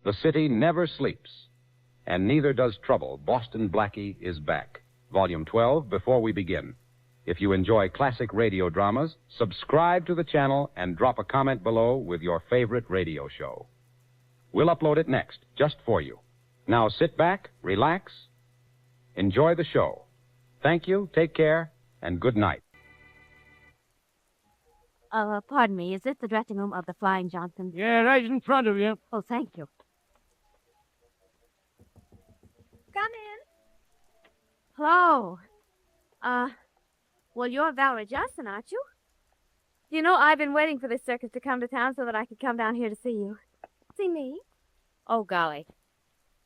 The city never sleeps, and neither does trouble. Boston Blackie is back. Volume 12, before we begin. If you enjoy classic radio dramas, subscribe to the channel and drop a comment below with your favorite radio show. We'll upload it next, just for you. Now sit back, relax, enjoy the show. Thank you, take care, and good night. Pardon me, is this the dressing room of the Flying Johnson? Yeah, right in front of you. Oh, thank you. Come in. Hello. Well, you're Valerie Johnson, aren't you? You know, I've been waiting for this circus to come to town so that I could come down here to see you. See me? Oh, golly.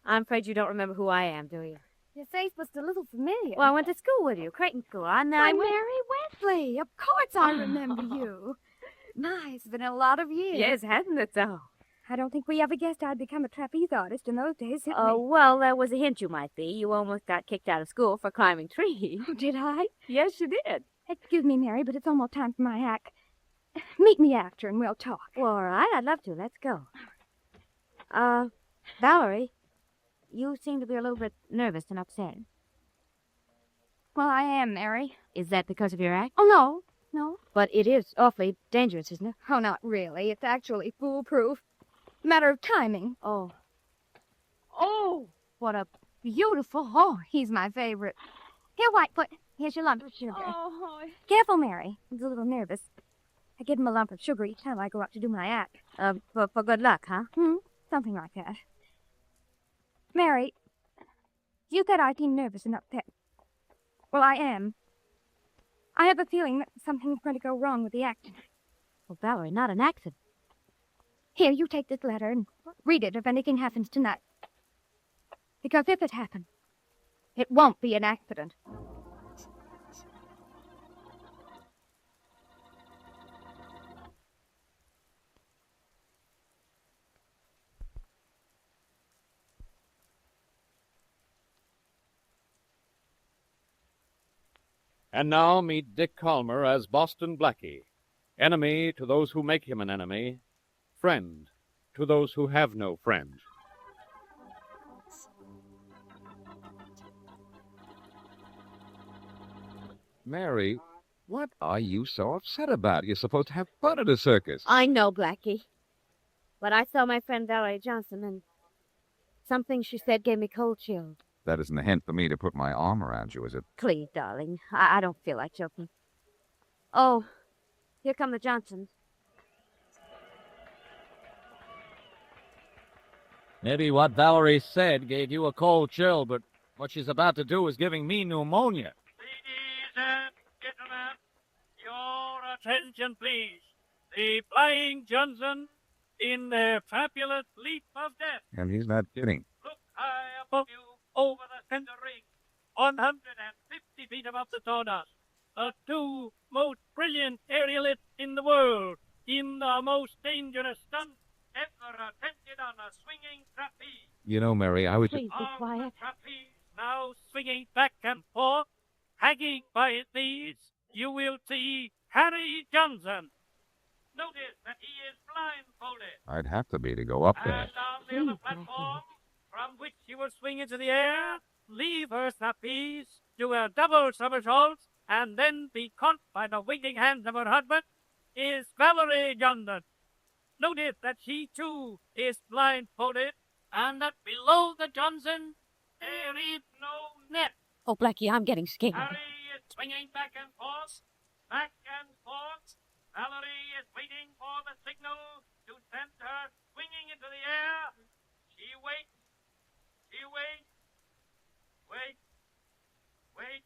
I'm afraid you don't remember who I am, do you? Your face was a little familiar. Well, I went to school with you, Creighton School. Why, Mary Wesley. Of course I remember you. My, it's been a lot of years. Yes, hasn't it so? I don't think we ever guessed I'd become a trapeze artist in those days, did we? Well, there was a hint you might be. You almost got kicked out of school for climbing trees. Oh, did I? Yes, you did. Excuse me, Mary, but it's almost time for my act. Meet me after and we'll talk. Well, all right, I'd love to. Let's go. Valerie, you seem to be a little bit nervous and upset. Well, I am, Mary. Is that because of your act? Oh, no. But it is awfully dangerous, isn't it? Oh, not really. It's actually foolproof. Matter of timing. Oh. Oh, what a beautiful... Oh, he's my favorite. Here, Whitefoot. Here's your lump of sugar. Oh. Careful, Mary. He's a little nervous. I give him a lump of sugar each time I go out to do my act. For good luck, huh? Something like that. Mary, you said I seem nervous and upset. Well, I am. I have a feeling that something's going to go wrong with the act tonight. Well, Valerie, not an accident. Here, you take this letter and read it if anything happens tonight. Because if it happens, it won't be an accident. And now meet Dick Calmer as Boston Blackie. Enemy to those who make him an enemy. Friend to those who have no friend. Mary, what are you so upset about? You're supposed to have fun at a circus. I know, Blackie. But I saw my friend Valerie Johnson, and something she said gave me cold chills. That isn't a hint for me to put my arm around you, is it? Please, darling. I don't feel like joking. Oh, here come the Johnsons. Maybe what Valerie said gave you a cold chill, but what she's about to do is giving me pneumonia. Ladies and gentlemen, your attention, please. The Flying Johnson in their fabulous leap of death. And he's not kidding. Look high above you over the center ring, 150 feet above the sawdust. The two most brilliant aerialists in the world in the most dangerous stunt ever attempted on a swinging trapeze. You know, Mary, I was just... Please be quiet. The trapeze, now swinging back and forth, hanging by his knees, you will see Harry Johnson. Notice that he is blindfolded. I'd have to be to go up there. And on the other platform, from which he will swing into the air, leave her trapeze, do a double somersault, and then be caught by the waiting hands of her husband, is Valerie Johnson. Notice that she, too, is blindfolded, and that below the Johnson, there is no net. Oh, Blackie, I'm getting scared. Harry is swinging back and forth, back and forth. Valerie is waiting for the signal to send her swinging into the air. She waits. She waits. Wait. Wait.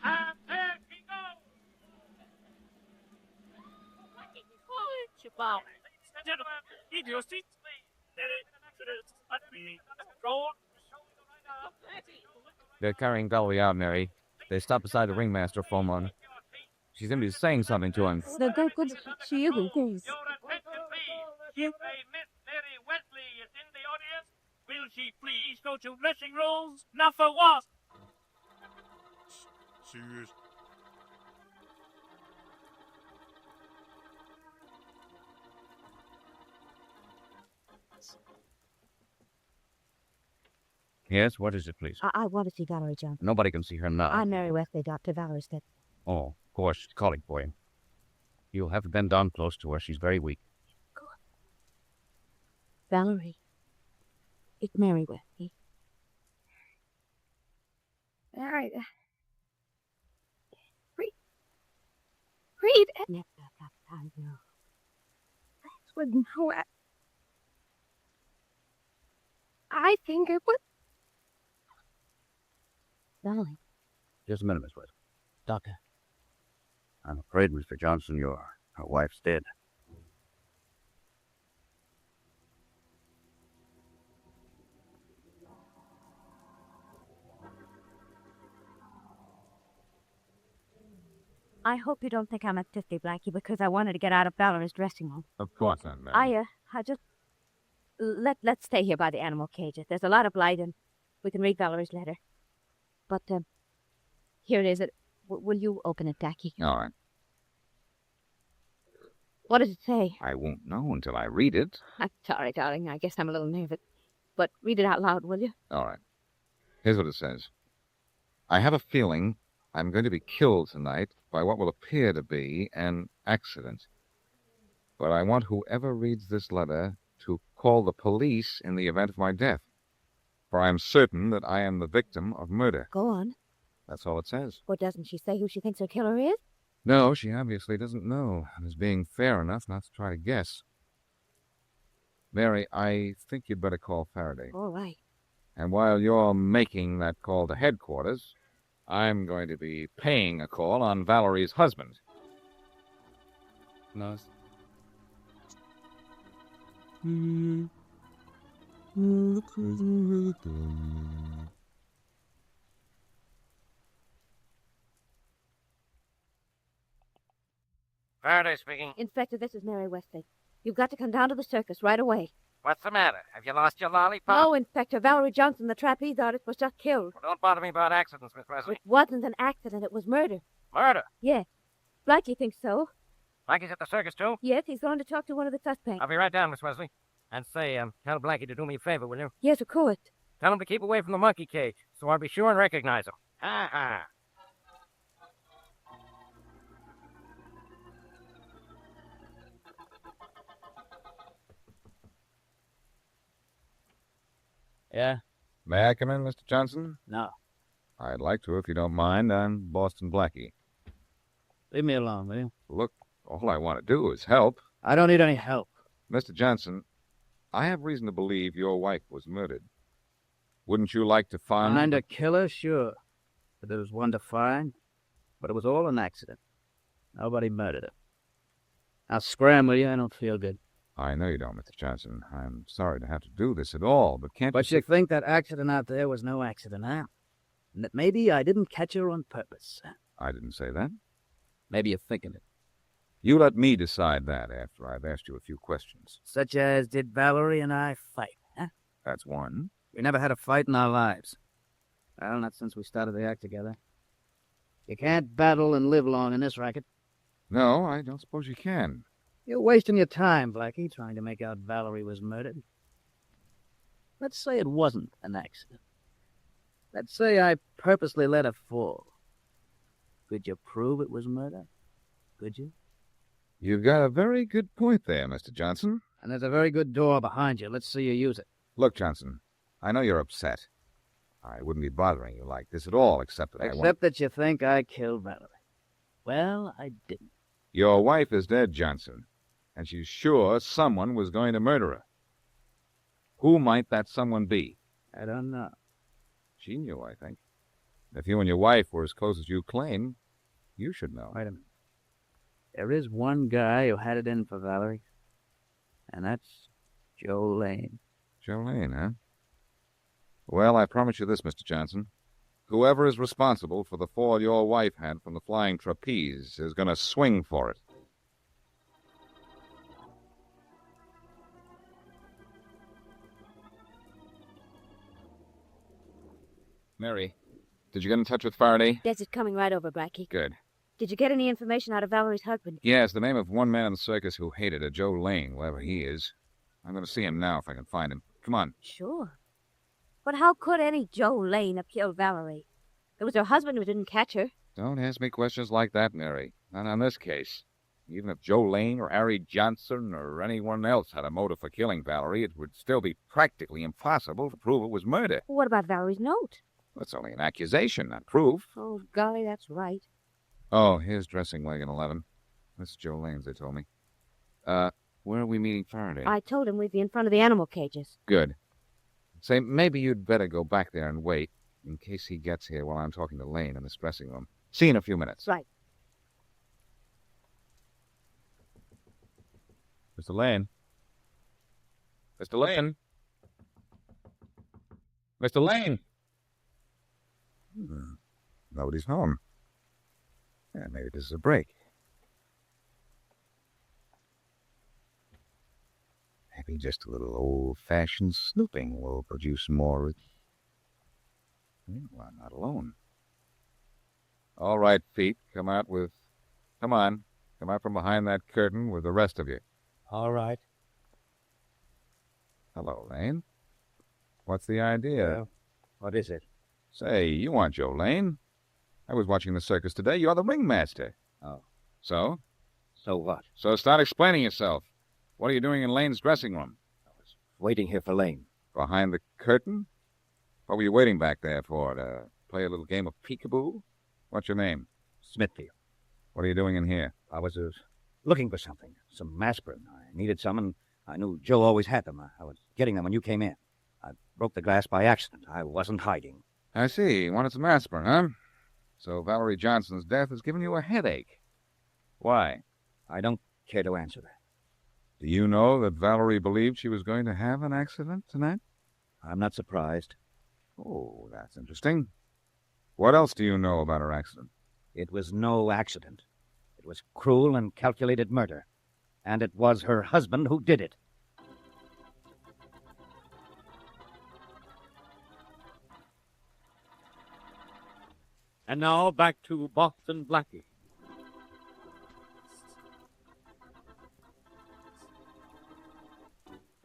And there she goes. Ladies and gentlemen, keep your seats, please. They're carrying Valerie out, Mary. They stop beside the ringmaster for a moment. She seems to be saying something to him. She isn't things. Your attention, please. If a Miss Mary Wesley is in the audience, will she please go to dressing rooms number 1? Yes. Yes, what is it, please? I want to see Valerie Johnson. Nobody can see her now. I'm Mary Wesley, Dr. Valerie's dead. Oh, of course, she's calling for you. You'll have to bend down close to her. She's very weak. Valerie. It's Mary Wesley. Mary. Read. Never got time, no. Would know it. I think it would. Darling. Just a minute, Miss West. Doctor. I'm afraid, Mr. Johnson, her wife's dead. I hope you don't think I'm a 50, Blackie, because I wanted to get out of Valerie's dressing room. Of course not, Mary. I just... Let's stay here by the animal cages. There's a lot of light, and we can read Valerie's letter. But, here it is. Will you open it, Blackie? All right. What does it say? I won't know until I read it. I'm sorry, darling. I guess I'm a little nervous. But read it out loud, will you? All right. Here's what it says. I have a feeling I'm going to be killed tonight by what will appear to be an accident. But I want whoever reads this letter to call the police in the event of my death. For I am certain that I am the victim of murder. Go on. That's all it says. Or doesn't she say who she thinks her killer is? No, she obviously doesn't know, and is being fair enough not to try to guess. Mary, I think you'd better call Faraday. All right. And while you're making that call to headquarters, I'm going to be paying a call on Valerie's husband. Nice. Faraday speaking. Inspector, this is Mary Wesley. You've got to come down to the circus right away. What's the matter? Have you lost your lollipop? No, Inspector. Valerie Johnson, the trapeze artist, was just killed. Well, don't bother me about accidents, Miss Wesley. It wasn't an accident. It was murder. Murder. Yes. Blackie thinks so. Blackie's at the circus, too? Yes, he's going to talk to one of the suspects. I'll be right down, Miss Wesley. And say, tell Blackie to do me a favor, will you? Yes, of course. Tell him to keep away from the monkey cage, so I'll be sure and recognize him. Ha-ha. Yeah? May I come in, Mr. Johnson? No. I'd like to, if you don't mind. I'm Boston Blackie. Leave me alone, will you? Look, all I want to do is help. I don't need any help. Mr. Johnson, I have reason to believe your wife was murdered. Wouldn't you like to find... Find a killer? Sure. But there was one to find. But it was all an accident. Nobody murdered her. Now scram, will you? I don't feel good. I know you don't, Mr. Johnson. I'm sorry to have to do this at all, but can't But you think that accident out there was no accident, huh? And that maybe I didn't catch her on purpose. I didn't say that. Maybe you're thinking it. You let me decide that after I've asked you a few questions. Such as, did Valerie and I fight, huh? That's one. We never had a fight in our lives. Well, not since we started the act together. You can't battle and live long in this racket. No, I don't suppose you can. You're wasting your time, Blackie, trying to make out Valerie was murdered. Let's say it wasn't an accident. Let's say I purposely let her fall. Could you prove it was murder? Could you? You've got a very good point there, Mr. Johnson. And there's a very good door behind you. Let's see you use it. Look, Johnson, I know you're upset. I wouldn't be bothering you like this at all, except that Except that you think I killed Valerie. Well, I didn't. Your wife is dead, Johnson, and she's sure someone was going to murder her. Who might that someone be? I don't know. She knew, I think. If you and your wife were as close as you claim, you should know. Wait a minute. There is one guy who had it in for Valerie, and that's Joe Lane. Joe Lane, huh? Well, I promise you this, Mr. Johnson. Whoever is responsible for the fall your wife had from the flying trapeze is going to swing for it. Mary, did you get in touch with Faraday? Des is coming right over, Blackie. Good. Did you get any information out of Valerie's husband? Yes, the name of one man in the circus who hated her, Joe Lane, whoever he is. I'm going to see him now if I can find him. Come on. Sure. But how could any Joe Lane have killed Valerie? It was her husband who didn't catch her. Don't ask me questions like that, Mary. Not on this case. Even if Joe Lane or Harry Johnson or anyone else had a motive for killing Valerie, it would still be practically impossible to prove it was murder. What about Valerie's note? It's only an accusation, not proof. Oh, golly, that's right. Oh, here's dressing wagon 11. This is Joe Lane's, they told me. Where are we meeting Faraday? I told him we'd be in front of the animal cages. Good. Say, maybe you'd better go back there and wait, in case he gets here while I'm talking to Lane in this dressing room. See you in a few minutes. Right. Mr. Lane. Mr. Lane. Mr. Lane. Nobody's home. Yeah, maybe this is a break. Maybe just a little old-fashioned snooping will produce more... Well, I'm not alone. All right, Pete, come out from behind that curtain with the rest of you. All right. Hello, Lane. What's the idea? Well, what is it? Say, you aren't Joe Lane. I was watching the circus today. You're the ringmaster. Oh. So? So what? So start explaining yourself. What are you doing in Lane's dressing room? I was waiting here for Lane. Behind the curtain? What were you waiting back there for? To play a little game of peekaboo? What's your name? Smithfield. What are you doing in here? I was looking for something. Some aspirin. I needed some, and I knew Joe always had them. I was getting them when you came in. I broke the glass by accident. I wasn't hiding. I see. You wanted some aspirin, huh? So Valerie Johnson's death has given you a headache. Why? I don't care to answer that. Do you know that Valerie believed she was going to have an accident tonight? I'm not surprised. Oh, that's interesting. What else do you know about her accident? It was no accident. It was cruel and calculated murder. And it was her husband who did it. And now back to Boston Blackie.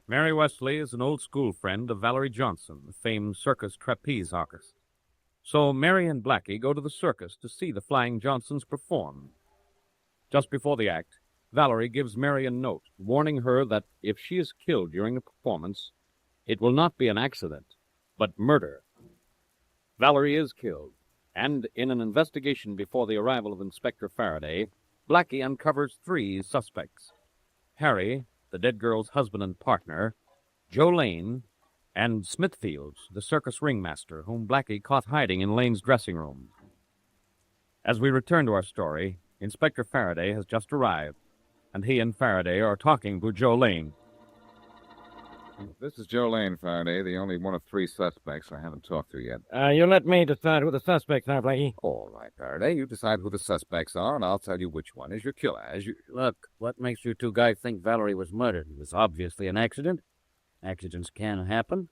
Mary Wesley is an old school friend of Valerie Johnson, the famed circus trapeze artist. So Mary and Blackie go to the circus to see the Flying Johnsons perform. Just before the act, Valerie gives Mary a note warning her that if she is killed during the performance, it will not be an accident, but murder. Valerie is killed, and in an investigation before the arrival of Inspector Faraday, Blackie uncovers 3 suspects: Harry, the dead girl's husband and partner, Joe Lane, and Smithfield, the circus ringmaster, whom Blackie caught hiding in Lane's dressing room. As we return to our story, Inspector Faraday has just arrived, and he and Faraday are talking to Joe Lane. This is Joe Lane, Faraday, the only one of 3 suspects I haven't talked to yet. You let me decide who the suspects are, Blackie. All right, Faraday, you decide who the suspects are, and I'll tell you which one is your killer, as you... Look, what makes you 2 guys think Valerie was murdered? It was obviously an accident. Accidents can happen.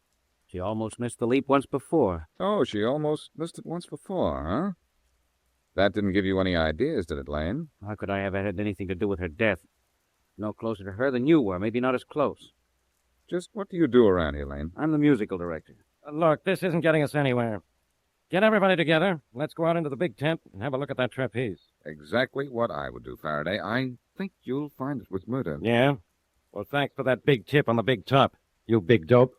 She almost missed the leap once before. Oh, she almost missed it once before, huh? That didn't give you any ideas, did it, Lane? How could I have had anything to do with her death? No closer to her than you were, maybe not as close. Just what do you do around here, Lane? I'm the musical director. Look, this isn't getting us anywhere. Get everybody together. Let's go out into the big tent and have a look at that trapeze. Exactly what I would do, Faraday. I think you'll find it was murder. Yeah? Well, thanks for that big tip on the big top, you big dope.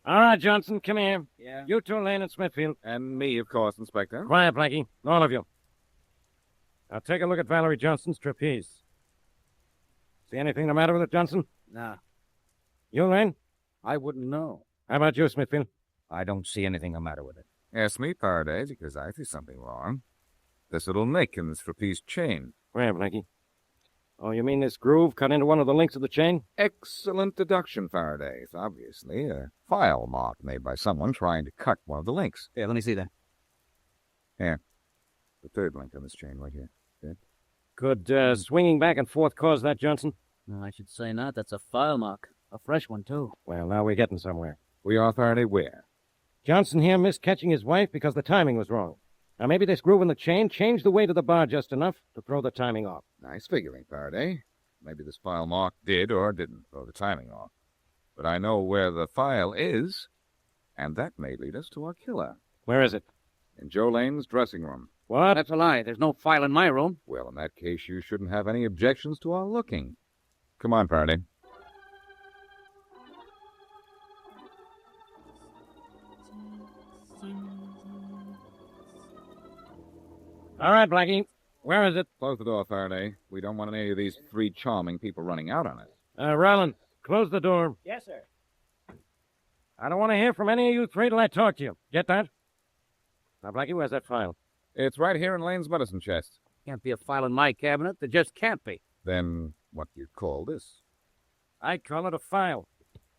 All right, Johnson, come here. Yeah? You 2, Lane and Smithfield. And me, of course, Inspector. Quiet, Blackie. All of you. Now take a look at Valerie Johnson's trapeze. See anything the matter with it, Johnson? Nah, You, Lane? I wouldn't know. How about you, Smithfield? I don't see anything the matter with it. Ask me, Faraday, because I see something wrong. This little nick in this trapeze chain. Where, Blackie? Oh, you mean this groove cut into one of the links of the chain? Excellent deduction, Faraday. It's obviously a file mark made by someone trying to cut one of the links. Here, let me see that. Here. The 3rd link on this chain right here. Good. Could swinging back and forth cause that, Johnson? No, I should say not. That's a file mark. A fresh one, too. Well, now we're getting somewhere. We are, Faraday, where? Johnson here missed catching his wife because the timing was wrong. Now, maybe this groove in the chain changed the weight of the bar just enough to throw the timing off. Nice figuring, Faraday. Maybe this file mark did or didn't throw the timing off. But I know where the file is, and that may lead us to our killer. Where is it? In Joe Lane's dressing room. What? That's a lie. There's no file in my room. Well, in that case, you shouldn't have any objections to our looking. Come on, Faraday. All right, Blackie. Where is it? Close the door, Faraday. We don't want any of these three charming people running out on us. Rollins, close the door. Yes, sir. I don't want to hear from any of you three till I talk to you. Get that? Now, Blackie, where's that file? It's right here in Lane's medicine chest. Can't be a file in my cabinet. There just can't be. Then what do you call this? I call it a file.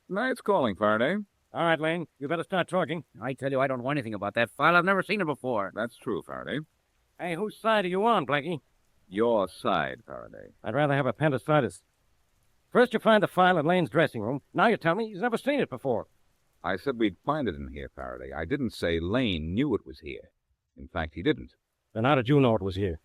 Night's calling, Faraday. All right, Lane, you better start talking. I tell you, I don't know anything about that file. I've never seen it before. That's true, Faraday. Hey, whose side are you on, Blackie? Your side, Faraday. I'd rather have appendicitis. First you find the file in Lane's dressing room. Now you tell me he's never seen it before. I said we'd find it in here, Faraday. I didn't say Lane knew it was here. In fact, he didn't. Then how did you know it was here?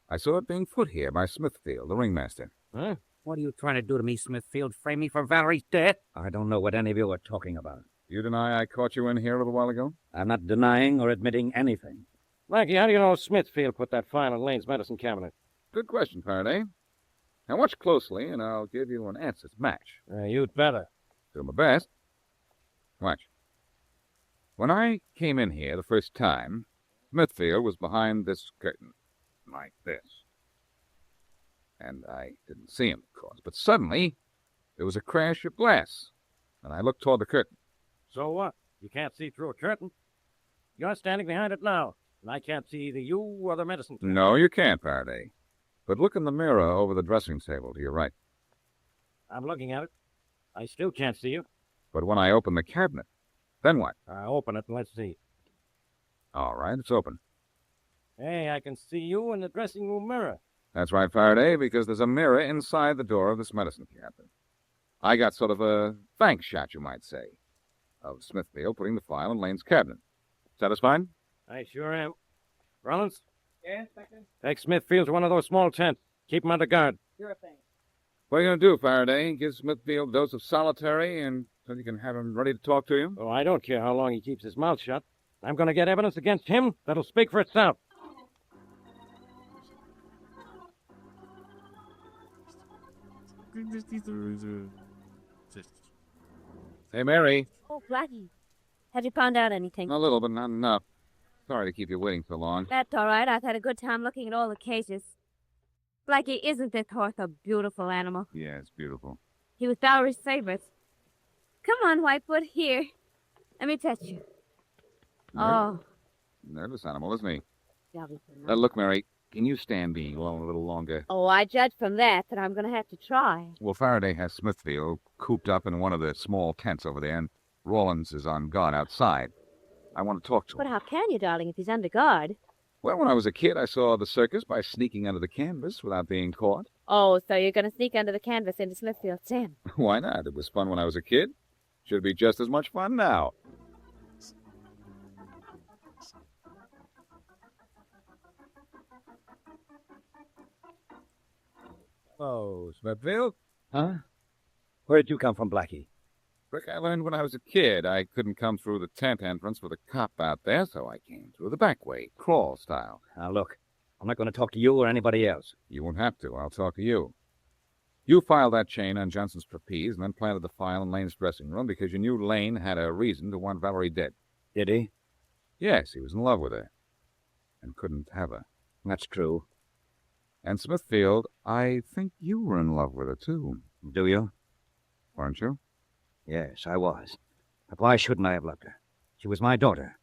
I saw it being put here by Smithfield, the ringmaster. Huh? What are you trying to do to me, Smithfield? Frame me for Valerie's death? I don't know what any of you are talking about. You deny I caught you in here a little while ago? I'm not denying or admitting anything. Blackie, how do you know Smithfield put that file in Lane's medicine cabinet? Good question, Faraday. Now watch closely, and I'll give you an answer to match. You'd better. Do my best. Watch. When I came in here the first time, Smithfield was behind this curtain, like this. And I didn't see him, of course. But suddenly, there was a crash of glass, and I looked toward the curtain. So what? You can't see through a curtain? You're standing behind it now, and I can't see either you or the medicine cabinet. No, you can't, Faraday. But look in the mirror over the dressing table to your right. I'm looking at it. I still can't see you. But when I open the cabinet, then what? Open it and let's see. All right, it's open. Hey, I can see you in the dressing room mirror. That's right, Faraday, because there's a mirror inside the door of this medicine cabinet. I got sort of a thanks shot, you might say, of Smithfield putting the file in Lane's cabinet. Satisfied? I sure am. Rollins? Yes, Inspector? Take Smithfield to one of those small tents. Keep him under guard. Sure thing. What are you going to do, Faraday? Give Smithfield a dose of solitary and so you can have him ready to talk to you? Oh, I don't care how long he keeps his mouth shut. I'm going to get evidence against him that'll speak for itself. Hey, Mary. Oh, Blackie. Have you found out anything? A little, but not enough. Sorry to keep you waiting so long. That's all right. I've had a good time looking at all the cases. Blackie, isn't this horse a beautiful animal? Yeah, it's beautiful. He was Valerie's favorite. Come on, Whitefoot, here. Let me touch you. Oh. Nervous animal, isn't he? Lovely. Look, Mary, can you stand being alone a little longer? Oh, I judge from that I'm going to have to try. Well, Faraday has Smithfield cooped up in one of the small tents over there, and Rawlins is on guard outside. I want to talk to him. But how can you, darling, if he's under guard? Well, when I was a kid, I saw the circus by sneaking under the canvas without being caught. Oh, so you're going to sneak under the canvas into Smithfield's tent? Why not? It was fun when I was a kid. Should be just as much fun now. Oh, Smithfield? Huh? Where did you come from, Blackie? Trick I learned when I was a kid. I couldn't come through the tent entrance with a cop out there, so I came through the back way, crawl style. Now, look, I'm not going to talk to you or anybody else. You won't have to. I'll talk to you. You filed that chain on Johnson's trapeze and then planted the file in Lane's dressing room because you knew Lane had a reason to want Valerie dead. Did he? Yes, he was in love with her and couldn't have her. That's true. And Smithfield, I think you were in love with her, too. Do you? Weren't you? Yes, I was. But why shouldn't I have loved her? She was my daughter.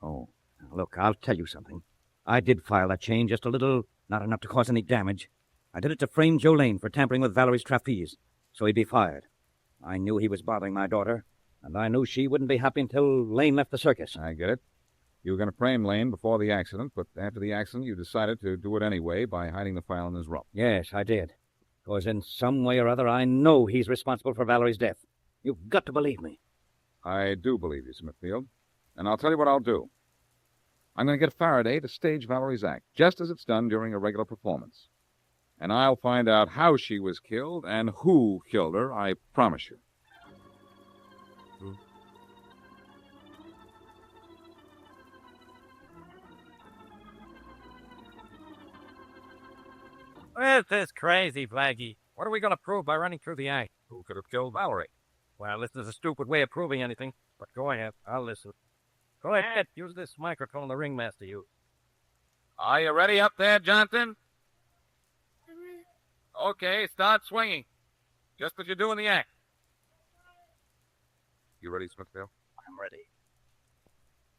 Oh. Now, look, I'll tell you something. I did file that chain just a little, not enough to cause any damage. I did it to frame Joe Lane for tampering with Valerie's trapeze, so he'd be fired. I knew he was bothering my daughter, and I knew she wouldn't be happy until Lane left the circus. I get it. You were going to frame Lane before the accident, but after the accident you decided to do it anyway by hiding the file in his room. Yes, I did. Because in some way or other I know he's responsible for Valerie's death. You've got to believe me. I do believe you, Smithfield. And I'll tell you what I'll do. I'm going to get Faraday to stage Valerie's act, just as it's done during a regular performance. And I'll find out how she was killed and who killed her, I promise you. This is crazy, Blackie. What are we going to prove by running through the act? Who could have killed Valerie? Well, this is a stupid way of proving anything, but go ahead. I'll listen. Go ahead. Use this microphone the ringmaster used. Are you ready up there, Johnson? Okay, start swinging. Just as you're doing the act. You ready, Smithfield? I'm ready.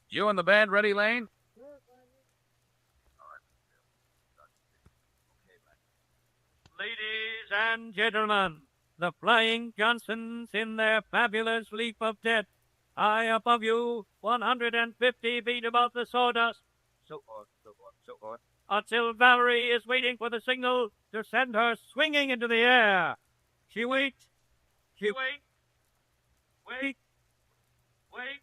You and the band ready, Lane? Ladies and gentlemen, the Flying Johnsons in their fabulous leap of death, high above you, 150 feet above the sawdust. So on, so on, so on. Until Valerie is waiting for the signal to send her swinging into the air. She waits. She waits. Wait. Wait.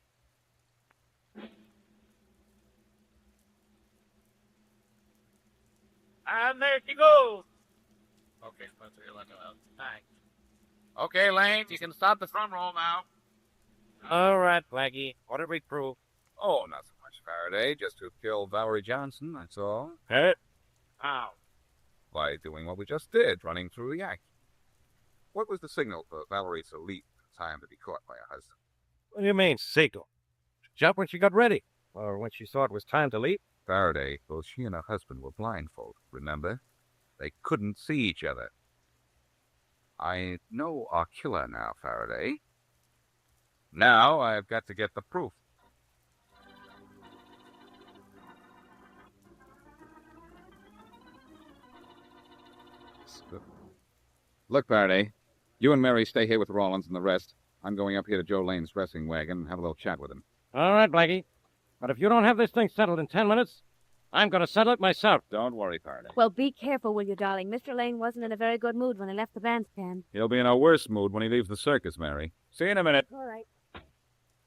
And there she goes. Okay, Spencer, you let me out. Thanks. Okay, Lane, you can stop the drum roll now. All right, Blackie. What did we prove? Oh, not so much, Faraday. Just to kill Valerie Johnson, that's all. Hey? How? By doing what we just did, running through the act. What was the signal for Valerie to leap in time to be caught by her husband? What do you mean, signal? Jump when she got ready. Or when she thought it was time to leap. Faraday, both she and her husband were blindfolded, remember? They couldn't see each other. I know our killer now, Faraday. Now I've got to get the proof. Look, Faraday, you and Mary stay here with Rollins and the rest. I'm going up here to Joe Lane's dressing wagon and have a little chat with him. All right, Blackie. But if you don't have this thing settled in 10 minutes, I'm going to settle it myself. Don't worry, Faraday. Well, be careful, will you, darling? Mr. Lane wasn't in a very good mood when he left the bandstand. He'll be in a worse mood when he leaves the circus, Mary. See you in a minute. All right.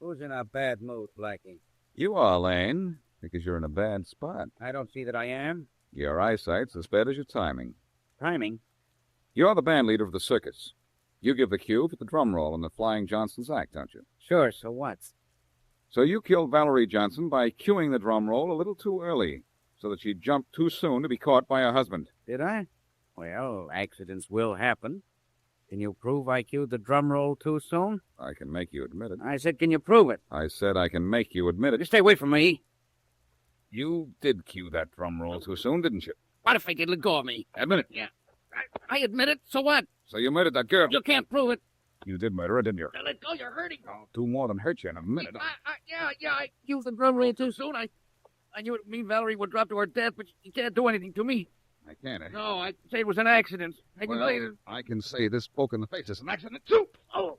Who's in a bad mood, Blackie? You are, Lane, because you're in a bad spot. I don't see that I am. Your eyesight's as bad as your timing. Timing? You're the band leader of the circus. You give the cue for the drum roll in the Flying Johnson's act, don't you? Sure, so what? So you killed Valerie Johnson by cueing the drum roll a little too early, so that she jumped too soon to be caught by her husband. Did I? Well, accidents will happen. Can you prove I cued the drum roll too soon? I can make you admit it. I said, can you prove it? I said I can make you admit it. You stay away from me. You did cue that drum roll too soon, didn't you? What if I did? Let go of me. Admit it. Yeah. I admit it, so what? So you murdered that girl. You can't prove it. You did murder her, didn't you? Now let go, you're hurting. I'll do more than hurt you in a minute. I used the drum roll too soon. I knew it would mean Valerie would drop to her death, but you can't do anything to me. I can't, eh? No, I say it was an accident. I can say this poke in the face is an accident, too. Oh.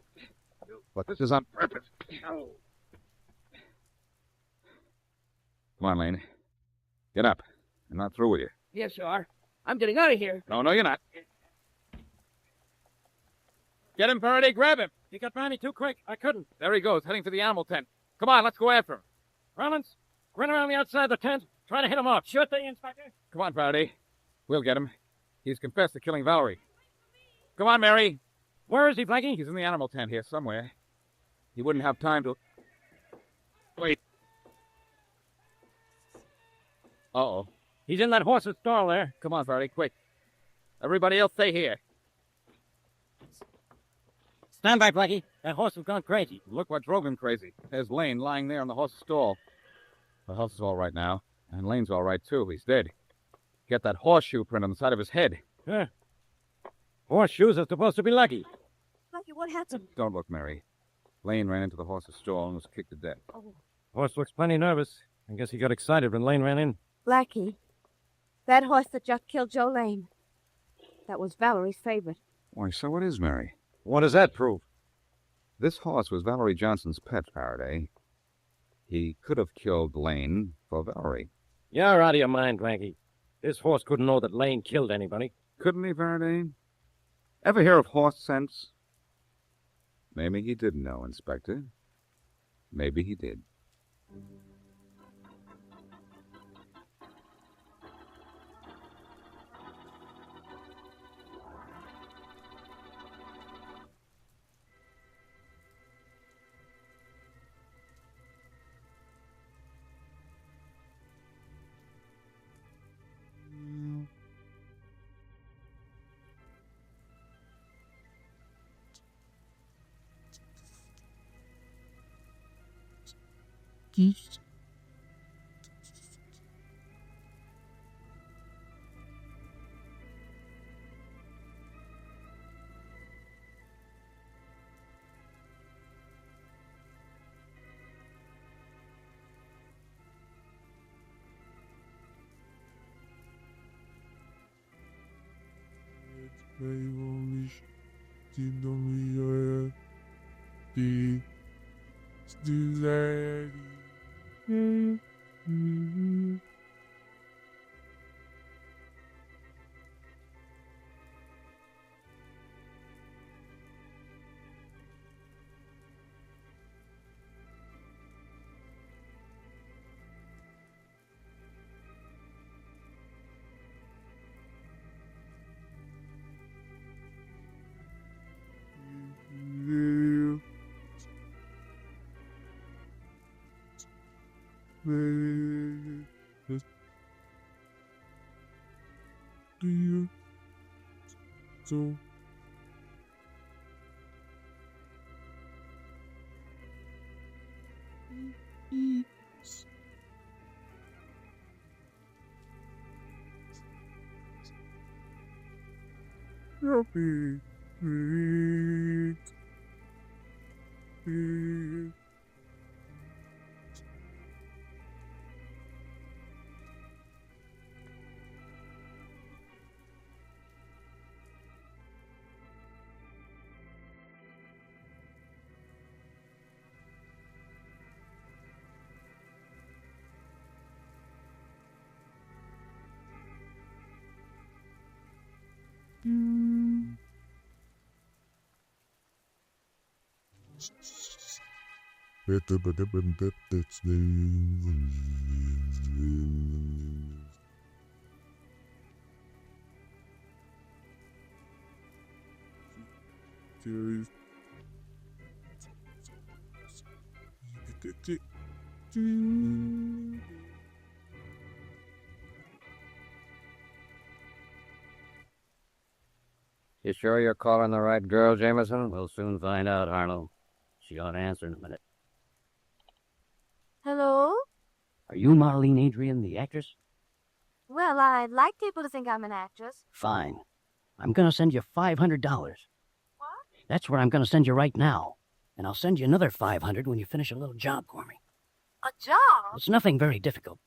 But this is on purpose. Oh. Come on, Lane. Get up. I'm not through with you. Yes, you are. I'm getting out of here. No, you're not. Get him, Faraday. Grab him. He got by me too quick. I couldn't. There he goes, heading for the animal tent. Come on, let's go after him. Rollins, run around the outside of the tent. Try to hit him off. Sure thing, Inspector. Come on, Faraday. We'll get him. He's confessed to killing Valerie. Come on, Mary. Where is he, Blackie? He's in the animal tent here somewhere. He wouldn't have time to... Wait. Uh-oh. He's in that horse's stall there. Come on, Faraday, quick. Everybody else stay here. Stand by, Blackie. That horse has gone crazy. Look what drove him crazy. There's Lane lying there in the horse's stall. The horse is all right now, and Lane's all right, too. He's dead. Get that horseshoe print on the side of his head. Yeah. Horseshoes are supposed to be lucky. Blackie, what happened? Don't look, Mary. Lane ran into the horse's stall and was kicked to death. Oh. Horse looks plenty nervous. I guess he got excited when Lane ran in. Blackie, that horse that just killed Joe Lane, that was Valerie's favorite. Why, so it is, Mary. What does that prove? This horse was Valerie Johnson's pet, Faraday. He could have killed Lane for Valerie. You're out of your mind, Blackie. This horse couldn't know that Lane killed anybody. Couldn't he, Faraday? Ever hear of horse sense? Maybe he didn't know, Inspector. Maybe he did. You sure you're calling the right girl, Jameson? We'll soon find out, Harlow. She ought to answer in a minute. Hello? Are you Marlene Adrian, the actress? Well, I'd like people to think I'm an actress. Fine. I'm gonna send you $500. What? That's what I'm gonna send you right now. And I'll send you another $500 when you finish a little job for me. A job? It's nothing very difficult.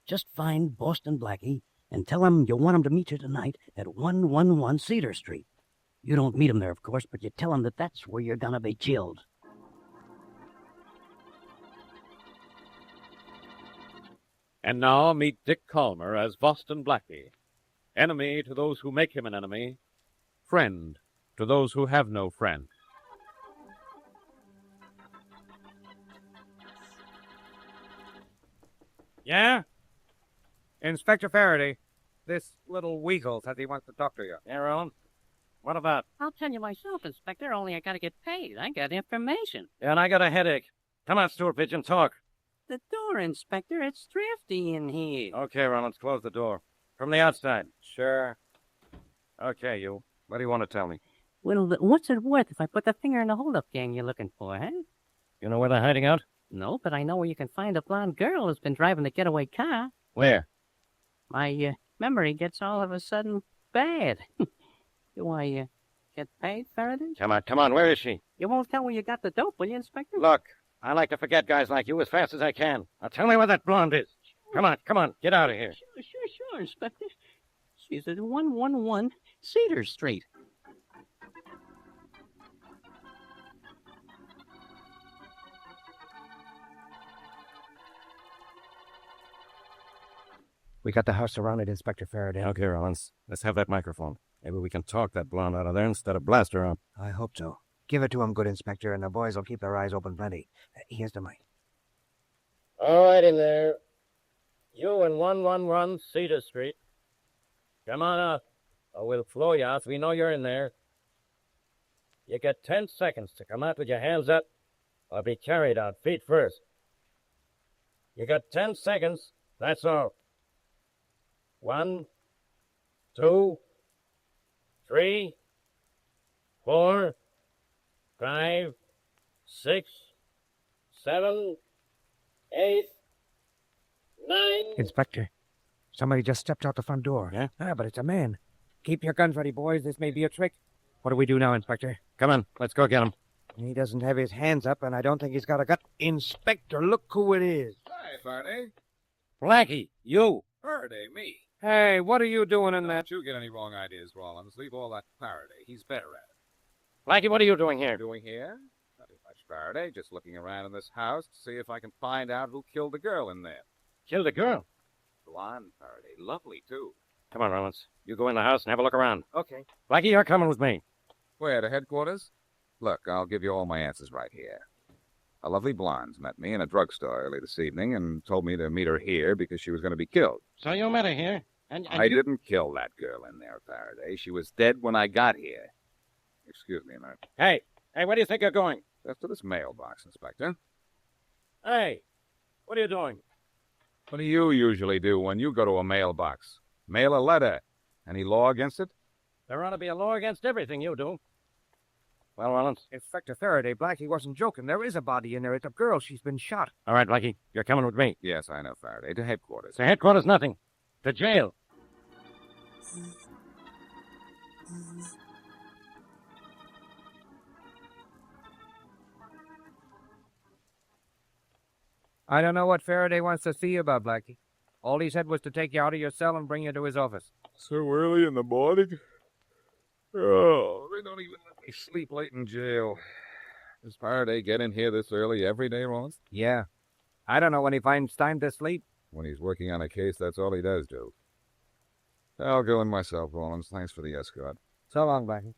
Just find Boston Blackie and tell him you want him to meet you tonight at 111 Cedar Street. You don't meet him there, of course, but you tell him that that's where you're gonna be killed. And now meet Dick Calmer as Boston Blackie. Enemy to those who make him an enemy. Friend to those who have no friend. Yeah? Inspector Faraday. This little weasel says he wants to talk to you. Yeah, Roland? What about? I'll tell you myself, Inspector, only I gotta get paid. I got information. Yeah, and I got a headache. Come on, Stuart Pigeon, talk. The door, Inspector, it's thrifty in here. Okay, Roland, let's close the door. From the outside. Sure. Okay, you. What do you want to tell me? Well, what's it worth if I put the finger in the hold-up gang you're looking for, huh? You know where they're hiding out? No, but I know where you can find a blonde girl who's been driving the getaway car. Where? My memory gets all of a sudden bad. Do I get paid, Faraday? Come on, where is she? You won't tell where you got the dope, will you, Inspector? Look, I like to forget guys like you as fast as I can. Now tell me where that blonde is. Come on, get out of here. Sure, Inspector. She's at 111 Cedar Street. We got the house surrounded, Inspector Faraday. Okay, Rollins, let's have that microphone. Maybe we can talk that blonde out of there instead of blast her up. I hope so. Give it to him, good Inspector, and the boys will keep their eyes open plenty. Here's the mic. All right, in there. You in 111 Cedar Street. Come on out, or we'll floor you out. We know you're in there. You get 10 seconds to come out with your hands up, or be carried out feet first. You got 10 seconds, that's all. 1, 2, 3, 4, 5, 6, 7, 8, 9. Inspector, somebody just stepped out the front door. Yeah? But it's a man. Keep your guns ready, boys. This may be a trick. What do we do now, Inspector? Come on, let's go get him. He doesn't have his hands up, and I don't think he's got a gun. Inspector, look who it is. Hi, Faraday. Blackie, you. Faraday, me. Hey, what are you doing in that? Don't you get any wrong ideas, Rollins. Leave all that Faraday. He's better at it. Blackie, what are you doing here? Doing here? Nothing much, Faraday. Just looking around in this house to see if I can find out who killed the girl in there. Killed a girl. Blonde, Faraday. Lovely, too. Come on, Rollins. You go in the house and have a look around. Okay. Blackie, you're coming with me. Where, to headquarters? Look, I'll give you all my answers right here. A lovely blonde met me in a drugstore early this evening and told me to meet her here because she was going to be killed. So you met her here? And I didn't kill that girl in there, Faraday. She was dead when I got here. Excuse me a minute. Hey, where do you think you're going? Just to this mailbox, Inspector. Hey, what are you doing? What do you usually do when you go to a mailbox? Mail a letter. Any law against it? There ought to be a law against everything you do. Well, Rollins? Inspector Faraday, Blackie wasn't joking. There is a body in there. It's a girl. She's been shot. All right, Blackie, you're coming with me. Yes, I know, Faraday. To headquarters. To headquarters, nothing. To jail. I don't know what Faraday wants to see you about, Blackie. All he said was to take you out of your cell and bring you to his office. So early in the morning? Oh, they don't even let me sleep late in jail. Does Faraday get in here this early every day, Rollins? Yeah. I don't know when he finds time to sleep. When he's working on a case, that's all he does do. I'll go in myself, Rollins. Thanks for the escort. So long, Blackie.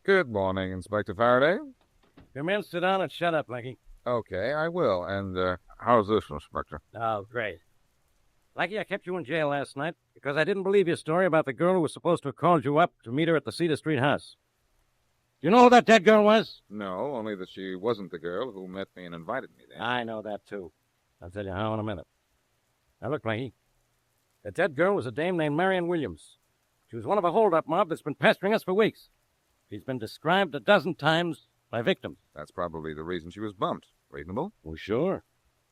Good morning, Inspector Faraday. Come in, sit down, and shut up, Blackie. Okay, I will. And, how's this, Inspector? Oh, great. Blackie, I kept you in jail last night because I didn't believe your story about the girl who was supposed to have called you up to meet her at the Cedar Street house. You know who that dead girl was? No, only that she wasn't the girl who met me and invited me there. I know that, too. I'll tell you how in a minute. Now, look, Blackie. The dead girl was a dame named Marion Williams. She was one of a hold-up mob that's been pestering us for weeks. She's been described a dozen times by victims. That's probably the reason she was bumped. Reasonable? Well, sure.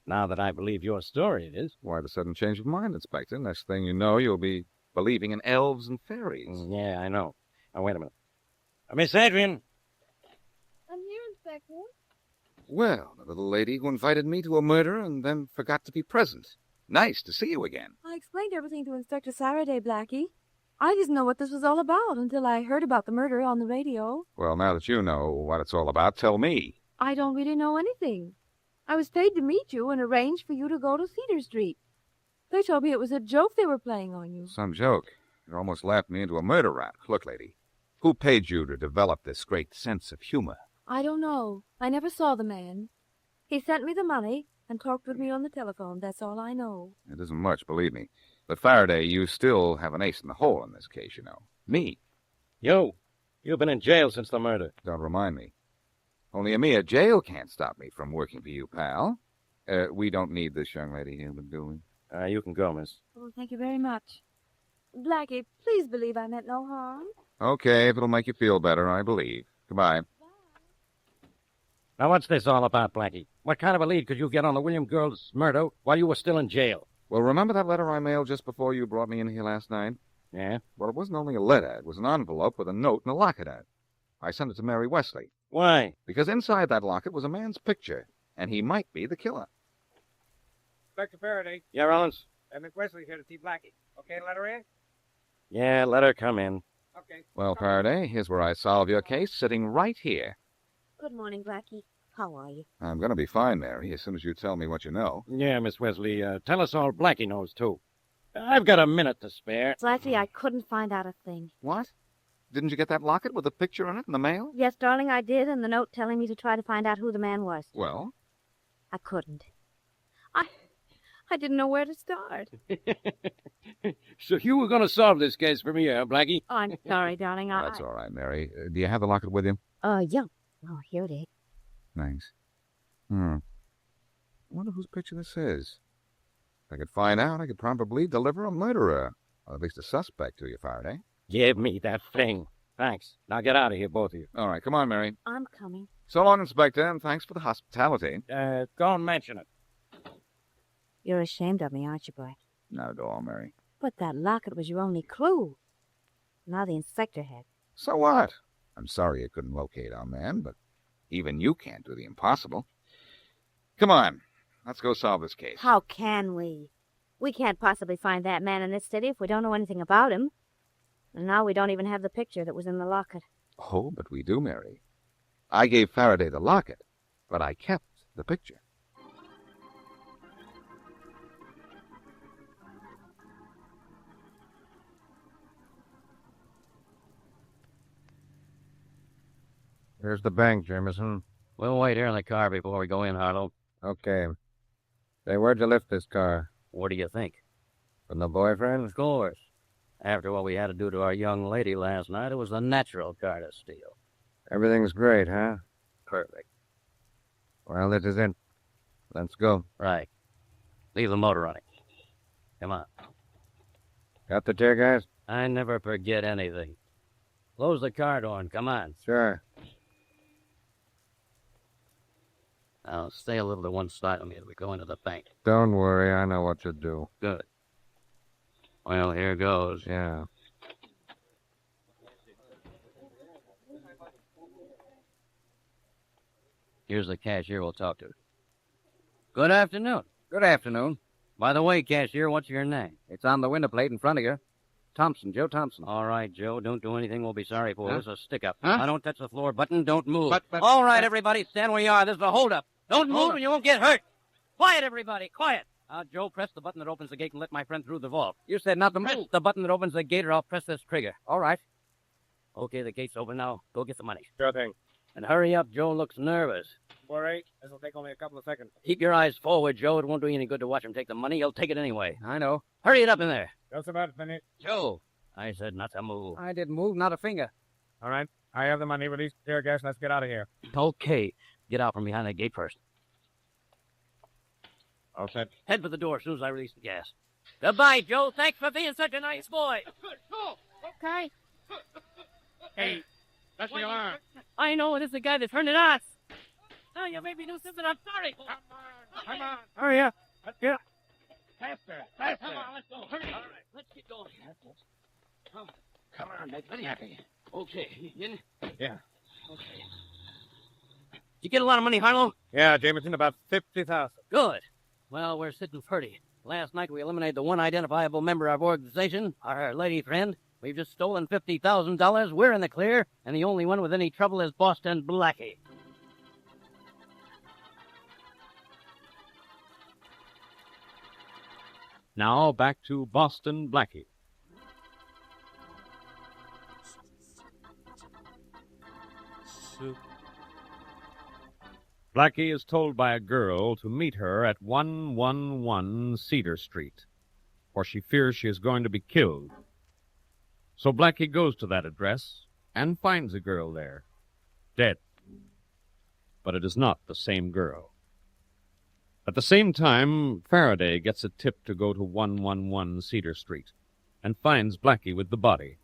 Now that I believe your story, it is. Why the sudden change of mind, Inspector? Next thing you know, you'll be believing in elves and fairies. Yeah, I know. Now, wait a minute. Miss Adrian. I'm here, Inspector. Well, the little lady who invited me to a murder and then forgot to be present. Nice to see you again. I explained everything to Inspector Faraday, Blackie. I didn't know what this was all about until I heard about the murder on the radio. Well, now that you know what it's all about, tell me. I don't really know anything. I was paid to meet you and arrange for you to go to Cedar Street. They told me it was a joke they were playing on you. Some joke. You almost laughed me into a murder rap. Look, lady, who paid you to develop this great sense of humor? I don't know. I never saw the man. He sent me the money and talked with me on the telephone. That's all I know. It isn't much, believe me. But Faraday, you still have an ace in the hole in this case, you know. Me. You've been in jail since the murder. Don't remind me. Only a mere jail can't stop me from working for you, pal. We don't need this young lady here, do we? You can go, miss. Oh, thank you very much. Blackie, please believe I meant no harm. Okay, if it'll make you feel better, I believe. Goodbye. Now, what's this all about, Blackie? What kind of a lead could you get on the William girl's murder while you were still in jail? Well, remember that letter I mailed just before you brought me in here last night? Yeah? Well, it wasn't only a letter. It was an envelope with a note and a locket in it. I sent it to Mary Wesley. Why? Because inside that locket was a man's picture, and he might be the killer. Inspector Faraday. Yeah, Rollins? Miss Wesley here to see Blackie. Okay, let her in? Yeah, let her come in. Okay. Well, Faraday, here's where I solve your case, sitting right here. Good morning, Blackie. How are you? I'm going to be fine, Mary, as soon as you tell me what you know. Yeah, Miss Wesley, tell us all Blackie knows, too. I've got a minute to spare. Blackie, I couldn't find out a thing. What? Didn't you get that locket with a picture in it in the mail? Yes, darling, I did, and the note telling me to try to find out who the man was. Well? I couldn't. I didn't know where to start. So you were going to solve this case for me, Blackie? Oh, I'm sorry, darling. That's all right, Mary. Do you have the locket with you? Yeah. Oh, here it is. Thanks. I wonder whose picture this is. If I could find out, I could probably deliver a murderer, or at least a suspect to you, Faraday. Give me that thing. Thanks. Now get out of here, both of you. All right, come on, Mary. I'm coming. So long, Inspector, and thanks for the hospitality. Go and mention it. You're ashamed of me, aren't you, Black? Not at all, Mary. But that locket was your only clue. Now the inspector had. So what? I'm sorry you couldn't locate our man, but even you can't do the impossible. Come on, let's go solve this case. How can we? We can't possibly find that man in this city if we don't know anything about him. And now we don't even have the picture that was in the locket. Oh, but we do, Mary. I gave Faraday the locket, but I kept the picture. Here's the bank, Jameson. We'll wait here in the car before we go in, Harlow. Okay. Say, where'd you lift this car? What do you think? From the boyfriend? Of course. After what we had to do to our young lady last night, it was the natural car to steal. Everything's great, huh? Perfect. Well, this is it. Let's go. Right. Leave the motor running. Come on. Got the tear gas? I never forget anything. Close the car door and come on. Sure. Now, stay a little to one side of me as we go into the bank. Don't worry, I know what to do. Good. Well, here goes. Yeah. Here's the cashier we'll talk to. Good afternoon. Good afternoon. By the way, cashier, what's your name? It's on the window plate in front of you. Thompson, Joe Thompson. All right, Joe, don't do anything we'll be sorry for. Huh? This is a stick-up. Huh? I don't touch the floor button, don't move. But- All right, everybody, stand where you are. This is a hold-up. Don't move and you won't get hurt. Quiet, everybody, quiet. Joe, press the button that opens the gate and let my friend through the vault. You said not to Press move. the button that opens the gate or I'll press this trigger. All right. Okay, the gate's open now. Go get the money. Sure thing. And hurry up, Joe looks nervous. All right. This'll take only a couple of seconds. Keep your eyes forward, Joe. It won't do you any good to watch him take the money. He'll take it anyway. I know. Hurry it up in there. Just about finished. Joe, I said not to move. I didn't move, not a finger. All right. I have the money. Release the tear gas. Let's get out of here. Okay. Get out from behind that gate first. All set. Head for the door as soon as I release the gas. Goodbye, Joe. Thanks for being such a nice boy. Okay. Hey, that's the alarm. I know it is the guy that turned it on. Oh, you made me do something. I'm sorry. Come on. Hurry up. Let's get faster. Come on, let's go. Hurry. All right, let's get going. Come on. Make me happy. Okay, you in? Yeah. Okay. Did you get a lot of money, Harlow? Yeah, Jameson, about 50,000. Good. Well, we're sitting pretty. Last night we eliminated the one identifiable member of our organization, our lady friend. We've just stolen $50,000. We're in the clear, and the only one with any trouble is Boston Blackie. Now back to Boston Blackie. Blackie is told by a girl to meet her at 111 Cedar Street, for she fears she is going to be killed. So Blackie goes to that address and finds a girl there, dead. But it is not the same girl. At the same time, Faraday gets a tip to go to 111 Cedar Street and finds Blackie with the body.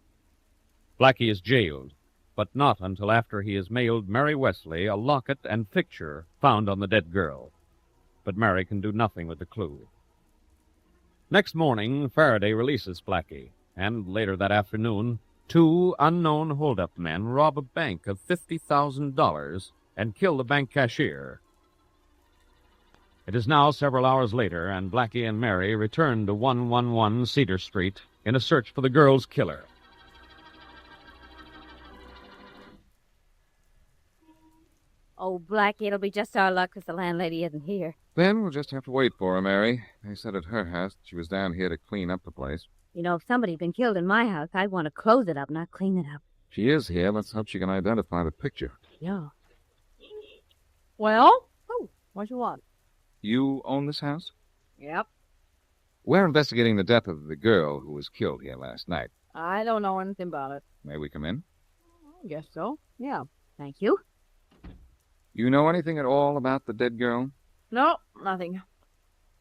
Blackie is jailed, but not until after he has mailed Mary Wesley a locket and picture found on the dead girl. But Mary can do nothing with the clue. Next morning, Faraday releases Blackie, and later that afternoon, two unknown hold-up men rob a bank of $50,000 and kill the bank cashier. It is now several hours later, and Blackie and Mary return to 111 Cedar Street in a search for the girl's killer. Oh, Blackie, it'll be just our luck if the landlady isn't here. Then we'll just have to wait for her, Mary. They said at her house she was down here to clean up the place. You know, if somebody'd been killed in my house, I'd want to close it up, not clean it up. She is here. Let's hope she can identify the picture. Yeah. Well? Oh, what you want? You own this house? Yep. We're investigating the death of the girl who was killed here last night. I don't know anything about it. May we come in? I guess so. Yeah. Thank you. You know anything at all about the dead girl? No, nothing.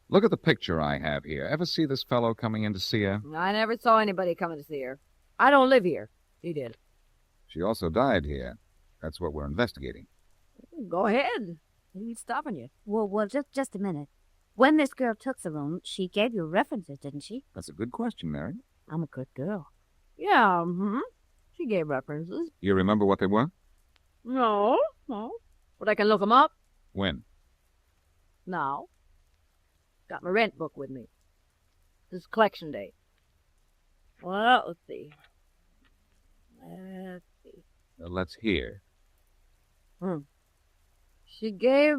Look at the picture I have here. Ever see this fellow coming in to see her? I never saw anybody coming to see her. I don't live here. He did. She also died here. That's what we're investigating. Go ahead. Who's stopping you? Well, just a minute. When this girl took the room, she gave you references, didn't she? That's a good question, Mary. I'm a good girl. Yeah, she gave references. You remember what they were? No. But I can look 'em up When? now. Got my rent book with me. This is collection day. Well, let's see. Let's hear. She gave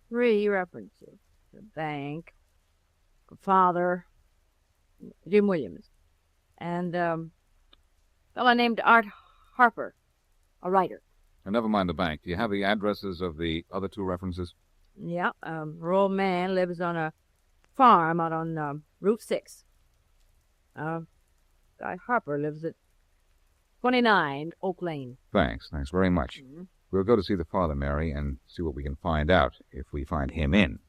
3 references. The bank, her father, Jim Williams, and a fellow named Art Harper, a writer. Never mind the bank. Do you have the addresses of the other 2 references? Yeah, her old man lives on a farm out on Route 6. Guy Harper lives at 29 Oak Lane. Thanks very much. We'll go to see the father, Mary, and see what we can find out if we find him in.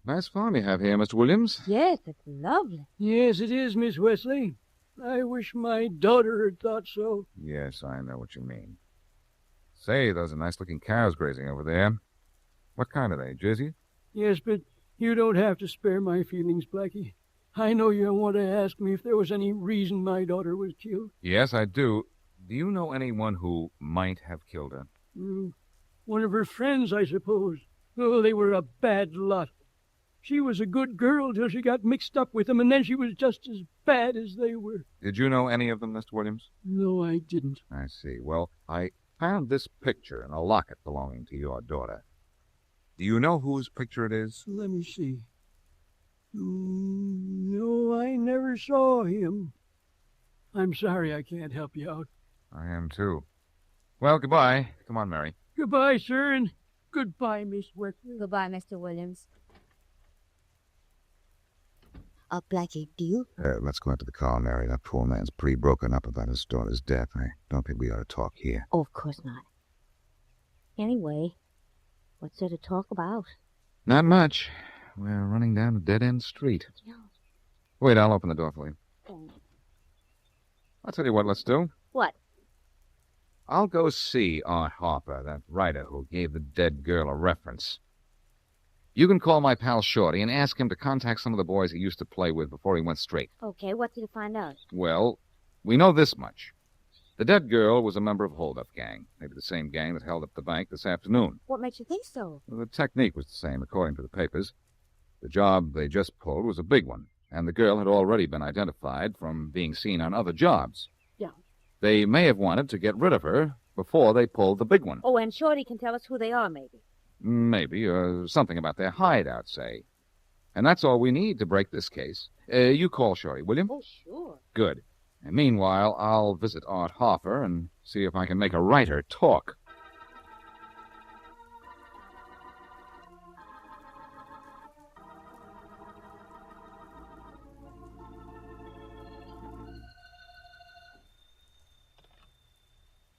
Nice farm you have here, Mr. Williams. Yes, it's lovely. Yes, it is, Miss Wesley. I wish my daughter had thought so. Yes, I know what you mean. Say, those are nice-looking cows grazing over there. What kind are they, Jersey? Yes, but you don't have to spare my feelings, Blackie. I know you want to ask me if there was any reason my daughter was killed. Yes, I do. Do you know anyone who might have killed her? One of her friends, I suppose. Oh, they were a bad lot. She was a good girl till she got mixed up with them, and then she was just as bad as they were. Did you know any of them, Mr. Williams? No, I didn't. I see. Well, I found this picture in a locket belonging to your daughter. Do you know whose picture it is? Let me see. No, I never saw him. I'm sorry I can't help you out. I am, too. Well, goodbye. Come on, Mary. Goodbye, sir, and goodbye, Miss Wesley. Goodbye, Mr. Williams. Blackie, do you? Let's go out to the car, Mary. That poor man's pretty broken up about his daughter's death. I don't think we ought to talk here. Oh, of course not. Anyway, what's there to talk about? Not much. We're running down a dead-end street. Yeah. Wait, I'll open the door for you. I'll tell you what let's do. What? I'll go see Art Harper, that writer who gave the dead girl a reference. You can call my pal Shorty and ask him to contact some of the boys he used to play with before he went straight. Okay, what did you find out? Well, we know this much. The dead girl was a member of a hold-up gang, maybe the same gang that held up the bank this afternoon. What makes you think so? Well, the technique was the same, according to the papers. The job they just pulled was a big one, and the girl had already been identified from being seen on other jobs. Yeah. They may have wanted to get rid of her before they pulled the big one. Oh, and Shorty can tell us who they are, maybe. Maybe, or something about their hideout, say. And that's all we need to break this case. You call Shorty, will you? Oh, sure. Good. And meanwhile, I'll visit Art Harper and see if I can make a writer talk.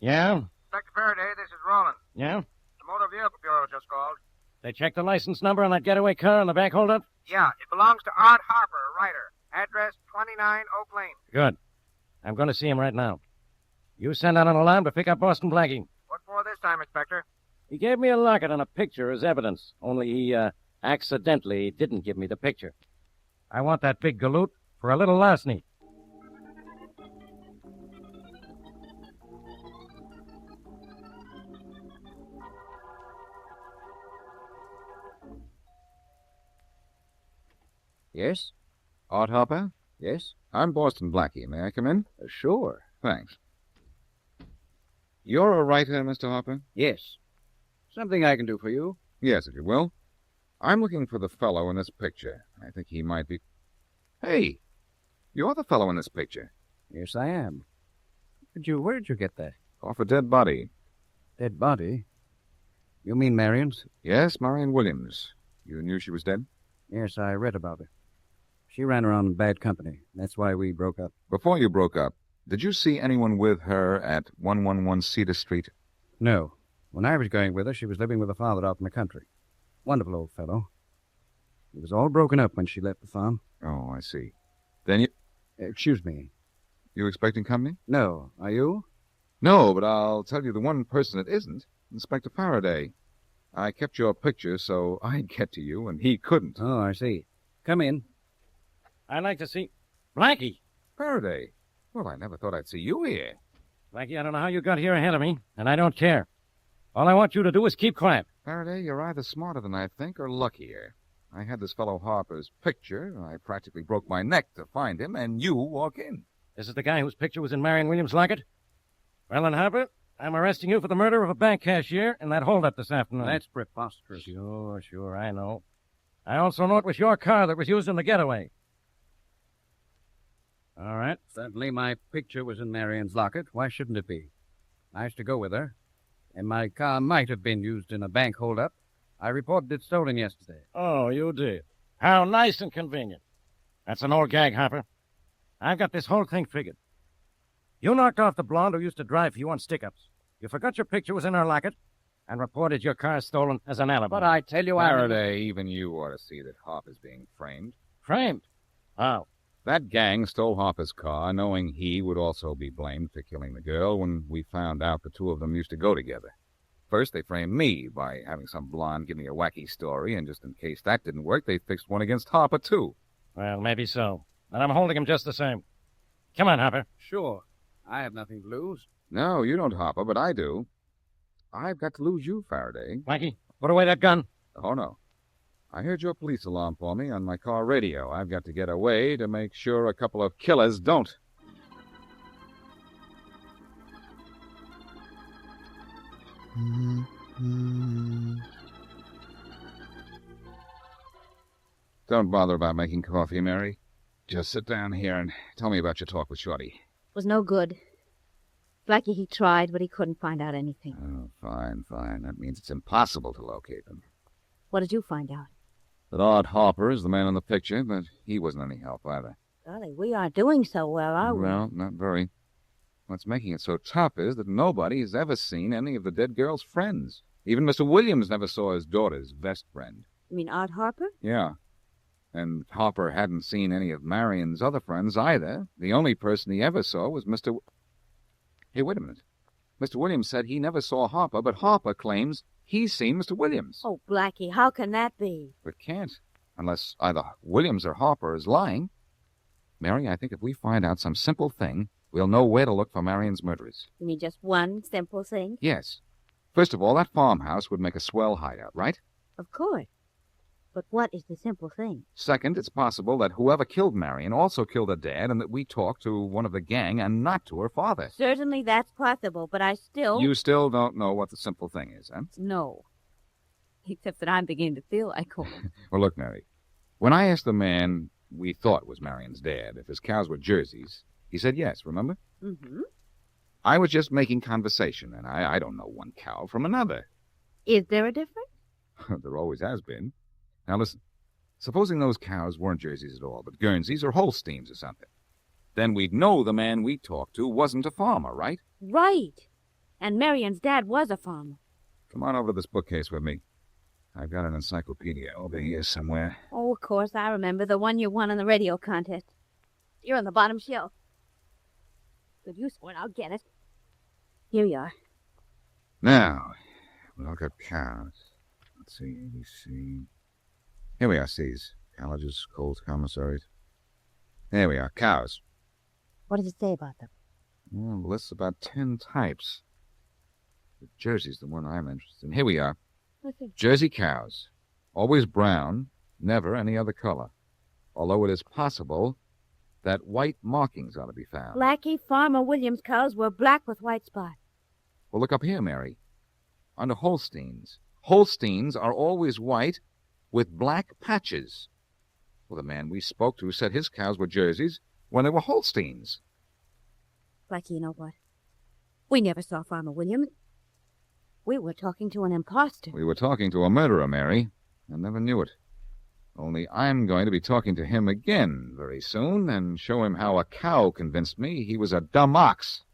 Yeah? Inspector Faraday, this is Roland. Yeah? The Motor Vehicle Bureau just called. They checked the license number on that getaway car in the back holdup? Yeah, it belongs to Art Harper, a writer. Address 29 Oak Lane. Good. I'm going to see him right now. You send out an alarm to pick up Boston Blackie. What for this time, Inspector? He gave me a locket and a picture as evidence, only he accidentally didn't give me the picture. I want that big galoot for a little larceny. Yes? Art Harper? Yes? I'm Boston Blackie. May I come in? Sure. Thanks. You're a writer, Mr. Harper? Yes. Something I can do for you? Yes, if you will. I'm looking for the fellow in this picture. I think he might be... Hey! You're the fellow in this picture. Yes, I am. Where did you get that? Off a dead body. Dead body? You mean Marion's? Yes, Marion Williams. You knew she was dead? Yes, I read about her. She ran around in bad company. That's why we broke up. Before you broke up, did you see anyone with her at 111 Cedar Street? No. When I was going with her, she was living with her father out in the country. Wonderful old fellow. He was all broken up when she left the farm. Oh, I see. Then you... Excuse me. You expecting company? No. Are you? No, but I'll tell you the one person that isn't. Inspector Faraday. I kept your picture so I'd get to you, and he couldn't. Oh, I see. Come in. I'd like to see... Blackie! Faraday? Well, I never thought I'd see you here. Blackie, I don't know how you got here ahead of me, and I don't care. All I want you to do is keep quiet. Faraday, you're either smarter than I think or luckier. I had this fellow Harper's picture, and I practically broke my neck to find him, and you walk in. This is the guy whose picture was in Marion Williams' locket? Well, then, Harper, I'm arresting you for the murder of a bank cashier in that holdup this afternoon. That's preposterous. Sure, I know. I also know it was your car that was used in the getaway. All right. Certainly my picture was in Marion's locket. Why shouldn't it be? I used to go with her, and my car might have been used in a bank holdup. I reported it stolen yesterday. Oh, you did? How nice and convenient. That's an old gag, Harper. I've got this whole thing figured. You knocked off the blonde who used to drive for you on stick-ups. You forgot your picture was in her locket and reported your car stolen as an alibi. But I tell you, Faraday, even you ought to see that Harper's being framed. Framed? How? That gang stole Harper's car, knowing he would also be blamed for killing the girl when we found out the two of them used to go together. First, they framed me by having some blonde give me a wacky story, and just in case that didn't work, they fixed one against Harper, too. Well, maybe so. And I'm holding him just the same. Come on, Harper. Sure. I have nothing to lose. No, you don't, Harper, but I do. I've got to lose you, Faraday. Blackie, put away that gun. Oh, no. I heard your police alarm for me on my car radio. I've got to get away to make sure a couple of killers don't. Don't bother about making coffee, Mary. Just sit down here and tell me about your talk with Shorty. Was no good. Blackie, he tried, but he couldn't find out anything. Oh, fine. That means it's impossible to locate them. What did you find out? That Art Harper is the man in the picture, but he wasn't any help either. Golly, we aren't doing so well, are we? Well, not very. What's making it so tough is that nobody has ever seen any of the dead girl's friends. Even Mr. Williams never saw his daughter's best friend. You mean Art Harper? Yeah. And Harper hadn't seen any of Marion's other friends either. The only person he ever saw was Mr. Hey, wait a minute. Mr. Williams said he never saw Harper, but Harper claims he's seen Mr. Williams. Oh, Blackie, how can that be? But can't, unless either Williams or Harper is lying. Mary, I think if we find out some simple thing, we'll know where to look for Marion's murderers. You mean just one simple thing? Yes. First of all, that farmhouse would make a swell hideout, right? Of course. But what is the simple thing? Second, it's possible that whoever killed Marion also killed her dad and that we talked to one of the gang and not to her father. Certainly that's possible, but I still... You still don't know what the simple thing is, huh? No. Except that I'm beginning to feel like one. Well, look, Mary. When I asked the man we thought was Marion's dad if his cows were jerseys, he said yes, remember? Mm-hmm. I was just making conversation, and I don't know one cow from another. Is there a difference? There always has been. Now listen, supposing those cows weren't jerseys at all, but Guernseys or Holsteins or something. Then we'd know the man we talked to wasn't a farmer, right? Right. And Marion's dad was a farmer. Come on over to this bookcase with me. I've got an encyclopedia over here somewhere. Oh, of course, I remember. The one you won in the radio contest. You're on the bottom shelf. Good use for it. I'll get it. Here you are. Now, we'll look at cows. Let's see, ABC. Here we are, C's. Colleges, colts, commissaries. There we are, cows. What does it say about them? Well, it lists about 10 types. The Jersey's the one I'm interested in. Here we are. Jersey cows. Always brown, never any other color. Although it is possible that white markings ought to be found. Blackie, Farmer Williams' cows were black with white spots. Well, look up here, Mary. Under Holsteins. Holsteins are always white with black patches. Well, the man we spoke to said his cows were Jerseys when they were Holsteins. Blackie, you know what? We never saw Farmer Williams. We were talking to an imposter. We were talking to a murderer, Mary. I never knew it. Only I'm going to be talking to him again very soon and show him how a cow convinced me he was a dumb ox.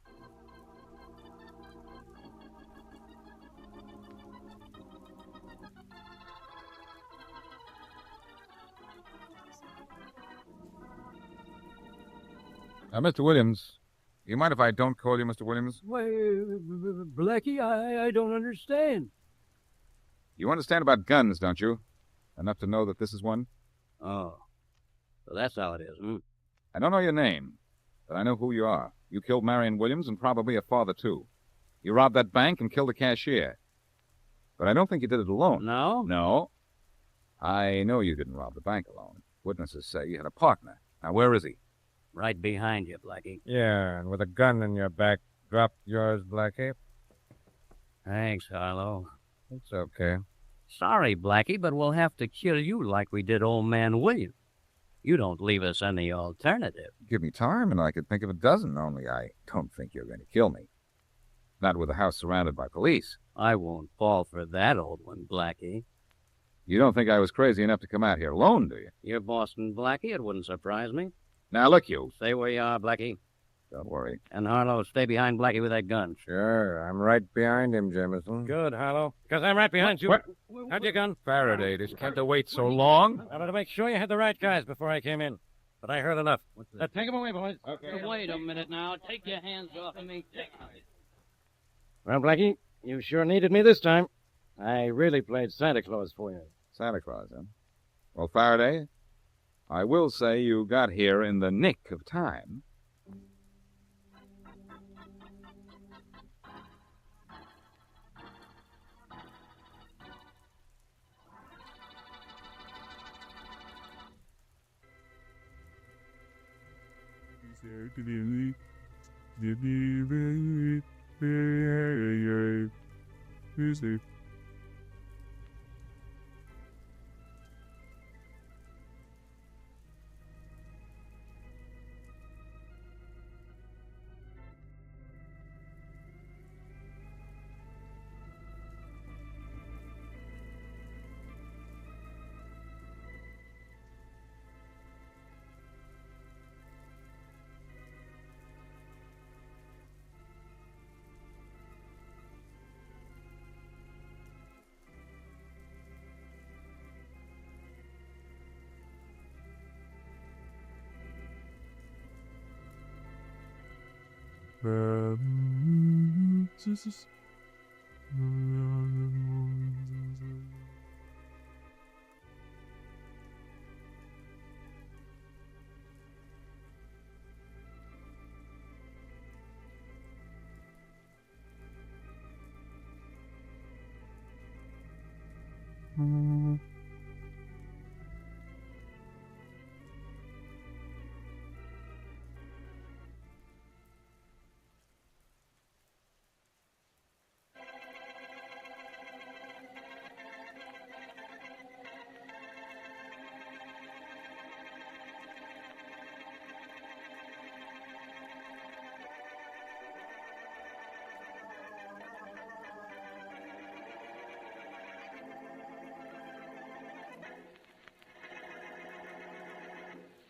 Mr. Williams, you mind if I don't call you Mr. Williams? Why, Blackie, I don't understand. You understand about guns, don't you? Enough to know that this is one? Oh. So that's how it is, hmm? I don't know your name, but I know who you are. You killed Marion Williams and probably her father, too. You robbed that bank and killed the cashier. But I don't think you did it alone. No? No. I know you didn't rob the bank alone. Witnesses say you had a partner. Now, where is he? Right behind you, Blackie. Yeah, and with a gun in your back. Drop yours, Blackie. Thanks, Harlow. It's okay. Sorry, Blackie, but we'll have to kill you like we did old man William. You don't leave us any alternative. Give me time and I could think of a dozen, only I don't think you're going to kill me. Not with the house surrounded by police. I won't fall for that old one, Blackie. You don't think I was crazy enough to come out here alone, do you? You're Boston Blackie. It wouldn't surprise me. Now, look, you. Stay where you are, Blackie. Don't worry. And Harlow, stay behind Blackie with that gun. Sure, I'm right behind him, Jameson. Good, Harlow. Because I'm right behind you. What? How'd your gun? Faraday, this can't have wait so long. I wanted to make sure you had the right guys before I came in. But I heard enough. Take him away, boys. Okay. Wait a minute now. Take your hands off of me. Well, Blackie, you sure needed me this time. I really played Santa Claus for you. Santa Claus, huh? Well, Faraday, I will say you got here in the nick of time.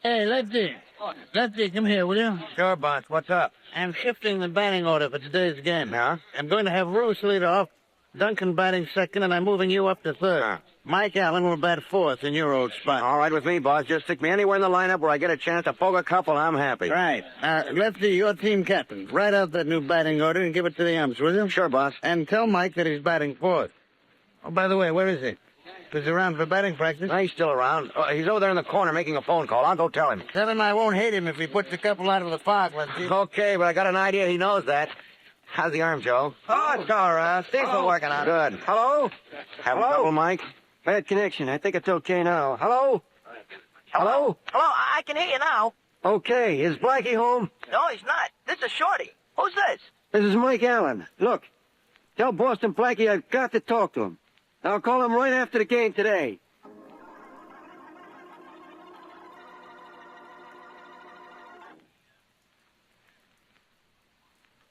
Hey, Lefty. Lefty, come here, will you? Sure, boss. What's up? I'm shifting the batting order for today's game. Yeah? I'm going to have Roos lead off, Duncan batting second, and I'm moving you up to third. Yeah. Mike Allen will bat fourth in your old spot. All right with me, boss. Just stick me anywhere in the lineup where I get a chance to poke a couple. I'm happy. Right. Lefty, you're team captain. Write out that new batting order and give it to the umps, will you? Sure, boss. And tell Mike that he's batting fourth. Oh, by the way, where is he? Is he around for batting practice? No, he's still around. He's over there in the corner making a phone call. I'll go tell him. Tell him I won't hate him if he puts a couple out of the park, Lefty. Okay, but I got an idea he knows that. How's the arm, Joe? Oh, it's all right. Things are working out. Good. Hello? Having trouble, Mike? Bad connection. I think it's okay now. Hello? Hello? Hello, I can hear you now. Okay. Is Blackie home? No, he's not. This is Shorty. Who's this? This is Mike Allen. Look, tell Boston Blackie I've got to talk to him. I'll call him right after the game today.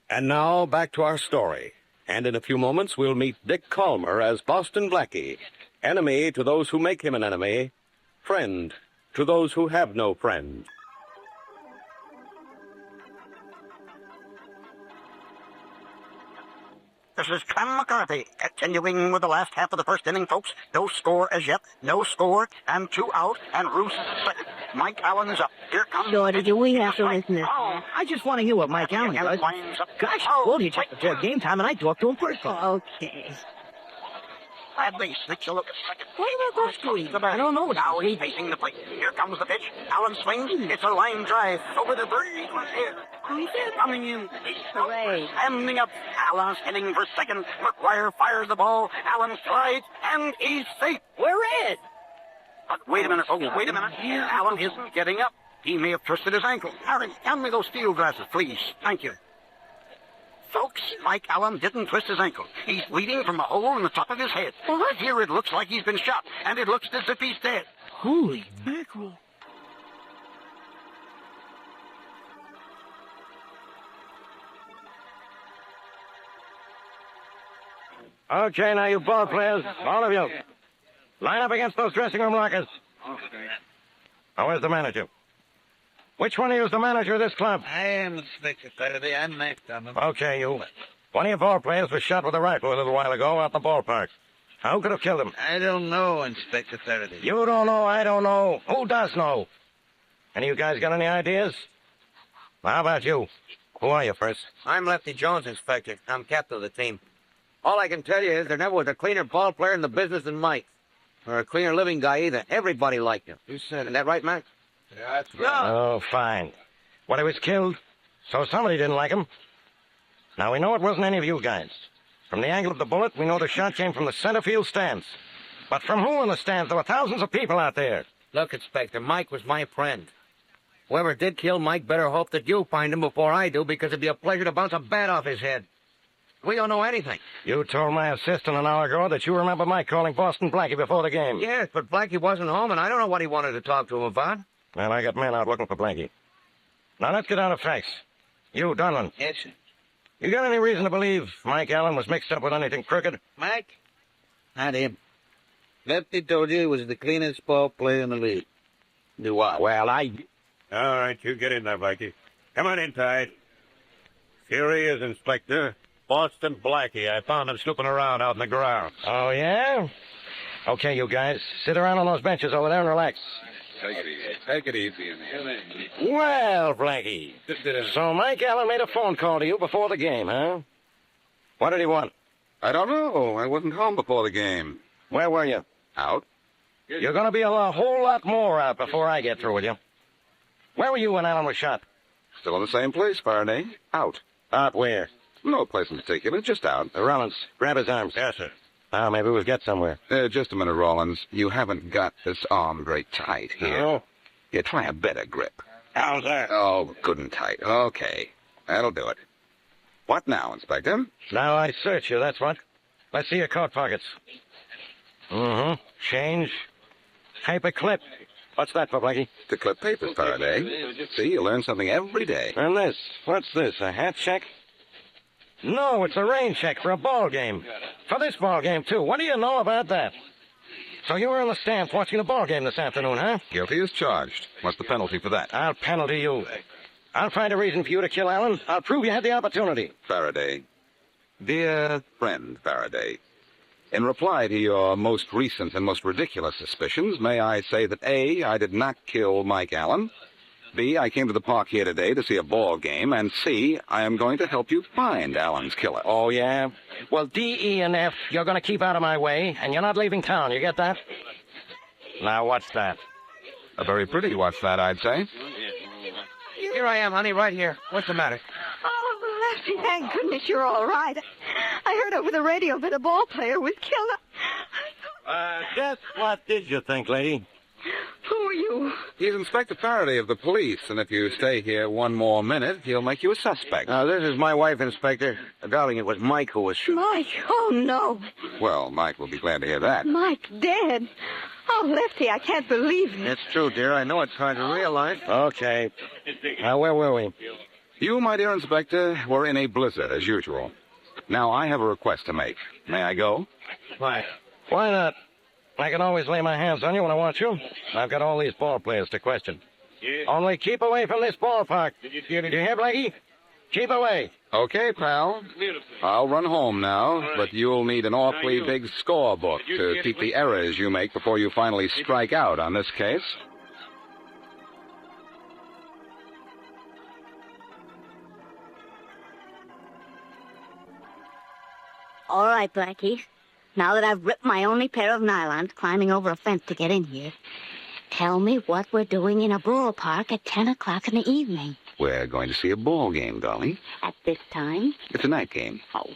And now, back to our story. And in a few moments, we'll meet Dick Calmer as Boston Blackie, enemy to those who make him an enemy, friend to those who have no friend. This is Clem McCarthy, continuing with the last half of the first inning, folks. No score as yet. No score, and 2 out, and Roos. Mike Allen is up. Here comes... Daughter, do we have to listen to this? Oh, I just want to hear what Mike Allen does. Gosh, I told you just before game time, and I talked to him personally. Okay. At least, let's look at second. What about those three? I don't know. Now he's facing the plate. Here comes the pitch. Allen swings. It's a line drive over the breeze. Coming in. Hooray. Standing up. Allen's hitting for second. McGuire fires the ball. Allen slides, and he's safe. We're in. But wait a minute. Oh, wait a minute. Here, Allen isn't getting up. He may have twisted his ankle. Harry, hand me those field glasses, please. Thank you. Folks, Mike Allen didn't twist his ankle. He's bleeding from a hole in the top of his head. What? Here it looks like he's been shot, and it looks as if he's dead. Holy mackerel. Okay, now you ball players, all of you, line up against those dressing room lockers. Now, where's the manager? Which one of you is the manager of this club? I am Inspector Faraday. I'm Mac Dunham. Okay, you. One of your ball players was shot with a rifle a little while ago out in the ballpark. Who could have killed him? I don't know, Inspector Faraday. You don't know, I don't know. Who does know? Any of you guys got any ideas? How about you? Who are you, first? I'm Lefty Jones, Inspector. I'm captain of the team. All I can tell you is there never was a cleaner ball player in the business than Mike. Or a cleaner living guy either. Everybody liked him. You said it. Isn't that right, Mac? Yeah, that's right. Oh, fine. Well, he was killed, so somebody didn't like him. Now, we know it wasn't any of you guys. From the angle of the bullet, we know the shot came from the center field stands. But from who in the stands? There were thousands of people out there. Look, Inspector, Mike was my friend. Whoever did kill Mike better hope that you find him before I do, because it'd be a pleasure to bounce a bat off his head. We don't know anything. You told my assistant an hour ago that you remember Mike calling Boston Blackie before the game. Yes, but Blackie wasn't home, and I don't know what he wanted to talk to him about. Well, I got men out looking for Blackie. Now, let's get down to facts. You, Donlin. Yes, sir. You got any reason to believe Mike Allen was mixed up with anything crooked? Mike? Not him. Lefty told you he was the cleanest ball player in the league. Do I? Well, All right, you get in there, Blackie. Come on inside. Here he is, Inspector. Boston Blackie. I found him snooping around out in the grounds. Oh, yeah? Okay, you guys. Sit around on those benches over there and relax. Take it easy. Take it easy in here. Well, Blackie. So Mike Allen made a phone call to you before the game, huh? What did he want? I don't know. I wasn't home before the game. Where were you? Out. You're going to be a whole lot more out before I get through with you. Where were you when Allen was shot? Still in the same place, Faraday. Out. Out where? No place in particular, just out. Rollins, grab his arms. Yes, sir. Now, maybe we'll get somewhere. Just a minute, Rollins. You haven't got this arm very tight here. No? Yeah, try a better grip. How's that? Oh, good and tight. Okay. That'll do it. What now, Inspector? Now I search you, that's what. Let's see your coat pockets. Mm-hmm. Change. Paper clip. What's that for, Blackie? To clip papers, Faraday. See, you learn something every day. And this. What's this, a hat check? No, it's a rain check for a ball game. For this ball game, too. What do you know about that? So you were in the stands watching the ball game this afternoon, huh? Guilty as charged. What's the penalty for that? I'll penalty you. I'll find a reason for you to kill Allen. I'll prove you had the opportunity. Faraday. Dear friend Faraday, in reply to your most recent and most ridiculous suspicions, may I say that A, I did not kill Mike Allen, B, I came to the park here today to see a ball game, and C, I am going to help you find Allen's killer. Oh, yeah? Well, D, E, and F, you're going to keep out of my way, and you're not leaving town, you get that? Now, what's that? A very pretty watch, that, I'd say. Here I am, honey, right here. What's the matter? Oh, Lefty, thank goodness you're all right. I heard over the radio that a ball player was killed. Just what did you think, lady? Who are you? He's Inspector Faraday of the police, and if you stay here one more minute, he'll make you a suspect. Now, this is my wife, Inspector. Darling, it was Mike who was shot. Mike? Oh, no. Well, Mike will be glad to hear that. Mike dead? Oh, Lefty, I can't believe it. It's true, dear. I know it's hard to realize. Okay. Now, where were we? You, my dear Inspector, were in a blizzard, as usual. Now, I have a request to make. May I go? Why? Why not? I can always lay my hands on you when I want you. I've got all these ball players to question. Yeah. Only keep away from this ballpark. Did you hear, Blackie? Keep away. Okay, pal. I'll run home now, but you'll need an awfully big scorebook to keep the errors you make before you finally strike out on this case. All right, Blackie. Now that I've ripped my only pair of nylons climbing over a fence to get in here, tell me what we're doing in a ballpark at 10 o'clock in the evening. We're going to see a ball game, darling. At this time? It's a night game. Oh.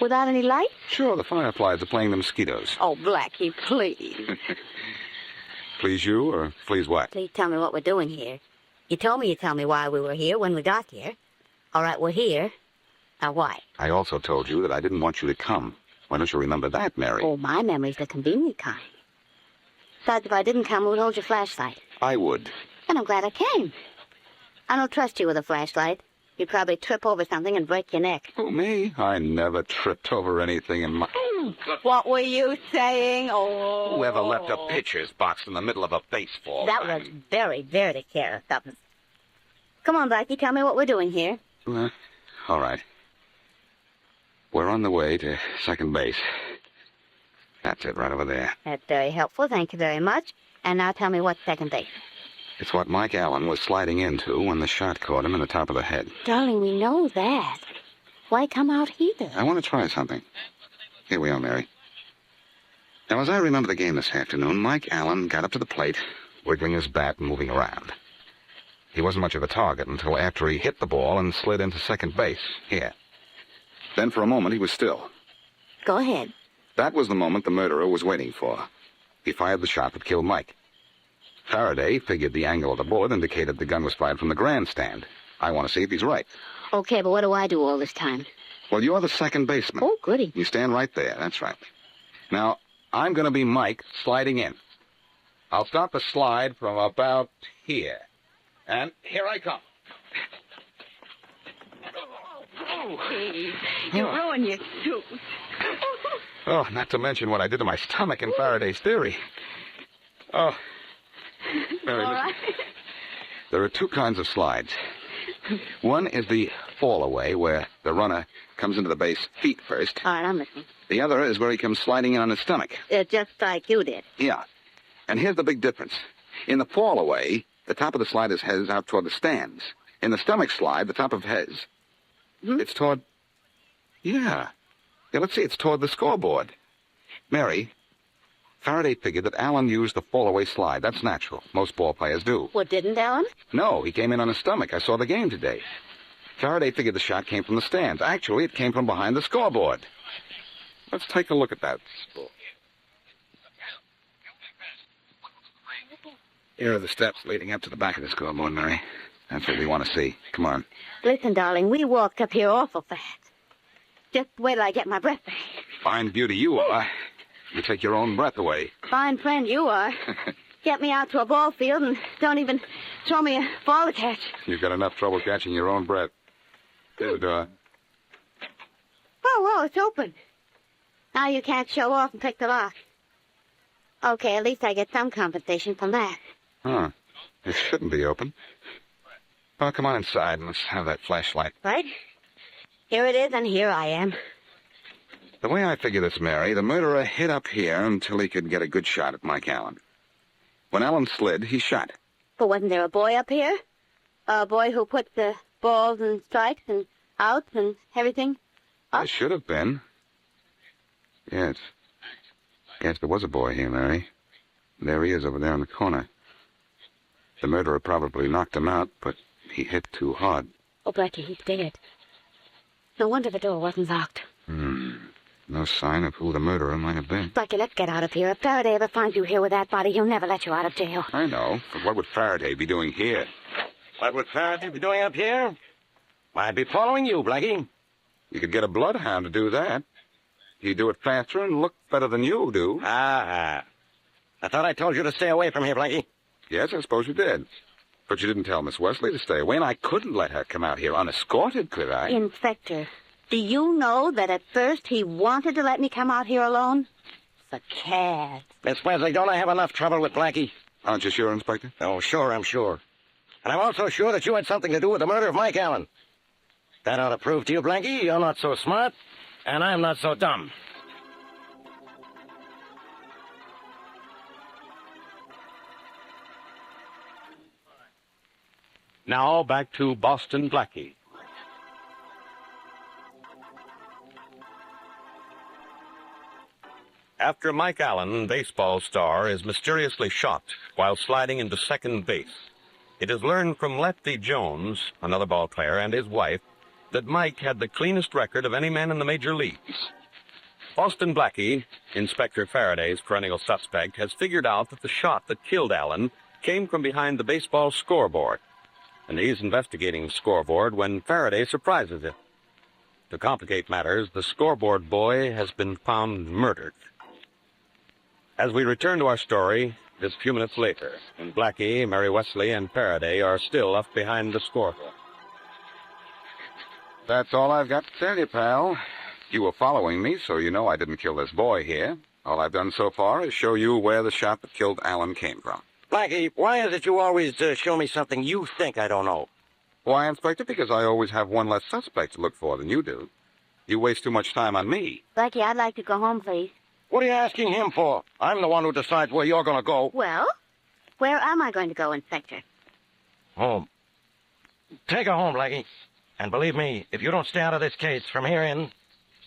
Without any light? Sure, the fireflies are playing the mosquitoes. Oh, Blackie, please. Please you, or please what? Please tell me what we're doing here. You told me you'd tell me why we were here when we got here. All right, we're here. Now, why? I also told you that I didn't want you to come. Why don't you remember that, Mary? Oh, my memory's the convenient kind. Besides, if I didn't come, who'd hold your flashlight? I would. And I'm glad I came. I don't trust you with a flashlight. You'd probably trip over something and break your neck. Who, me? I never tripped over anything in my... What were you saying? Oh. Whoever left a pitcher's box in the middle of a baseball That was very, very careless of us. Come on, Blackie, tell me what we're doing here. All right. We're on the way to second base. That's it, right over there. That's very helpful. Thank you very much. And now tell me what's second base. It's what Mike Allen was sliding into when the shot caught him in the top of the head. Darling, we know that. Why come out here? I want to try something. Here we are, Mary. Now, as I remember the game this afternoon, Mike Allen got up to the plate, wiggling his bat and moving around. He wasn't much of a target until after he hit the ball and slid into second base. Here. Then for a moment he was still. Go ahead. That was the moment the murderer was waiting for. He fired the shot that killed Mike. Faraday figured the angle of the bullet indicated the gun was fired from the grandstand. I want to see if he's right. Okay, but what do I do all this time? Well, you're the second baseman. Oh, goody. You stand right there. That's right. Now, I'm going to be Mike sliding in. I'll start the slide from about here. And here I come. You ruined your suit. Oh, not to mention what I did to my stomach in Faraday's theory. Oh. Mary, All listen. right. There are two kinds of slides. One is the fall away, where the runner comes into the base feet first. All right, I'm listening. The other is where he comes sliding in on his stomach. Just like you did. Yeah. And here's the big difference. In the fall away, the top of the slide is heads out toward the stands. In the stomach slide, the top of heads, it's toward... Yeah, let's see, it's toward the scoreboard. Mary, Faraday figured that Allen used the fall-away slide. That's natural. Most ball players do. Well, didn't Alan? No, he came in on his stomach. I saw the game today. Faraday figured the shot came from the stands. Actually, it came from behind the scoreboard. Let's take a look at that. Here are the steps leading up to the back of the scoreboard, Mary. That's what we want to see. Come on. Listen, darling, we walked up here awful fast. Just wait till I get my breath back. Fine beauty you are. You take your own breath away. Fine friend you are. Get me out to a ball field and don't even throw me a ball to catch. You've got enough trouble catching your own breath. Here's the door. Whoa, it's open. Now you can't show off and pick the lock. Okay, at least I get some compensation from that. Huh. It shouldn't be open. Oh, come on inside and let's have that flashlight. Right? Here it is, and here I am. The way I figure this, Mary, the murderer hid up here until he could get a good shot at Mike Allen. When Allen slid, he shot. But wasn't there a boy up here? A boy who put the balls and strikes and outs and everything up? There should have been. Yes. Yes, there was a boy here, Mary. There he is over there in the corner. The murderer probably knocked him out, but he hit too hard. Oh, Blackie, he's dead. No wonder the door wasn't locked. No sign of who the murderer might have been. Blackie, let's get out of here. If Faraday ever finds you here with that body, he'll never let you out of jail. I know, but what would Faraday be doing here? What would Faraday be doing up here? I'd be following you, Blackie. You could get a bloodhound to do that. He'd do it faster and look better than you do. I thought I told you to stay away from here, Blackie. Yes, I suppose you did. But you didn't tell Miss Wesley to stay away, and I couldn't let her come out here unescorted, could I? Inspector, do you know that at first he wanted to let me come out here alone? The cat. Miss Wesley, don't I have enough trouble with Blackie? Aren't you sure, Inspector? Oh, sure, I'm sure. And I'm also sure that you had something to do with the murder of Mike Allen. That ought to prove to you, Blackie, you're not so smart, and I'm not so dumb. Now back to Boston Blackie. after Mike Allen, baseball star, is mysteriously shot while sliding into second base. It is learned from Lefty Jones, another ball player, and his wife, that Mike had the cleanest record of any man in the major leagues. Boston Blackie, Inspector Faraday's perennial suspect, has figured out that the shot that killed Allen came from behind the baseball scoreboard, and he's investigating the scoreboard when Faraday surprises him. To complicate matters, the scoreboard boy has been found murdered. As we return to our story, just a few minutes later, and Blackie, Mary Wesley, and Faraday are still left behind the scoreboard. That's all I've got to tell you, pal. You were following me, so you know I didn't kill this boy here. All I've done so far is show you where the shot that killed Allen came from. Blackie, why is it you always show me something you think I don't know? Why, Inspector? Because I always have one less suspect to look for than you do. You waste too much time on me. Blackie, I'd like to go home, please. What are you asking him for? I'm the one who decides where you're going to go. Well, where am I going to go, Inspector? Home. Take her home, Blackie. And believe me, if you don't stay out of this case from here in,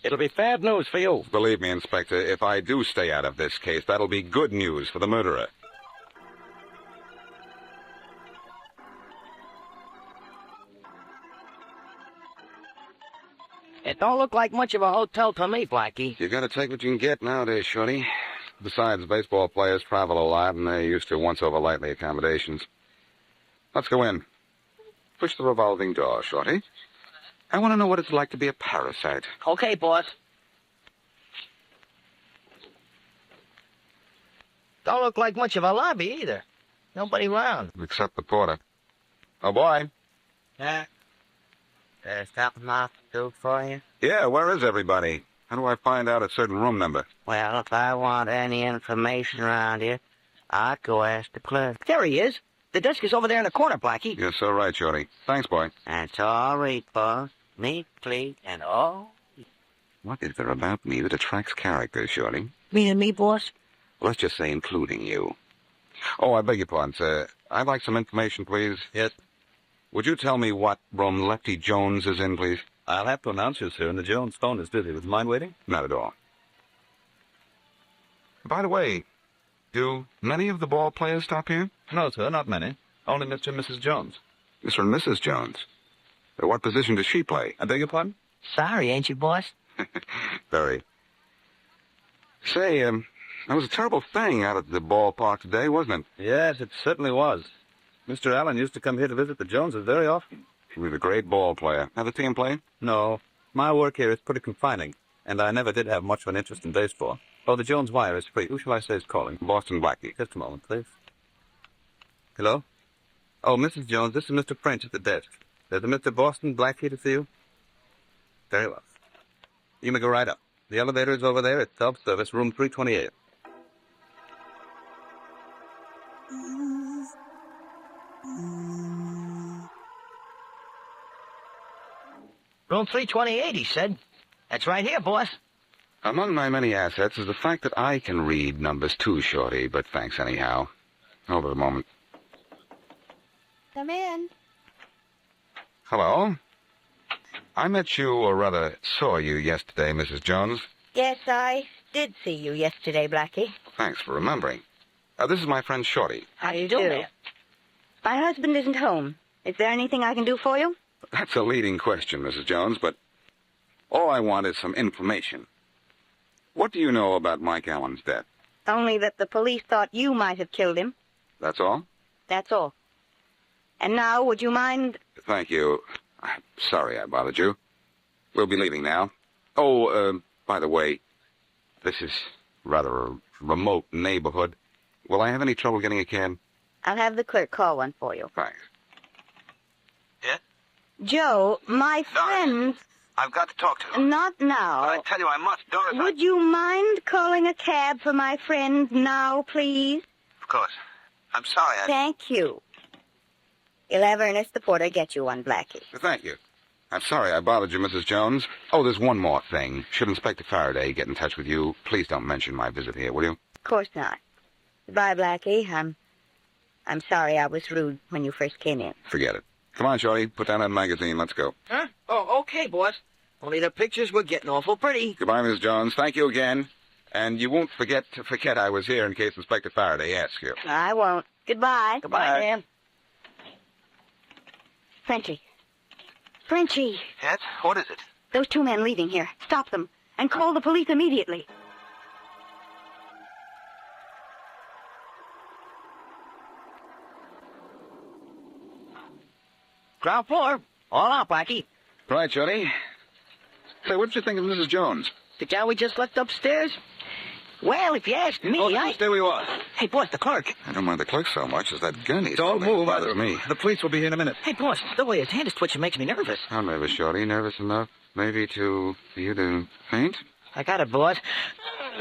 it'll be bad news for you. Believe me, Inspector, if I do stay out of this case, that'll be good news for the murderer. It don't look like much of a hotel to me, Blackie. You gotta take what you can get nowadays, Shorty. Besides, baseball players travel a lot, and they're used to once-over-lightly accommodations. Let's go in. Push the revolving door, Shorty. I want to know what it's like to be a parasite. Okay, boss. Don't look like much of a lobby, either. Nobody around. Except the porter. Oh, boy. Yeah. There's something I can do for you? Yeah, where is everybody? How do I find out a certain room number? Well, if I want any information around here, I'd go ask the clerk. There he is. The desk is over there in the corner, Blackie. You're so right, Shorty. Thanks, boy. That's all right, boss. Neat, clean, and all. What is there about me that attracts characters, Shorty? Meaning me, boss? Let's just say including you. Oh, I beg your pardon, sir. I'd like some information, please. Yes? Would you tell me what room Lefty Jones is in, please? I'll have to announce you, sir, and the Jones phone is busy. Would you mind waiting? Not at all. By the way, do many of the ball players stop here? No, sir, not many. Only Mr. and Mrs. Jones. Mr. and Mrs. Jones? What position does she play? I beg your pardon? Sorry, ain't you, boss? Very. Say, that was a terrible thing out at the ballpark today, wasn't it? Yes, it certainly was. Mr. Allen used to come here to visit the Joneses very often. He was a great ball player. Have the team play? No. My work here is pretty confining, and I never did have much of an interest in baseball. Oh, the Jones wire is free. Who shall I say is calling? Boston Blackie. Just a moment, please. Hello? Oh, Mrs. Jones, this is Mr. French at the desk. There's a Mr. Boston Blackie to see you. Very well. You may go right up. The elevator is over there. It's self-service, room 328. Room 328, he said. That's right here, boss. Among my many assets is the fact that I can read numbers too, Shorty, but thanks anyhow. Hold it a moment. Come in. Hello? I met you, or rather, saw you yesterday, Mrs. Jones. Yes, I did see you yesterday, Blackie. Thanks for remembering. This is my friend Shorty. How do you do? My husband isn't home. Is there anything I can do for you? That's a leading question, Mrs. Jones, but all I want is some information. What do you know about Mike Allen's death? Only that the police thought you might have killed him. That's all? That's all. And now, would you mind... Thank you. I'm sorry I bothered you. We'll be leaving now. Oh, by the way, this is rather a remote neighborhood. Will I have any trouble getting a cab? I'll have the clerk call one for you. Thanks. Yeah? Joe, my friend... I've got to talk to him. Not now. But I tell you, I must. Doris, Would you mind calling a cab for my friend now, please? Of course. I'm sorry, Thank you. You'll have Ernest the porter get you one, Blackie. Thank you. I'm sorry I bothered you, Mrs. Jones. Oh, there's one more thing. Should Inspector Faraday get in touch with you, please don't mention my visit here, will you? Of course not. Goodbye, Blackie. I'm sorry I was rude when you first came in. Forget it. Come on, Shorty. Put down that magazine. Let's go. Huh? Oh, okay, boss. Only the pictures were getting awful pretty. Goodbye, Miss Jones. Thank you again. And you won't forget I was here in case Inspector Faraday asks you. I won't. Goodbye. Goodbye, Dan. Frenchie. Frenchie. Yes? What is it? Those two men leaving here. Stop them. And call the police immediately. Ground floor. All out, Blackie. Right, Shorty. Say, what did you think of Mrs. Jones? The gal we just left upstairs? Well, if you ask me, There we was. Hey, boss, the clerk. I don't mind the clerk so much as that gun he's Don't holding. move. Bothers me. The police will be here in a minute. Hey, boss, the way his hand is twitching makes me nervous. How nervous, Shorty? Nervous enough, maybe, for you to faint? I got it, boss.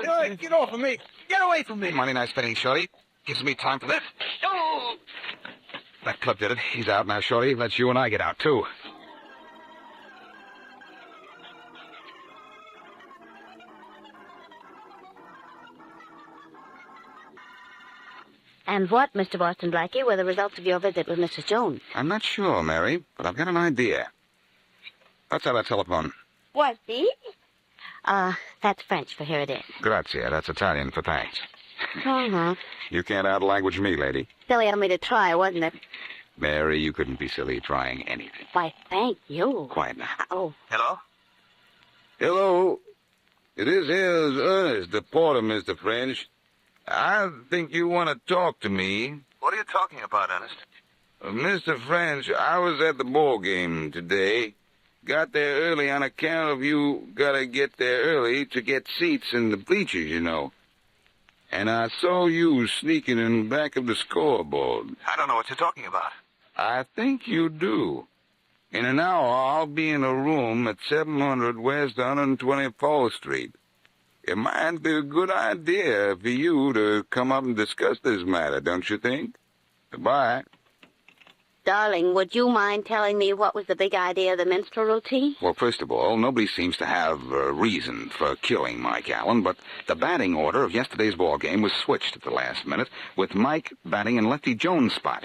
Hey, get off of me! Get away from me! Mighty nice fitting, Shorty. Gives me time for that. Oh! That clip did it. He's out now, Shorty. Let's you and I get out, too. And what, Mr. Boston Blackie, were the results of your visit with Mrs. Jones? I'm not sure, Mary, but I've got an idea. Let's have that telephone. What, see? That's French for here it is. Grazie. That's Italian for thanks. Uh-huh. You can't out-language me, lady. Silly of me to try, wasn't it? Mary, you couldn't be silly trying anything. Why, thank you. Quiet now. Oh. Hello? Hello. It is here's Ernest, the porter, Mr. French. I think you want to talk to me. What are you talking about, Ernest? Mr. French, I was at the ball game today. Got there early on account of you gotta get there early to get seats in the bleachers, you know. And I saw you sneaking in back of the scoreboard. I don't know what you're talking about. I think you do. In an hour, I'll be in a room at 700 West 124th Street. It might be a good idea for you to come up and discuss this matter, don't you think? Goodbye. Darling, would you mind telling me what was the big idea of the minstrel routine? Well, first of all, nobody seems to have a reason for killing Mike Allen, but the batting order of yesterday's ball game was switched at the last minute, with Mike batting in Lefty Jones' spot.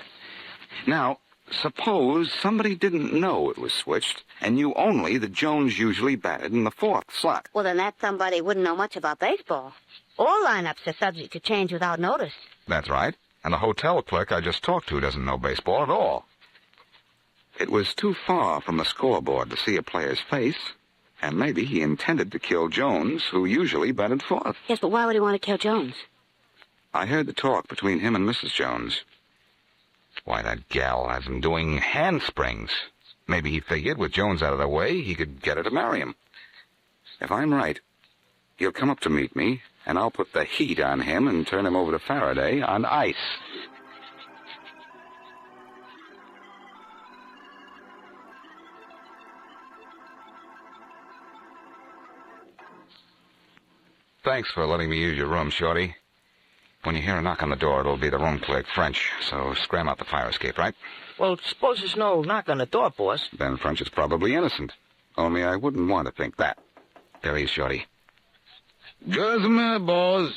Now, suppose somebody didn't know it was switched, and knew only that Jones usually batted in the fourth slot. Well, then that somebody wouldn't know much about baseball. All lineups are subject to change without notice. That's right, and the hotel clerk I just talked to doesn't know baseball at all. It was too far from the scoreboard to see a player's face, and maybe he intended to kill Jones, who usually batted fourth. Yes, but why would he want to kill Jones? I heard the talk between him and Mrs. Jones. Why, that gal has him doing handsprings. Maybe he figured with Jones out of the way, he could get her to marry him. If I'm right, he'll come up to meet me, and I'll put the heat on him and turn him over to Faraday on ice. Thanks for letting me use your room, Shorty. When you hear a knock on the door, it'll be the room clerk, French, so scram out the fire escape, right? Well, suppose there's no knock on the door, boss. Then French is probably innocent. Only I wouldn't want to think that. There he is, Shorty. Just a minute, boss.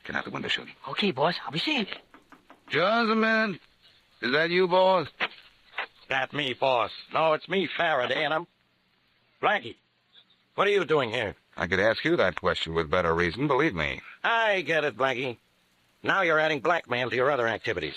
Get out the window, Shorty. Okay, boss, I'll be seeing you. Just a minute. Is that you, boss? Not me, boss. No, it's me, Faraday, and I'm... Blackie, what are you doing here? I could ask you that question with better reason, believe me. I get it, Blackie. Now you're adding blackmail to your other activities.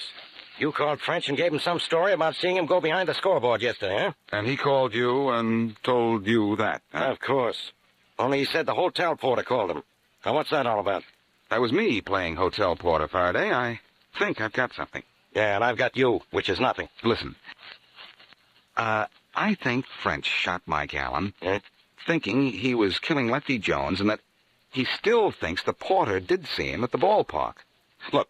You called French and gave him some story about seeing him go behind the scoreboard yesterday, huh? And he called you and told you that, huh? Of course. Only he said the hotel porter called him. Now, what's that all about? That was me playing hotel porter, Faraday. I think I've got something. Yeah, and I've got you, which is nothing. Listen. I think French shot Mike Allen, thinking he was killing Lefty Jones, and that he still thinks the porter did see him at the ballpark. Look,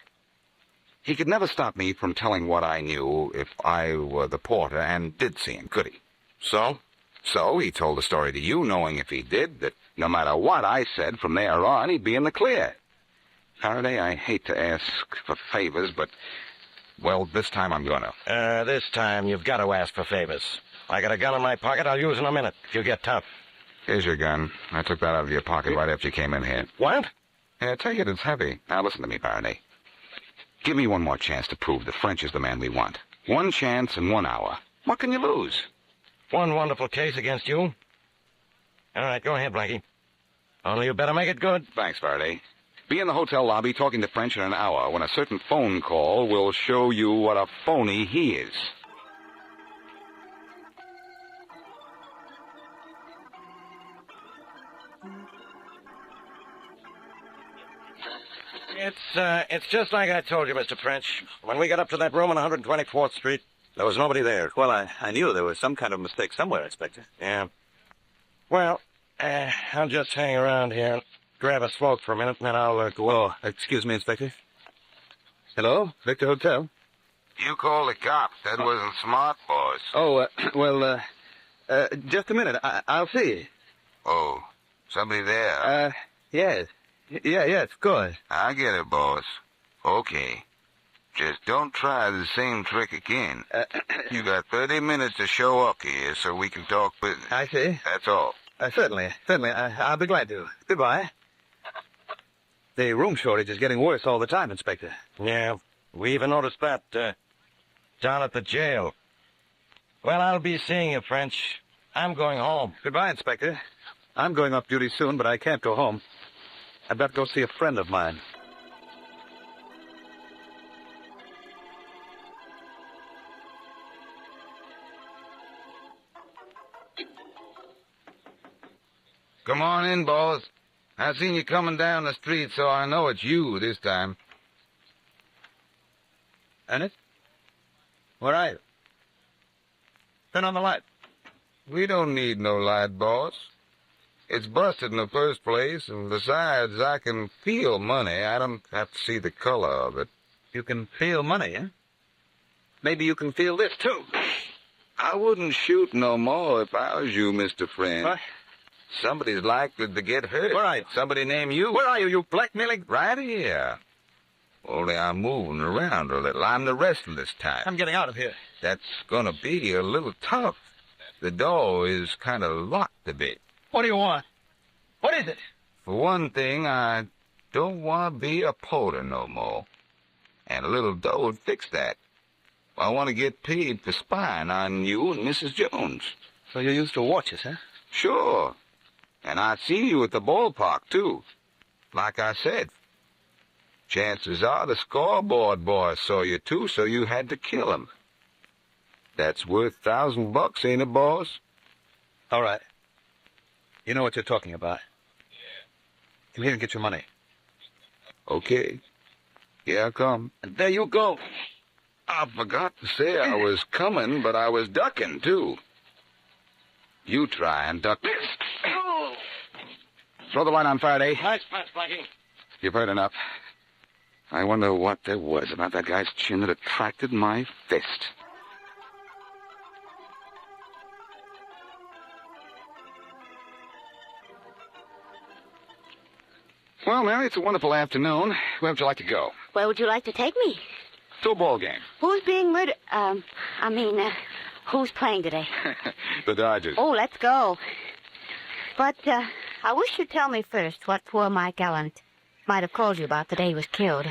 he could never stop me from telling what I knew if I were the porter and did see him, could he? So? So he told the story to you, knowing if he did, that no matter what I said from there on, he'd be in the clear. Faraday, I hate to ask for favors, but, well, this time I'm gonna. This time you've got to ask for favors. I got a gun in my pocket I'll use in a minute if you get tough. Here's your gun. I took that out of your pocket right after you came in here. What? Yeah, take it, it's heavy. Now listen to me, Faraday. Give me one more chance to prove that French is the man we want. One chance in 1 hour. What can you lose? One wonderful case against you. All right, go ahead, Blackie. Only you better make it good. Thanks, Faraday. Be in the hotel lobby talking to French in an hour when a certain phone call will show you what a phony he is. It's just like I told you, Mr. French. When we got up to that room on 124th Street, there was nobody there. Well, I knew there was some kind of mistake somewhere, Inspector. Yeah. Well, I'll just hang around here and grab a smoke for a minute, and then I'll go Oh, excuse me, Inspector. Hello? Victor Hotel? You called the cops. That wasn't smart, boss. Oh, well, just a minute. I'll see. Oh, somebody there? Yes. Yes, of course. I get it, boss. Okay. Just don't try the same trick again. You got 30 minutes to show up here so we can talk business. I see. That's all. Certainly. I'll be glad to. Goodbye. The room shortage is getting worse all the time, Inspector. Yeah, we even noticed that, down at the jail. Well, I'll be seeing you, French. I'm going home. Goodbye, Inspector. I'm going off duty soon, but I can't go home. I've got to go see a friend of mine. Come on in, boss. I seen you coming down the street, so I know it's you this time. Ernest? Where are you? Turn on the light. We don't need no light, boss. It's busted in the first place, and besides, I can feel money. I don't have to see the color of it. You can feel money, eh? Maybe you can feel this, too. I wouldn't shoot no more if I was you, Mr. Friend. What? Somebody's likely to get hurt. Where are you? Somebody named you. Where are you, you blackmailing? Right here. Only I'm moving around a little. I'm the restless type. I'm getting out of here. That's gonna be a little tough. The door is kind of locked a bit. What do you want? What is it? For one thing, I don't want to be a porter no more. And a little dough would fix that. I want to get paid for spying on you and Mrs. Jones. So you used to watch us, huh? Sure. And I seen you at the ballpark, too. Like I said. Chances are the scoreboard boy saw you, too, so you had to kill him. That's worth $1,000, ain't it, boss? All right. You know what you're talking about. Come here and get your money. Okay. Here I come. And there you go. I forgot to say I was coming, but I was ducking, too. You try and duck. Throw the light on, Faraday. Nice pass, Blackie. You've heard enough. I wonder what there was about that guy's chin that attracted my fist. Well, Mary, it's a wonderful afternoon. Where would you like to go? Where would you like to take me? To a ball game. Who's being murdered? Who's playing today? The Dodgers. Oh, let's go. But, I wish you'd tell me first what poor Mike Gallant might have called you about the day he was killed.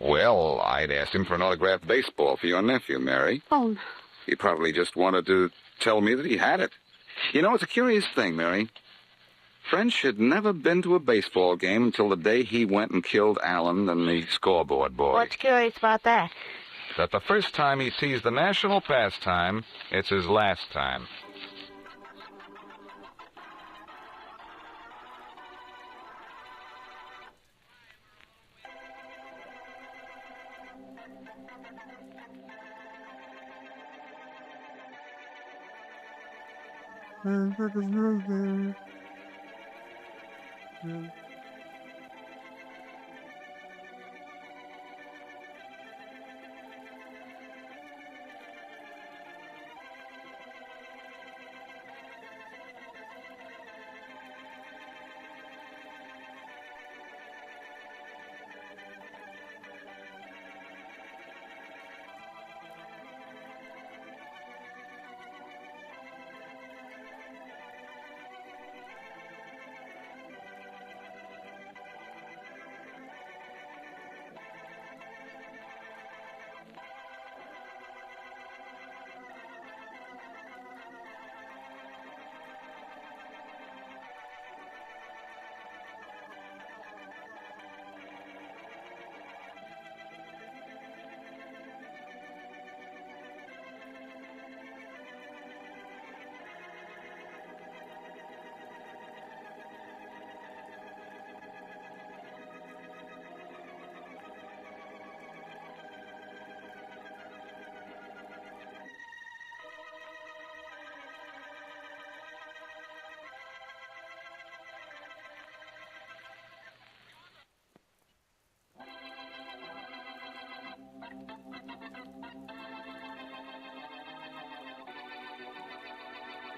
Well, I'd asked him for an autographed baseball for your nephew, Mary. Oh. He probably just wanted to tell me that he had it. You know, it's a curious thing, Mary. French had never been to a baseball game until the day he went and killed Allen and the scoreboard boy. What's curious about that? That the first time he sees the national pastime, it's his last time.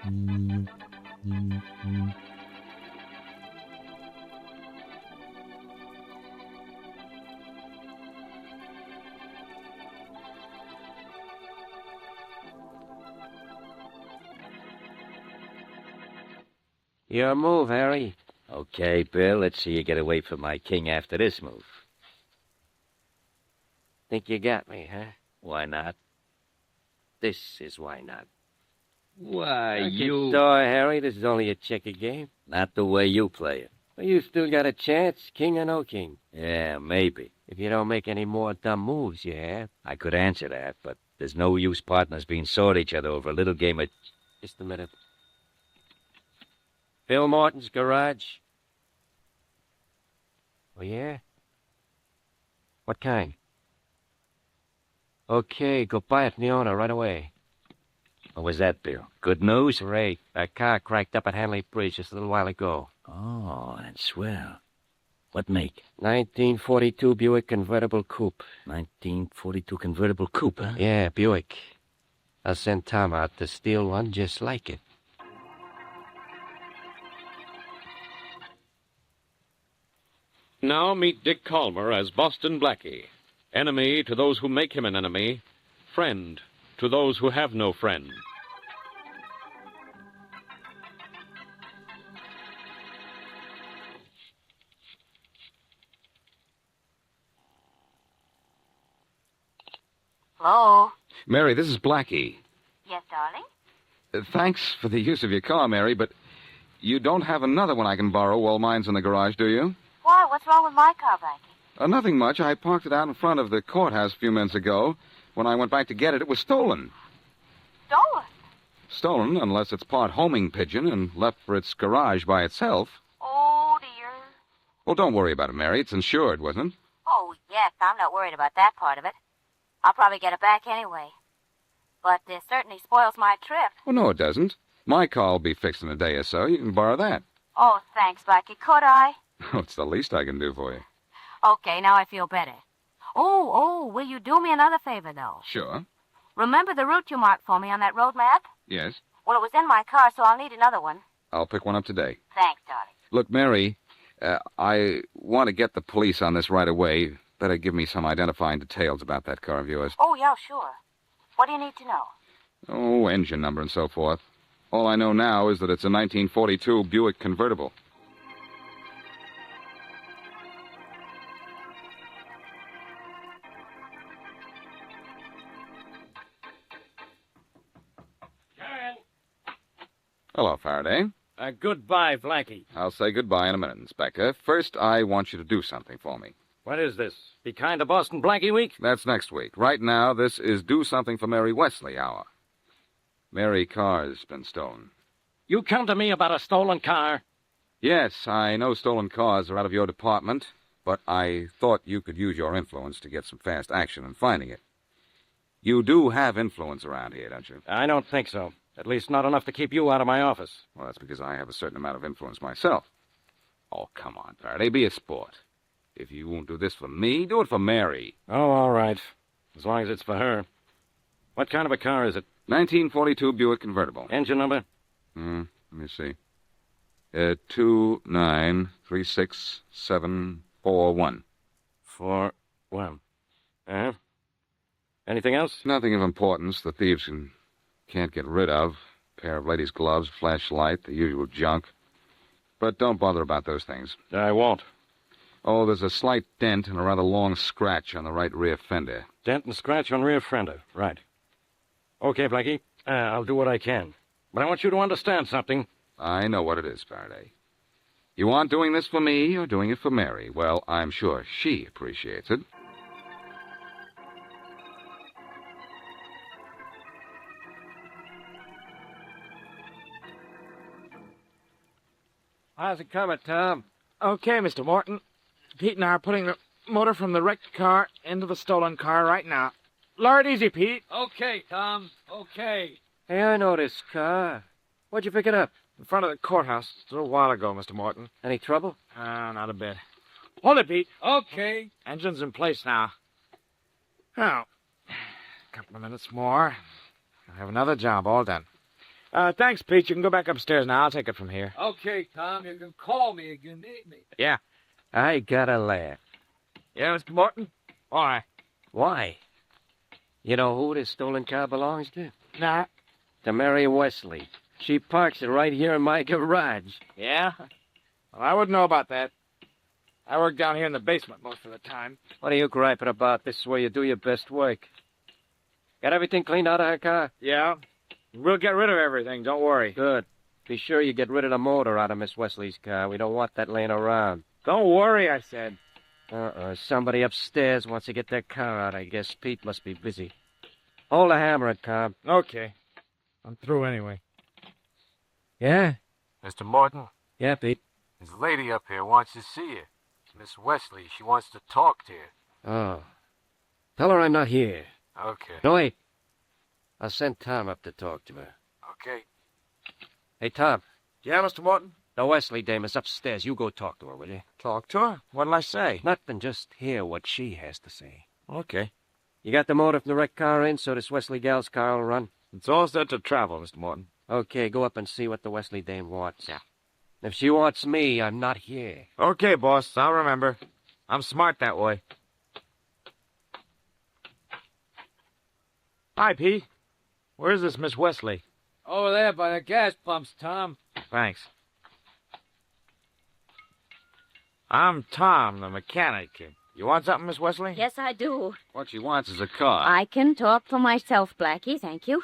Your move, Harry. Okay, Bill, let's see you get away from my king after this move. Think you got me, huh? Why not? This is why not. Why, you... Door, Harry. This is only a checker game. Not the way you play it. Well, you still got a chance, king or no king. Yeah, maybe. If you don't make any more dumb moves, you have. I could answer that, but there's no use partners being sore at each other over a little game of... Just a minute. Phil Morton's garage. Oh, yeah? What kind? Okay, go buy it from the owner right away. What was that, Bill? Good news? Great. That car cracked up at Hanley Bridge just a little while ago. Oh, that's swell. What make? 1942 Buick convertible coupe. 1942 convertible coupe, huh? Yeah, Buick. I'll send Tom out to steal one just like it. Now meet Dick Calmer as Boston Blackie. Enemy to those who make him an enemy. Friend to those who have no friend. Hello? Mary, this is Blackie. Yes, darling? Thanks for the use of your car, Mary, but you don't have another one I can borrow while mine's in the garage, do you? Why? What's wrong with my car, Blackie? Nothing much. I parked it out in front of the courthouse a few minutes ago. When I went back to get it, it was stolen. Stolen? Stolen, unless it's part homing pigeon and left for its garage by itself. Oh, dear. Well, don't worry about it, Mary. It's insured, wasn't it? Oh, yes, I'm not worried about that part of it. I'll probably get it back anyway. But this certainly spoils my trip. Well, no, it doesn't. My car will be fixed in a day or so. You can borrow that. Oh, thanks, Blackie. Could I? Oh, it's the least I can do for you. Okay, now I feel better. Oh, will you do me another favor, though? Sure. Remember the route you marked for me on that road map? Yes. Well, it was in my car, so I'll need another one. I'll pick one up today. Thanks, darling. Look, Mary, I want to get the police on this right away. Better give me some identifying details about that car of yours. Oh, yeah, sure. What do you need to know? Oh, engine number and so forth. All I know now is that it's a 1942 Buick convertible. Hello, Faraday. Goodbye, Blackie. I'll say goodbye in a minute, Inspector. First, I want you to do something for me. What is this? Be kind to Boston Blackie week? That's next week. Right now, this is Do Something for Mary Wesley hour. Mary car's been stolen. You come to me about a stolen car? Yes, I know stolen cars are out of your department, but I thought you could use your influence to get some fast action in finding it. You do have influence around here, don't you? I don't think so. At least not enough to keep you out of my office. Well, that's because I have a certain amount of influence myself. Oh, come on, Faraday, be a sport. If you won't do this for me, do it for Mary. Oh, all right. As long as it's for her. What kind of a car is it? 1942 Buick convertible. Engine number? Let me see. 2936741. 41. Anything else? Nothing of importance the thieves can't get rid of. Pair of ladies' gloves, flashlight, the usual junk. But don't bother about those things. I won't. Oh, there's a slight dent and a rather long scratch on the right rear fender. Dent and scratch on rear fender. Right. Okay, Blackie. I'll do what I can. But I want you to understand something. I know what it is, Faraday. You aren't doing this for me, you're doing it for Mary. Well, I'm sure she appreciates it. How's it coming, Tom? Okay, Mr. Morton. Pete and I are putting the motor from the wrecked car into the stolen car right now. Lower it easy, Pete. Okay, Tom. Okay. Hey, I know this car. Where'd you pick it up? In front of the courthouse a little while ago, Mr. Morton. Any trouble? Not a bit. Hold it, Pete. Okay. Engine's in place now. Now, a couple of minutes more. I'll have another job all done. Thanks, Pete. You can go back upstairs now. I'll take it from here. Okay, Tom, you can call me if you need me. Yeah. I gotta laugh. Yeah, Mr. Morton? Why? Why? You know who this stolen car belongs to? Nah. To Mary Wesley. She parks it right here in my garage. Yeah? Well, I wouldn't know about that. I work down here in the basement most of the time. What are you griping about? This is where you do your best work. Got everything cleaned out of her car? Yeah. We'll get rid of everything, don't worry. Good. Be sure you get rid of the motor out of Miss Wesley's car. We don't want that laying around. Don't worry, I said. Somebody upstairs wants to get their car out, I guess. Pete must be busy. Hold the hammer, Tom. Okay. I'm through anyway. Yeah? Mr. Morton? Yeah, Pete. This lady up here wants to see you. It's Miss Wesley. She wants to talk to you. Oh. Tell her I'm not here. Okay. No, wait. I'll send Tom up to talk to her. Okay. Hey, Tom. Yeah, Mr. Morton? The Wesley dame is upstairs. You go talk to her, will you? Talk to her? What'll I say? Nothing. Just hear what she has to say. Okay. You got the motor from the wrecked car in, so this Wesley gal's car will run? It's all set to travel, Mr. Morton. Okay, go up and see what the Wesley dame wants. Yeah. If she wants me, I'm not here. Okay, boss. I'll remember. I'm smart that way. Hi, Pete. Where's this Miss Wesley? Over there by the gas pumps, Tom. Thanks. I'm Tom, the mechanic. You want something, Miss Wesley? Yes, I do. What she wants is a car. I can talk for myself, Blackie, thank you.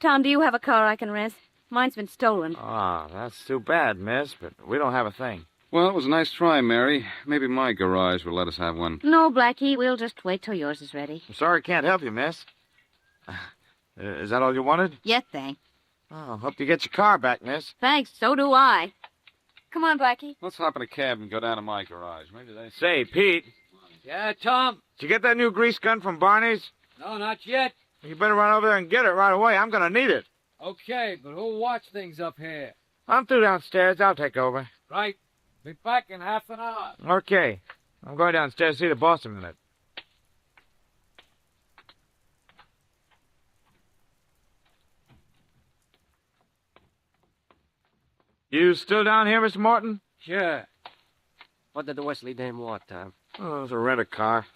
Tom, do you have a car I can rent? Mine's been stolen. Ah, that's too bad, miss, but we don't have a thing. Well, it was a nice try, Mary. Maybe my garage will let us have one. No, Blackie, we'll just wait till yours is ready. I'm sorry I can't help you, miss. Is that all you wanted? Yes, thanks. Oh, hope you get your car back, miss. Thanks, so do I. Come on, Blackie. Let's hop in a cab and go down to my garage. Maybe they... Say, Pete. Yeah, Tom? Did you get that new grease gun from Barney's? No, not yet. You better run over there and get it right away. I'm going to need it. Okay, but who'll watch things up here? I'm through downstairs. I'll take over. Right. Be back in half an hour. Okay. I'm going downstairs to see the boss in a minute. You still down here, Mr. Morton? Sure. What did the Wesley dame want, Tom? Oh, it was a rent-a-car.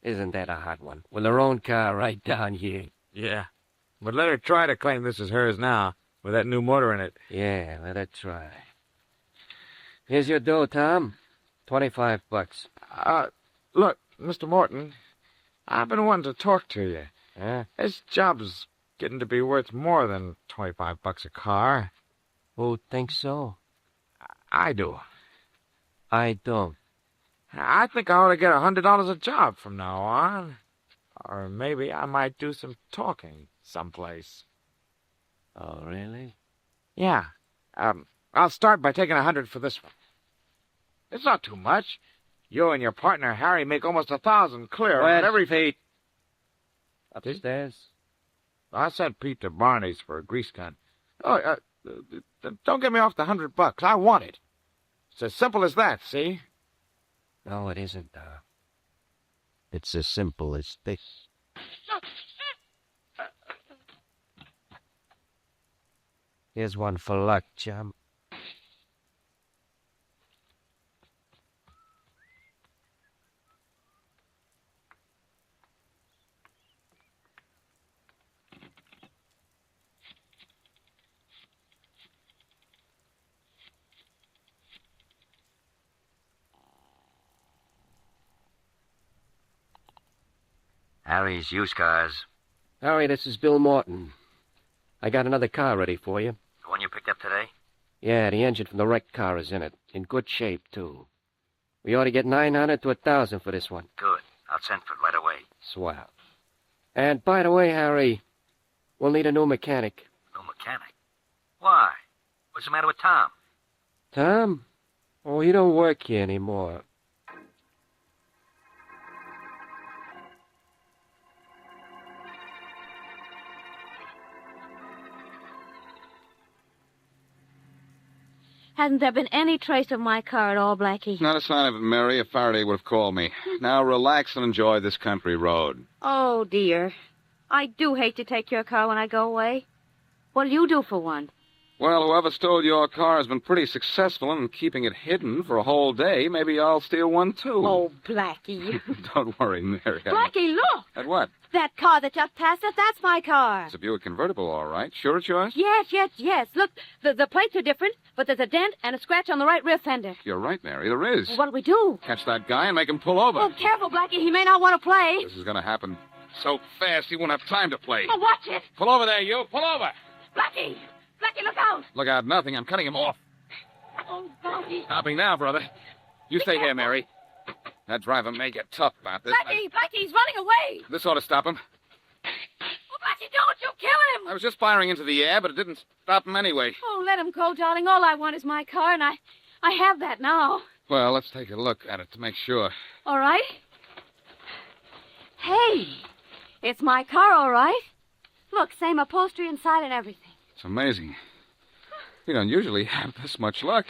Isn't that a hot one? With her own car right down here. Yeah. But let her try to claim this is hers now, with that new motor in it. Yeah, let her try. Here's your dough, Tom. $25. Look, Mr. Morton, I've been wanting to talk to you. Huh? This job's getting to be worth more than $25 a car. Who thinks so? I do. I don't. I think I ought to get $100 a job from now on. Or maybe I might do some talking someplace. Oh, really? Yeah. I'll start by taking $100 for this one. It's not too much. You and your partner, Harry, make almost $1,000 clear on every... Pete? Upstairs? I sent Pete to Barney's for a grease gun. Oh, don't get me off the $100. I want it. It's as simple as that, see? No, it isn't, It's as simple as this. Here's one for luck, chum. Harry's used cars. Harry, this is Bill Morton. I got another car ready for you. The one you picked up today? Yeah, the engine from the wrecked car is in it. In good shape, too. We ought to get $900 to $1,000 for this one. Good. I'll send for it right away. Swell. And by the way, Harry, we'll need a new mechanic. No mechanic? Why? What's the matter with Tom? Tom? Oh, he don't work here anymore. Hasn't there been any trace of my car at all, Blackie? Not a sign of it, Mary. If Faraday would have called me. Now relax and enjoy this country road. Oh, dear. I do hate to take your car when I go away. What'll you do for one? Well, whoever stole your car has been pretty successful in keeping it hidden for a whole day. Maybe I'll steal one, too. Oh, Blackie. Don't worry, Mary. Blackie, look! At what? That car that just passed us, that's my car. It's a Buick convertible, all right. Sure it's yours? Yes. Look, the plates are different, but there's a dent and a scratch on the right rear fender. You're right, Mary. There is. Well, what'll we do? Catch that guy and make him pull over. Oh, careful, Blackie. He may not want to play. This is going to happen so fast he won't have time to play. Oh, watch it. Pull over there, you. Pull over. Blackie, look out. Look out, nothing. I'm cutting him off. Oh, Blackie. Stopping now, brother. You stay here, Mary. That driver may get tough about this. Blackie, he's running away. This ought to stop him. Oh, Blackie, don't you kill him. I was just firing into the air, but it didn't stop him anyway. Oh, let him go, darling. All I want is my car, and I have that now. Well, let's take a look at it to make sure. All right. Hey, it's my car, all right. Look, same upholstery inside and everything. It's amazing. We don't usually have this much luck.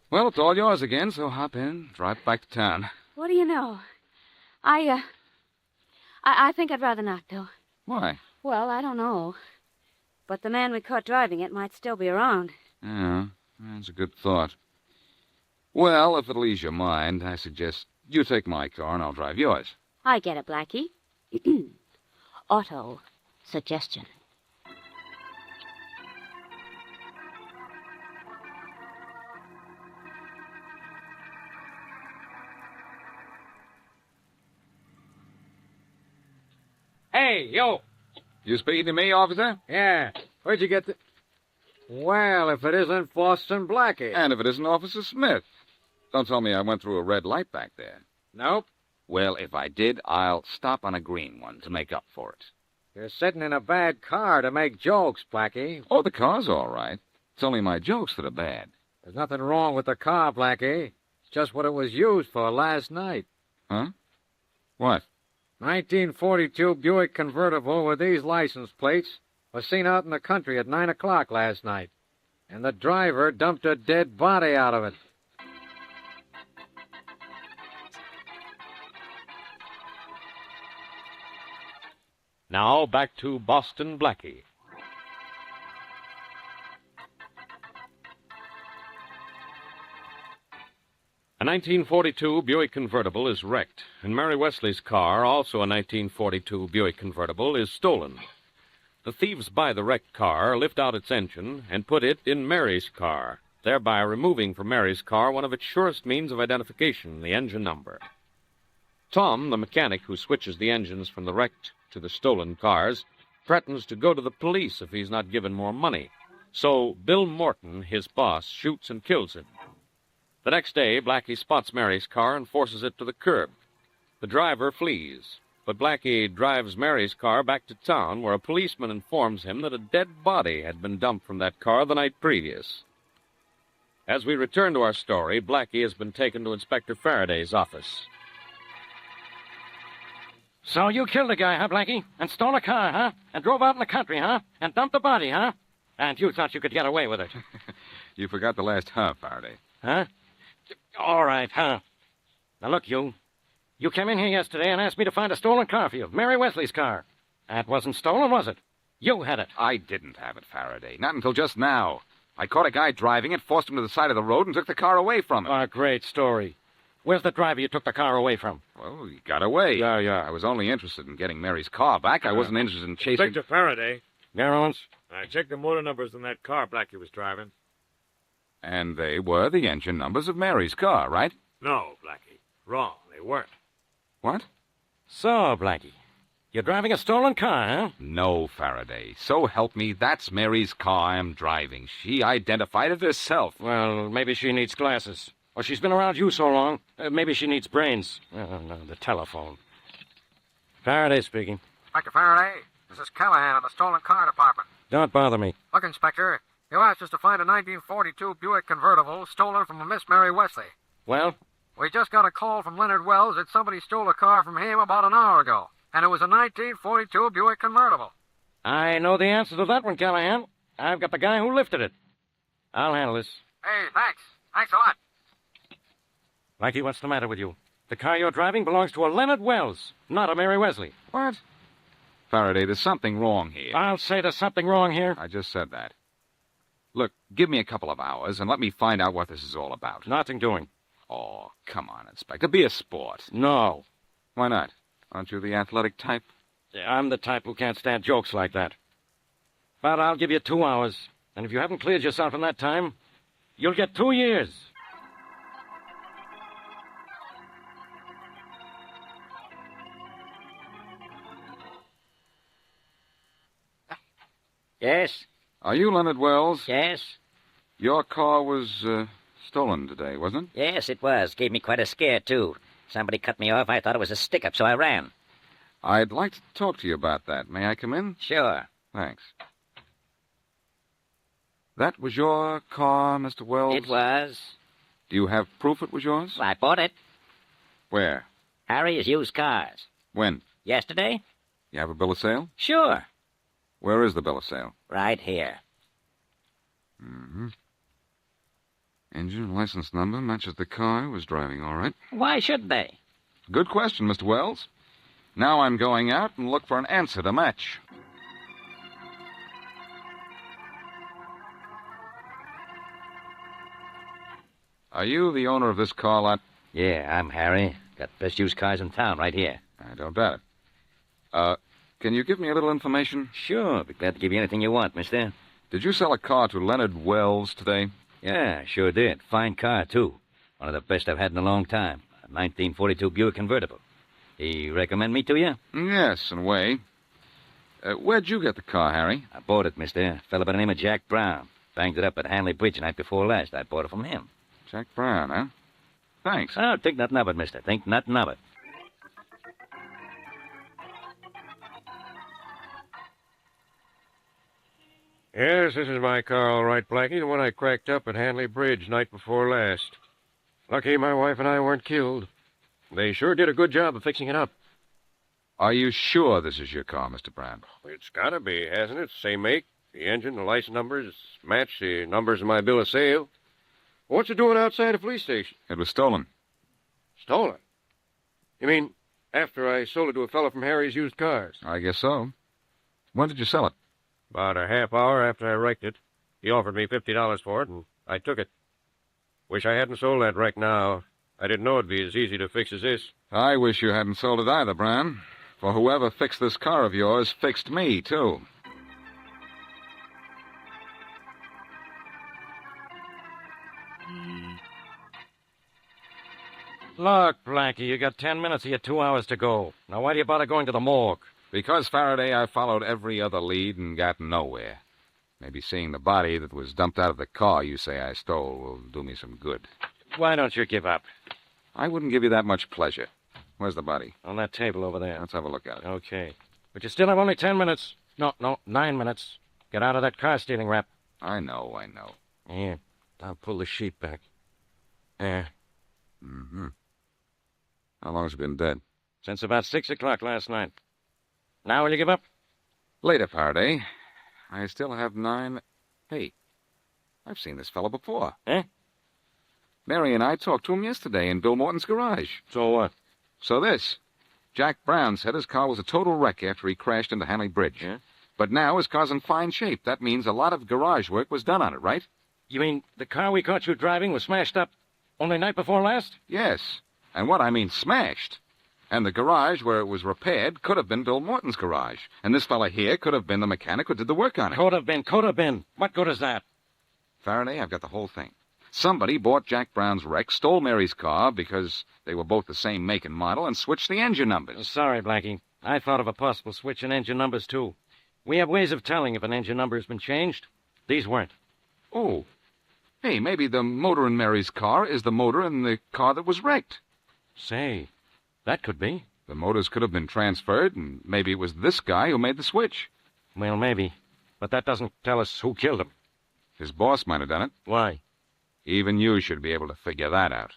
Well, it's all yours again, so hop in, drive back to town. What do you know? I think I'd rather not, though. Why? Well, I don't know. But the man we caught driving it might still be around. Yeah, that's a good thought. Well, if it'll ease your mind, I suggest you take my car and I'll drive yours. I get it, Blackie. Auto suggestion. Hey, yo. You speaking to me, officer? Yeah. Where'd you get the... Well, if it isn't Boston Blackie. And if it isn't Officer Smith. Don't tell me I went through a red light back there. Nope. Well, if I did, I'll stop on a green one to make up for it. You're sitting in a bad car to make jokes, Blackie. Oh, the car's all right. It's only my jokes that are bad. There's nothing wrong with the car, Blackie. It's just what it was used for last night. Huh? What? 1942 Buick convertible with these license plates was seen out in the country at 9 o'clock last night. And the driver dumped a dead body out of it. Now back to Boston Blackie. A 1942 Buick convertible is wrecked, and Mary Wesley's car, also a 1942 Buick convertible, is stolen. The thieves buy the wrecked car, lift out its engine, and put it in Mary's car, thereby removing from Mary's car one of its surest means of identification, the engine number. Tom, the mechanic who switches the engines from the wrecked to the stolen cars, threatens to go to the police if he's not given more money. So Bill Morton, his boss, shoots and kills him. The next day, Blackie spots Mary's car and forces it to the curb. The driver flees, but Blackie drives Mary's car back to town, where a policeman informs him that a dead body had been dumped from that car the night previous. As we return to our story, Blackie has been taken to Inspector Faraday's office. So you killed a guy, huh, Blackie? And stole a car, huh? And drove out in the country, huh? And dumped the body, huh? And you thought you could get away with it. You forgot the last huh, Faraday. Huh? All right, huh? Now, look, you. You came in here yesterday and asked me to find a stolen car for you, Mary Wesley's car. That wasn't stolen, was it? You had it. I didn't have it, Faraday. Not until just now. I caught a guy driving it, forced him to the side of the road, and took the car away from him. A great story. Where's the driver you took the car away from? Well, he got away. Yeah. I was only interested in getting Mary's car back. I wasn't interested in chasing... Inspector Faraday. Garrowans? I checked the motor numbers on that car Blackie was driving. And they were the engine numbers of Mary's car, right? No, Blackie. Wrong. They weren't. What? So, Blackie, you're driving a stolen car, huh? No, Faraday. So help me, that's Mary's car I'm driving. She identified it herself. Well, maybe she needs glasses. Or she's been around you so long, maybe she needs brains. Oh, no, the telephone. Faraday speaking. Inspector Faraday, this is Callahan of the Stolen Car Department. Don't bother me. Look, Inspector, you asked us to find a 1942 Buick convertible stolen from a Miss Mary Wesley. Well? We just got a call from Leonard Wells that somebody stole a car from him about an hour ago, and it was a 1942 Buick convertible. I know the answer to that one, Callahan. I've got the guy who lifted it. I'll handle this. Hey, thanks. Thanks a lot. Blackie, what's the matter with you? The car you're driving belongs to a Leonard Wells, not a Mary Wesley. What? Faraday, there's something wrong here. I'll say there's something wrong here. I just said that. Look, give me a couple of hours and let me find out what this is all about. Nothing doing. Oh, come on, Inspector. Be a sport. No. Why not? Aren't you the athletic type? Yeah, I'm the type who can't stand jokes like that. But I'll give you 2 hours. And if you haven't cleared yourself in that time, you'll get 2 years. Yes? Are you Leonard Wells? Yes? Your car was stolen today, wasn't it? Yes, it was. Gave me quite a scare, too. Somebody cut me off. I thought it was a stick-up, so I ran. I'd like to talk to you about that. May I come in? Sure. Thanks. That was your car, Mr. Wells? It was. Do you have proof it was yours? I bought it. Where? Harry's used cars. When? Yesterday? You have a bill of sale? Sure. Where is the bill of sale? Right here. Mm-hmm. Engine and license number matches the car I was driving, all right. Why should they? Good question, Mr. Wells. Now I'm going out and look for an answer to match. Are you the owner of this car lot? Yeah, I'm Harry. Got the best used cars in town right here. I don't doubt it. Can you give me a little information? Sure. Be glad to give you anything you want, mister. Did you sell a car to Leonard Wells today? Yeah, sure did. Fine car, too. One of the best I've had in a long time. A 1942 Buick convertible. He recommend me to you? Yes, in a way. Where'd you get the car, Harry? I bought it, mister. A fellow by the name of Jack Brown. Banged it up at Hanley Bridge the night before last. I bought it from him. Jack Brown, huh? Thanks. Oh, think nothing of it, mister. Think nothing of it. Yes, this is my car, all right, Blackie. The one I cracked up at Hanley Bridge night before last. Lucky my wife and I weren't killed. They sure did a good job of fixing it up. Are you sure this is your car, Mr. Brown? It's gotta be, hasn't it? Same make, the engine, the license numbers match the numbers in my bill of sale. What's it doing outside a police station? It was stolen. Stolen? You mean after I sold it to a fellow from Harry's used cars? I guess so. When did you sell it? About a half hour after I wrecked it. He offered me $50 for it, and I took it. Wish I hadn't sold that wreck now. I didn't know it'd be as easy to fix as this. I wish you hadn't sold it either, Brown. For whoever fixed this car of yours fixed me, too. Look, Blackie, you got 10 minutes of your 2 hours to go. Now, why do you bother going to the morgue? Because, Faraday, I followed every other lead and got nowhere. Maybe seeing the body that was dumped out of the car you say I stole will do me some good. Why don't you give up? I wouldn't give you that much pleasure. Where's the body? On that table over there. Let's have a look at it. Okay. But you still have only 10 minutes. No, 9 minutes. Get out of that car-stealing rap. I know. Here, I'll pull the sheet back. There. Mm-hmm. How long has he been dead? Since about 6 o'clock last night. Now will you give up? Later, Faraday. I still have 9... Hey, I've seen this fellow before. Eh? Mary and I talked to him yesterday in Bill Morton's garage. So what? So this. Jack Brown said his car was a total wreck after he crashed into Hanley Bridge. Yeah? But now his car's in fine shape. That means a lot of garage work was done on it, right? You mean the car we caught you driving was smashed up only night before last? Yes. And what I mean smashed. And the garage where it was repaired could have been Bill Morton's garage. And this fella here could have been the mechanic who did the work on it. Could have been. What good is that? Faraday, I've got the whole thing. Somebody bought Jack Brown's wreck, stole Mary's car because they were both the same make and model, and switched the engine numbers. Sorry, Blackie. I thought of a possible switch in engine numbers, too. We have ways of telling if an engine number has been changed. These weren't. Oh. Hey, maybe the motor in Mary's car is the motor in the car that was wrecked. Say, that could be. The motors could have been transferred, and maybe it was this guy who made the switch. Well, maybe. But that doesn't tell us who killed him. His boss might have done it. Why? Even you should be able to figure that out.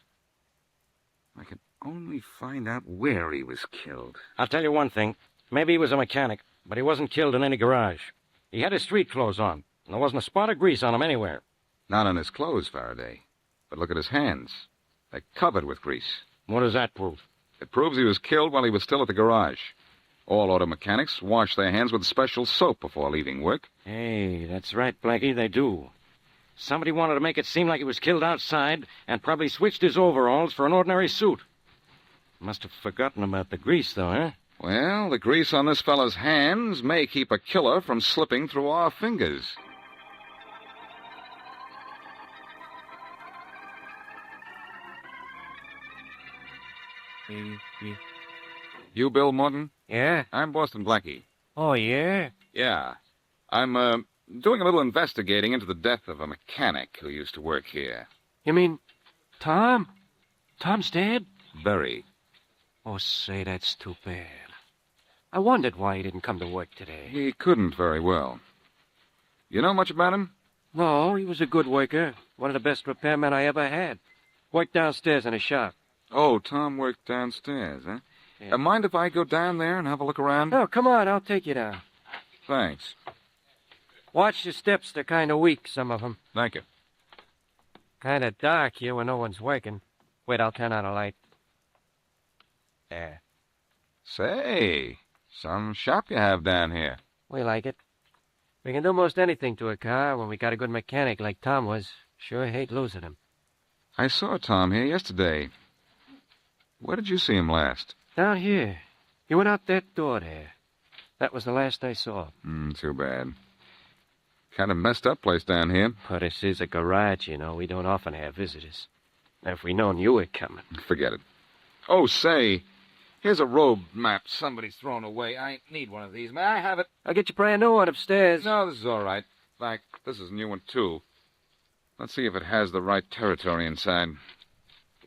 I could only find out where he was killed. I'll tell you one thing. Maybe he was a mechanic, but he wasn't killed in any garage. He had his street clothes on, and there wasn't a spot of grease on him anywhere. Not on his clothes, Faraday. But look at his hands. They're covered with grease. What does that prove? It proves he was killed while he was still at the garage. All auto mechanics wash their hands with special soap before leaving work. Hey, that's right, Blackie, they do. Somebody wanted to make it seem like he was killed outside and probably switched his overalls for an ordinary suit. Must have forgotten about the grease, though, huh? Well, the grease on this fella's hands may keep a killer from slipping through our fingers. You Bill Morton? Yeah? I'm Boston Blackie. Oh, yeah? Yeah. I'm, doing a little investigating into the death of a mechanic who used to work here. You mean Tom? Tom's dead? Very. Oh, say, that's too bad. I wondered why he didn't come to work today. He couldn't very well. You know much about him? No, he was a good worker. One of the best repairmen I ever had. Worked downstairs in a shop. Oh, Tom worked downstairs, huh? Yeah. Mind if I go down there and have a look around? Oh, come on, I'll take you down. Thanks. Watch your steps, they're kind of weak, some of them. Thank you. Kind of dark here when no one's working. Wait, I'll turn on a light. There. Say, some shop you have down here. We like it. We can do most anything to a car when we got a good mechanic like Tom was. Sure hate losing him. I saw Tom here yesterday. Where did you see him last? Down here. He went out that door there. That was the last I saw. Too bad. Kind of messed up place down here. But this is a garage, you know. We don't often have visitors. If we known you were coming. Forget it. Oh, say, here's a road map somebody's thrown away. I need one of these. May I have it? I'll get you a brand new one upstairs. No, this is all right. In fact, this is a new one, too. Let's see if it has the right territory inside.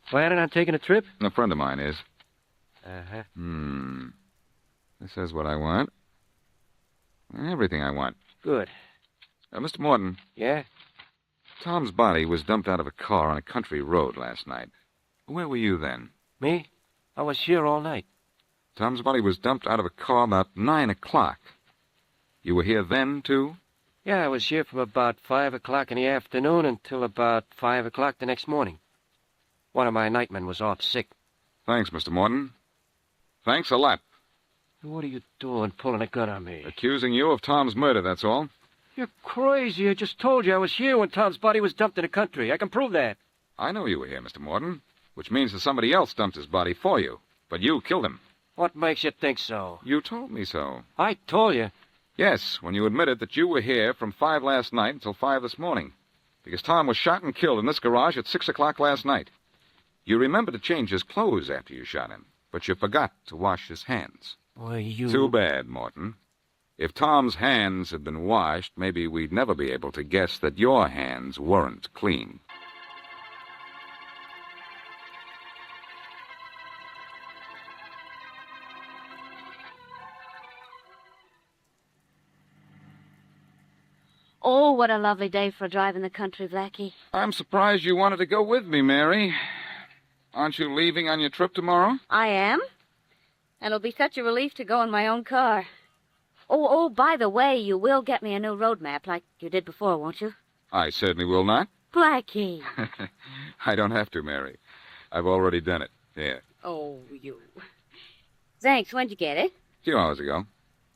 Planning on taking a trip? A friend of mine is. Uh-huh. This is what I want. Everything I want. Good. Mr. Morton. Yeah? Tom's body was dumped out of a car on a country road last night. Where were you then? Me? I was here all night. Tom's body was dumped out of a car about 9 o'clock. You were here then, too? Yeah, I was here from about 5 o'clock in the afternoon until about 5 o'clock the next morning. One of my nightmen was off sick. Thanks, Mr. Morton. Thanks a lot. What are you doing pulling a gun on me? Accusing you of Tom's murder, that's all. You're crazy. I just told you I was here when Tom's body was dumped in the country. I can prove that. I know you were here, Mr. Morton, which means that somebody else dumped his body for you. But you killed him. What makes you think so? You told me so. I told you. Yes, when you admitted that you were here from 5 last night until 5 this morning. Because Tom was shot and killed in this garage at 6 o'clock last night. You remembered to change his clothes after you shot him, but you forgot to wash his hands. Well, you... Too bad, Morton. If Tom's hands had been washed, maybe we'd never be able to guess that your hands weren't clean. Oh, what a lovely day for a drive in the country, Blackie. I'm surprised you wanted to go with me, Mary. Aren't you leaving on your trip tomorrow? I am. And it'll be such a relief to go in my own car. Oh, by the way, you will get me a new road map like you did before, won't you? I certainly will not. Blackie. I don't have to, Mary. I've already done it. Here. Oh, you. Thanks. When'd you get it? A few hours ago.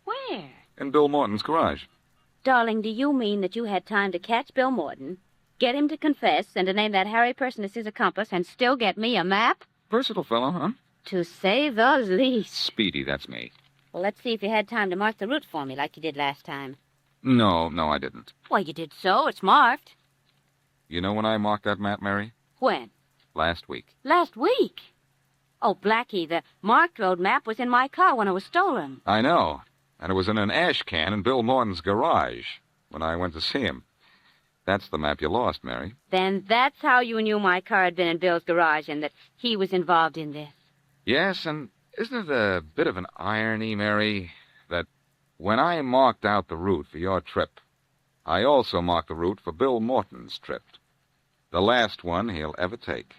Where? In Bill Morton's garage. Darling, do you mean that you had time to catch Bill Morton, get him to confess, and to name that Harry person as his accomplice, and still get me a map? Versatile fellow, huh? To say the least. Speedy, that's me. Well, let's see if you had time to mark the route for me like you did last time. No, I didn't. Well, you did so. It's marked. You know when I marked that map, Mary? When? Last week. Last week? Oh, Blackie, the marked road map was in my car when it was stolen. I know. And it was in an ash can in Bill Morton's garage when I went to see him. That's the map you lost, Mary. Then that's how you knew my car had been in Bill's garage and that he was involved in this. Yes, and isn't it a bit of an irony, Mary, that when I marked out the route for your trip, I also marked the route for Bill Morton's trip, the last one he'll ever take.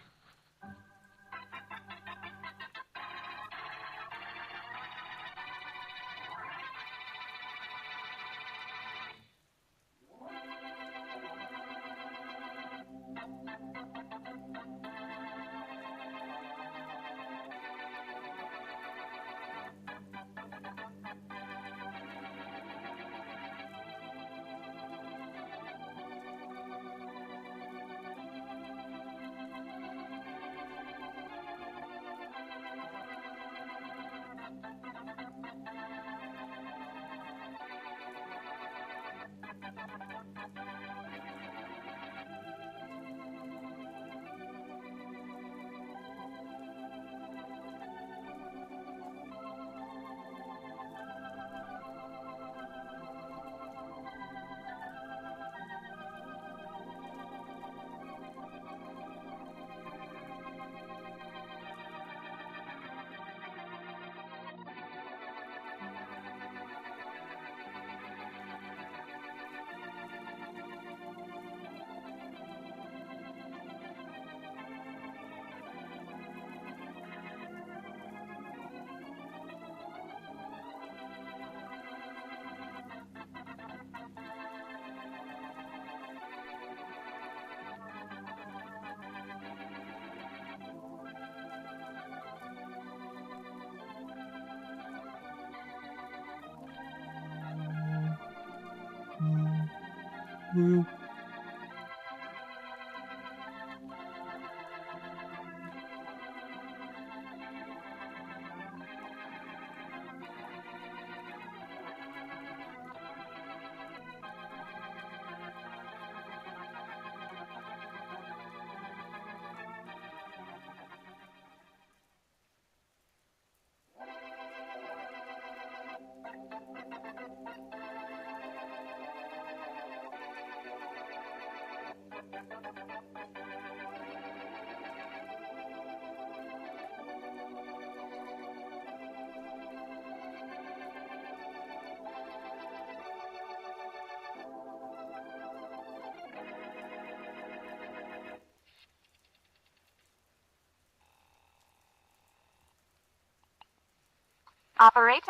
Operator.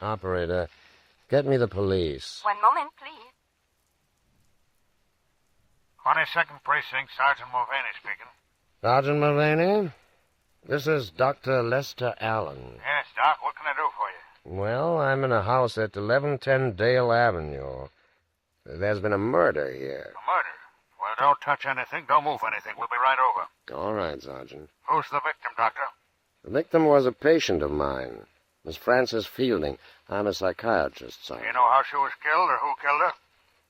Operator, get me the police. One moment, please. 22nd Precinct, Sergeant Mulvaney speaking. Sergeant Mulvaney, this is Dr. Lester Allen. Yes, Doc, what can I do for you? Well, I'm in a house at 1110 Dale Avenue. There's been a murder here. A murder? Well, don't touch anything, don't move anything. We'll be right over. All right, Sergeant. Who's the victim, Doctor? The victim was a patient of mine, Miss Frances Fielding. I'm a psychiatrist, Do Sergeant. you know how she was killed or who killed her?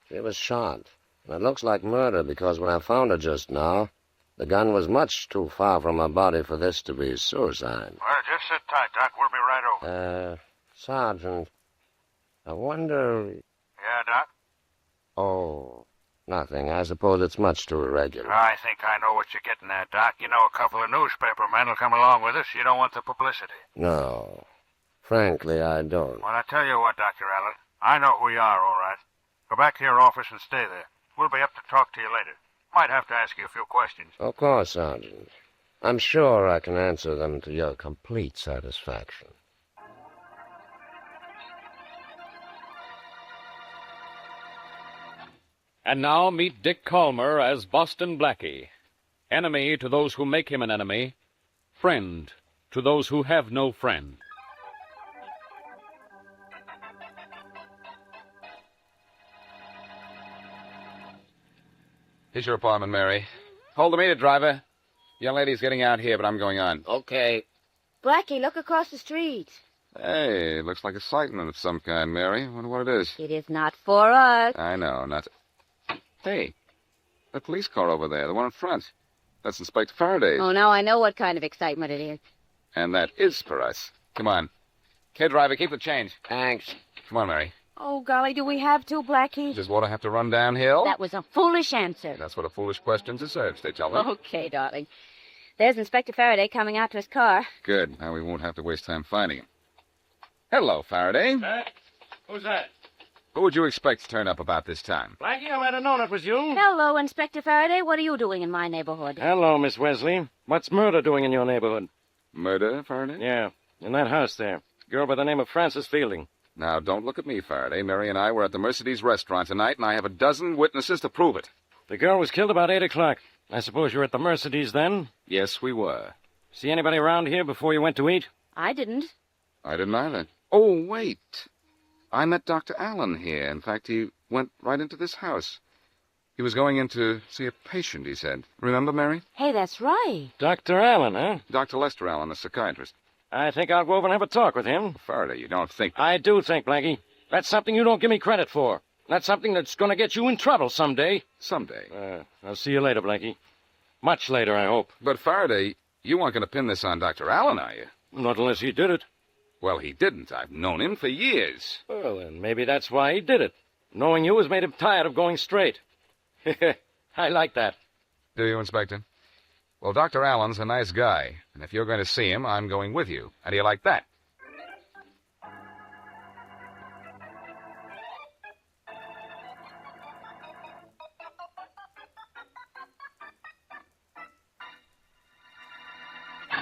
She was shot. And it looks like murder because when I found her just now, the gun was much too far from her body for this to be suicide. Well, just sit tight, Doc. We'll be right over. Sergeant, I wonder... Yeah, Doc? Oh, nothing. I suppose it's much too irregular. I think I know what you're getting at, Doc. You know a couple of newspaper men will come along with us. You don't want the publicity. No. Frankly, I don't. Well, I tell you what, Dr. Allen. I know who you are, all right. Go back to your office and stay there. We'll be up to talk to you later. Might have to ask you a few questions. Of course, Sergeant. I'm sure I can answer them to your complete satisfaction. And now meet Dick Calmer as Boston Blackie. Enemy to those who make him an enemy. Friend to those who have no friend. Here's your apartment, Mary. Hold the meter, driver. Young lady's getting out here, but I'm going on. Okay. Blackie, look across the street. Hey, looks like a sighting of some kind, Mary. Wonder what it is. It is not for us. I know, not... Hey, that police car over there, the one in front. That's Inspector Faraday's. Oh, now I know what kind of excitement it is. And that is for us. Come on. Kid driver, keep the change. Thanks. Come on, Mary. Oh, golly, do we have to, Blackie? Does water have to run downhill? That was a foolish answer. That's what a foolish question deserves, they tell me. Okay, darling. There's Inspector Faraday coming out to his car. Good. Now we won't have to waste time finding him. Hello, Faraday. Who's that? Who would you expect to turn up about this time? Blackie, I might have known it was you. Hello, Inspector Faraday. What are you doing in my neighborhood? Hello, Miss Wesley. What's murder doing in your neighborhood? Murder, Faraday? Yeah, in that house there. Girl by the name of Frances Fielding. Now, don't look at me, Faraday. Mary and I were at the Mercedes restaurant tonight, and I have a dozen witnesses to prove it. The girl was killed about 8 o'clock. I suppose you were at the Mercedes then? Yes, we were. See anybody around here before you went to eat? I didn't. I didn't either. Oh, wait. I met Dr. Allen here. In fact, he went right into this house. He was going in to see a patient, he said. Remember, Mary? Hey, that's right. Dr. Allen, huh? Dr. Lester Allen, a psychiatrist. I think I'll go over and have a talk with him. Faraday, you don't think... I do think, Blackie. That's something you don't give me credit for. That's something that's going to get you in trouble someday. Someday. I'll see you later, Blackie. Much later, I hope. But, Faraday, you aren't going to pin this on Dr. Allen, are you? Not unless he did it. Well, he didn't. I've known him for years. Well, then maybe that's why he did it. Knowing you has made him tired of going straight. I like that. Do you, Inspector? Well, Dr. Allen's a nice guy, and if you're going to see him, I'm going with you. How do you like that?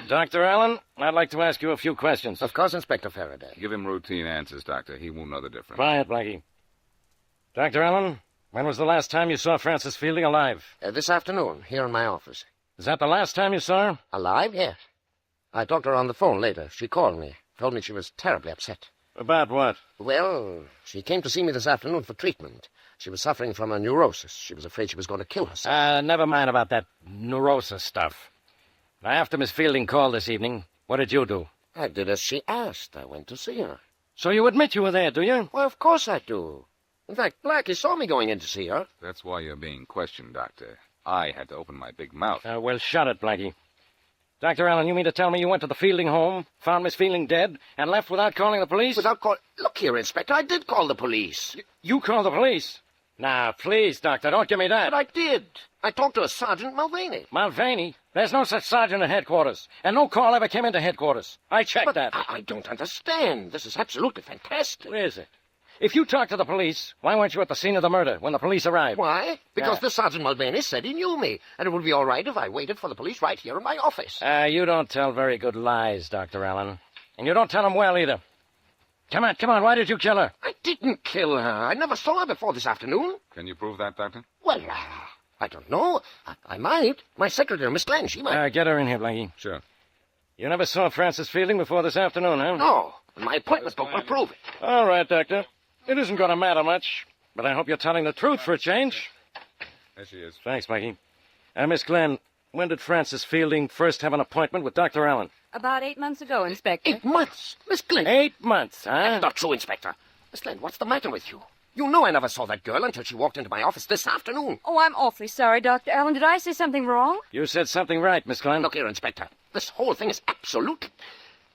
Dr. Allen, I'd like to ask you a few questions. Of course, Inspector Faraday. Give him routine answers, Doctor. He won't know the difference. Quiet, Blackie. Dr. Allen, when was the last time you saw Frances Fielding alive? This afternoon, here in my office. Is that the last time you saw her? Alive? Yes. I talked to her on the phone later. She called me, told me she was terribly upset. About what? Well, she came to see me this afternoon for treatment. She was suffering from a neurosis. She was afraid she was going to kill herself. Never mind about that neurosis stuff. Now, after Miss Fielding called this evening, what did you do? I did as she asked. I went to see her. So you admit you were there, do you? Well, of course I do. In fact, Blackie saw me going in to see her. That's why you're being questioned, Doctor. I had to open my big mouth. Well, shut it, Blackie. Dr. Allen, you mean to tell me you went to the Fielding home, found Miss Fielding dead, and left without calling the police? Look here, Inspector, I did call the police. You called the police? Now, please, Doctor, don't give me that. But I did. I talked to a Sergeant Mulvaney. Mulvaney? There's no such sergeant at headquarters, and no call ever came into headquarters. I checked that. I don't understand. This is absolutely fantastic. Where is it? If you talked to the police, why weren't you at the scene of the murder when the police arrived? Why? Because the Sergeant Mulvaney said he knew me, and it would be all right if I waited for the police right here in my office. You don't tell very good lies, Dr. Allen. And you don't tell them well, either. Come on, why did you kill her? I didn't kill her. I never saw her before this afternoon. Can you prove that, Doctor? Well, I don't know. I might. My secretary, Miss Glenn, she might. Get her in here, Blackie. Sure. You never saw Frances Fielding before this afternoon, huh? No. My appointment book will prove it. All right, Doctor. It isn't going to matter much, but I hope you're telling the truth for a change. There she is. Thanks, Blackie. Miss Glenn, when did Frances Fielding first have an appointment with Dr. Allen? About 8 months ago, Inspector. 8 months? Miss Glenn. 8 months, huh? That's not true, Inspector. Miss Glenn, what's the matter with you? You know I never saw that girl until she walked into my office this afternoon. Oh, I'm awfully sorry, Dr. Allen. Did I say something wrong? You said something right, Miss Glenn. Look here, Inspector. This whole thing is absolute.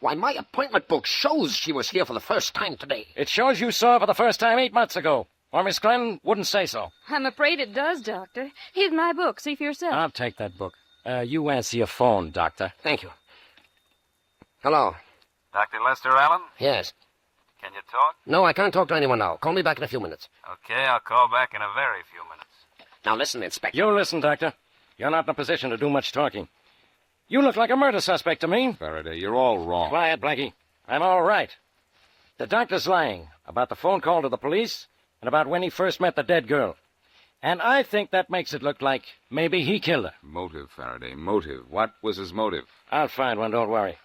Why, my appointment book shows she was here for the first time today. It shows you saw her for the first time 8 months ago. Or Miss Glenn wouldn't say so. I'm afraid it does, Doctor. Here's my book. See for yourself. I'll take that book. You answer your phone, Doctor. Thank you. Hello. Dr. Lester Allen? Yes. Can you talk? No, I can't talk to anyone now. Call me back in a few minutes. Okay, I'll call back in a very few minutes. Now listen, Inspector. You listen, Doctor. You're not in a position to do much talking. You look like a murder suspect to me. Faraday, you're all wrong. Quiet, Blackie. I'm all right. The doctor's lying about the phone call to the police and about when he first met the dead girl. And I think that makes it look like maybe he killed her. Motive, Faraday, motive. What was his motive? I'll find one, don't worry.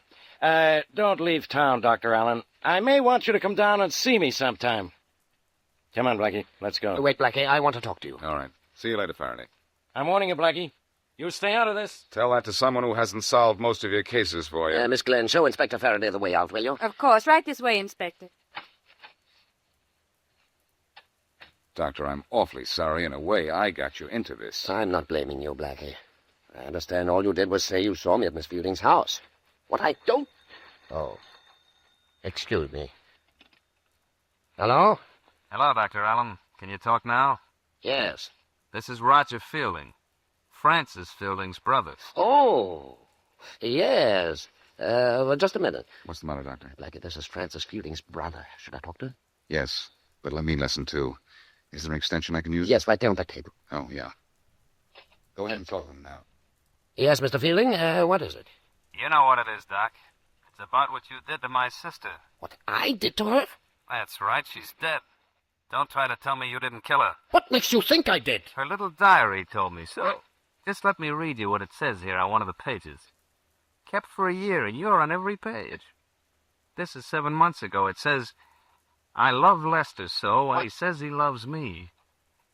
Don't leave town, Dr. Allen. I may want you to come down and see me sometime. Come on, Blackie. Let's go. Wait, Blackie. I want to talk to you. All right. See you later, Faraday. I'm warning you, Blackie. You stay out of this. Tell that to someone who hasn't solved most of your cases for you. Miss Glenn, show Inspector Faraday the way out, will you? Of course. Right this way, Inspector. Doctor, I'm awfully sorry. In a way, I got you into this. I'm not blaming you, Blackie. I understand all you did was say you saw me at Miss Fielding's house. What I don't... Oh. Excuse me. Hello? Hello, Dr. Allen. Can you talk now? Yes. This is Roger Fielding. Francis Fielding's brother. Oh, yes. Well, just a minute. What's the matter, Doctor? Blackie, this is Francis Fielding's brother. Should I talk to him? Yes, but let me listen, too. Is there an extension I can use? Yes, right there on that table. Oh, yeah. Go ahead and talk to him now. Yes, Mr. Fielding, what is it? You know what it is, Doc. It's about what you did to my sister. What I did to her? That's right, she's dead. Don't try to tell me you didn't kill her. What makes you think I did? Her little diary told me so. Just let me read you what it says here on one of the pages. Kept for a year, and you're on every page. This is 7 months ago. It says, I love Lester so, he says he loves me.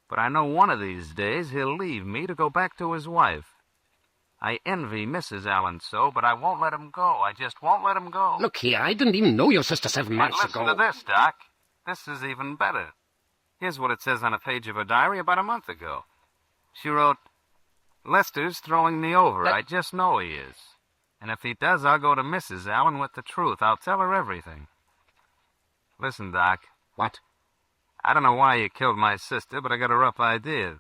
But I know one of these days he'll leave me to go back to his wife. I envy Mrs. Allen so, but I won't let him go. I just won't let him go. Look here, I didn't even know your sister 7 months ago. Listen to this, Doc. This is even better. Here's what it says on a page of her diary about a month ago. She wrote, Lester's throwing me over. I just know he is. And if he does, I'll go to Mrs. Allen with the truth. I'll tell her everything. Listen, Doc. What? I don't know why you killed my sister, but I got a rough idea.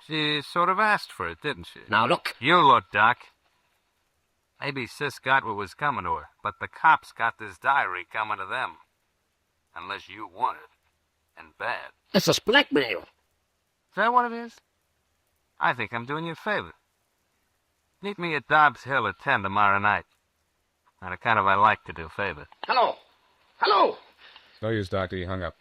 She sort of asked for it, didn't she? Now, look. You look, Doc. Maybe Sis got what was coming to her, but the cops got this diary coming to them. Unless you want it. And bad. This is blackmail. Is that what it is? I think I'm doing you a favor. Meet me at Dobbs Hill at 10 tomorrow night. Not a kind of I like to do favor. Hello. Hello. No use, Doctor. He hung up.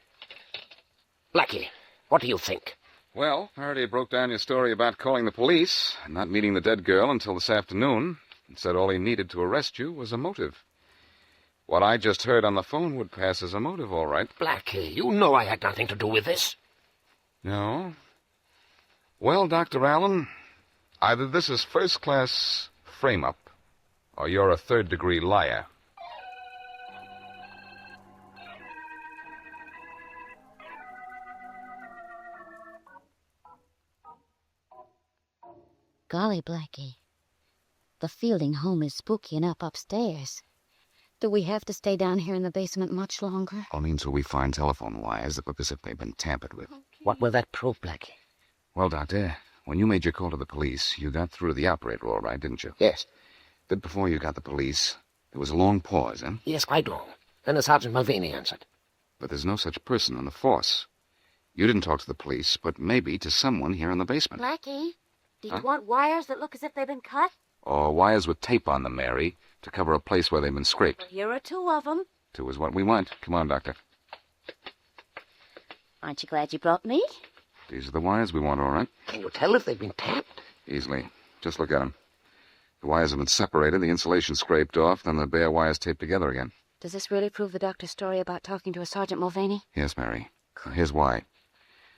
Blackie, what do you think? Well, Faraday broke down your story about calling the police and not meeting the dead girl until this afternoon, and said all he needed to arrest you was a motive. What I just heard on the phone would pass as a motive, all right. Blackie, you know I had nothing to do with this. No? Well, Dr. Allen, either this is first-class frame-up, or you're a third-degree liar. Golly, Blackie. The Fielding home is spooky enough upstairs. Do we have to stay down here in the basement much longer? Only until we find telephone wires that look as if they've been tampered with. What will that prove, Blackie? Well, Doctor, when you made your call to the police, you got through to the operator all right, didn't you? Yes. But before you got the police, there was a long pause, huh? Yes, quite long. Then the Sergeant Mulvaney answered. But there's no such person on the force. You didn't talk to the police, but maybe to someone here in the basement. Blackie, do you Huh? want wires that look as if they've been cut? Or wires with tape on them, Mary, to cover a place where they've been scraped. Here are two of them. 2 is what we want. Come on, Doctor. Aren't you glad you brought me? These are the wires we want, all right? Can you tell if they've been tapped? Easily. Just look at them. The wires have been separated, the insulation scraped off, then the bare wires taped together again. Does this really prove the doctor's story about talking to a Sergeant Mulvaney? Yes, Mary. Here's why.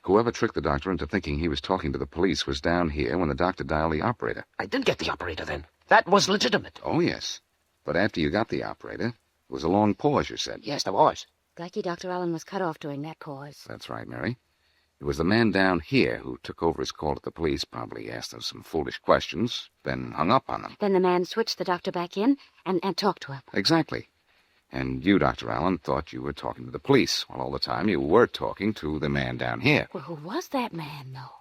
Whoever tricked the doctor into thinking he was talking to the police was down here when the doctor dialed the operator. I did get the operator then. That was legitimate. Oh, yes. But after you got the operator, there was a long pause, you said. Yes, there was. Blackie, Dr. Allen was cut off during that pause. That's right, Mary. It was the man down here who took over his call to the police, probably asked us some foolish questions, then hung up on them. Then the man switched the doctor back in and talked to him. Exactly. And you, Dr. Allen, thought you were talking to the police, while all the time you were talking to the man down here. Well, who was that man, though?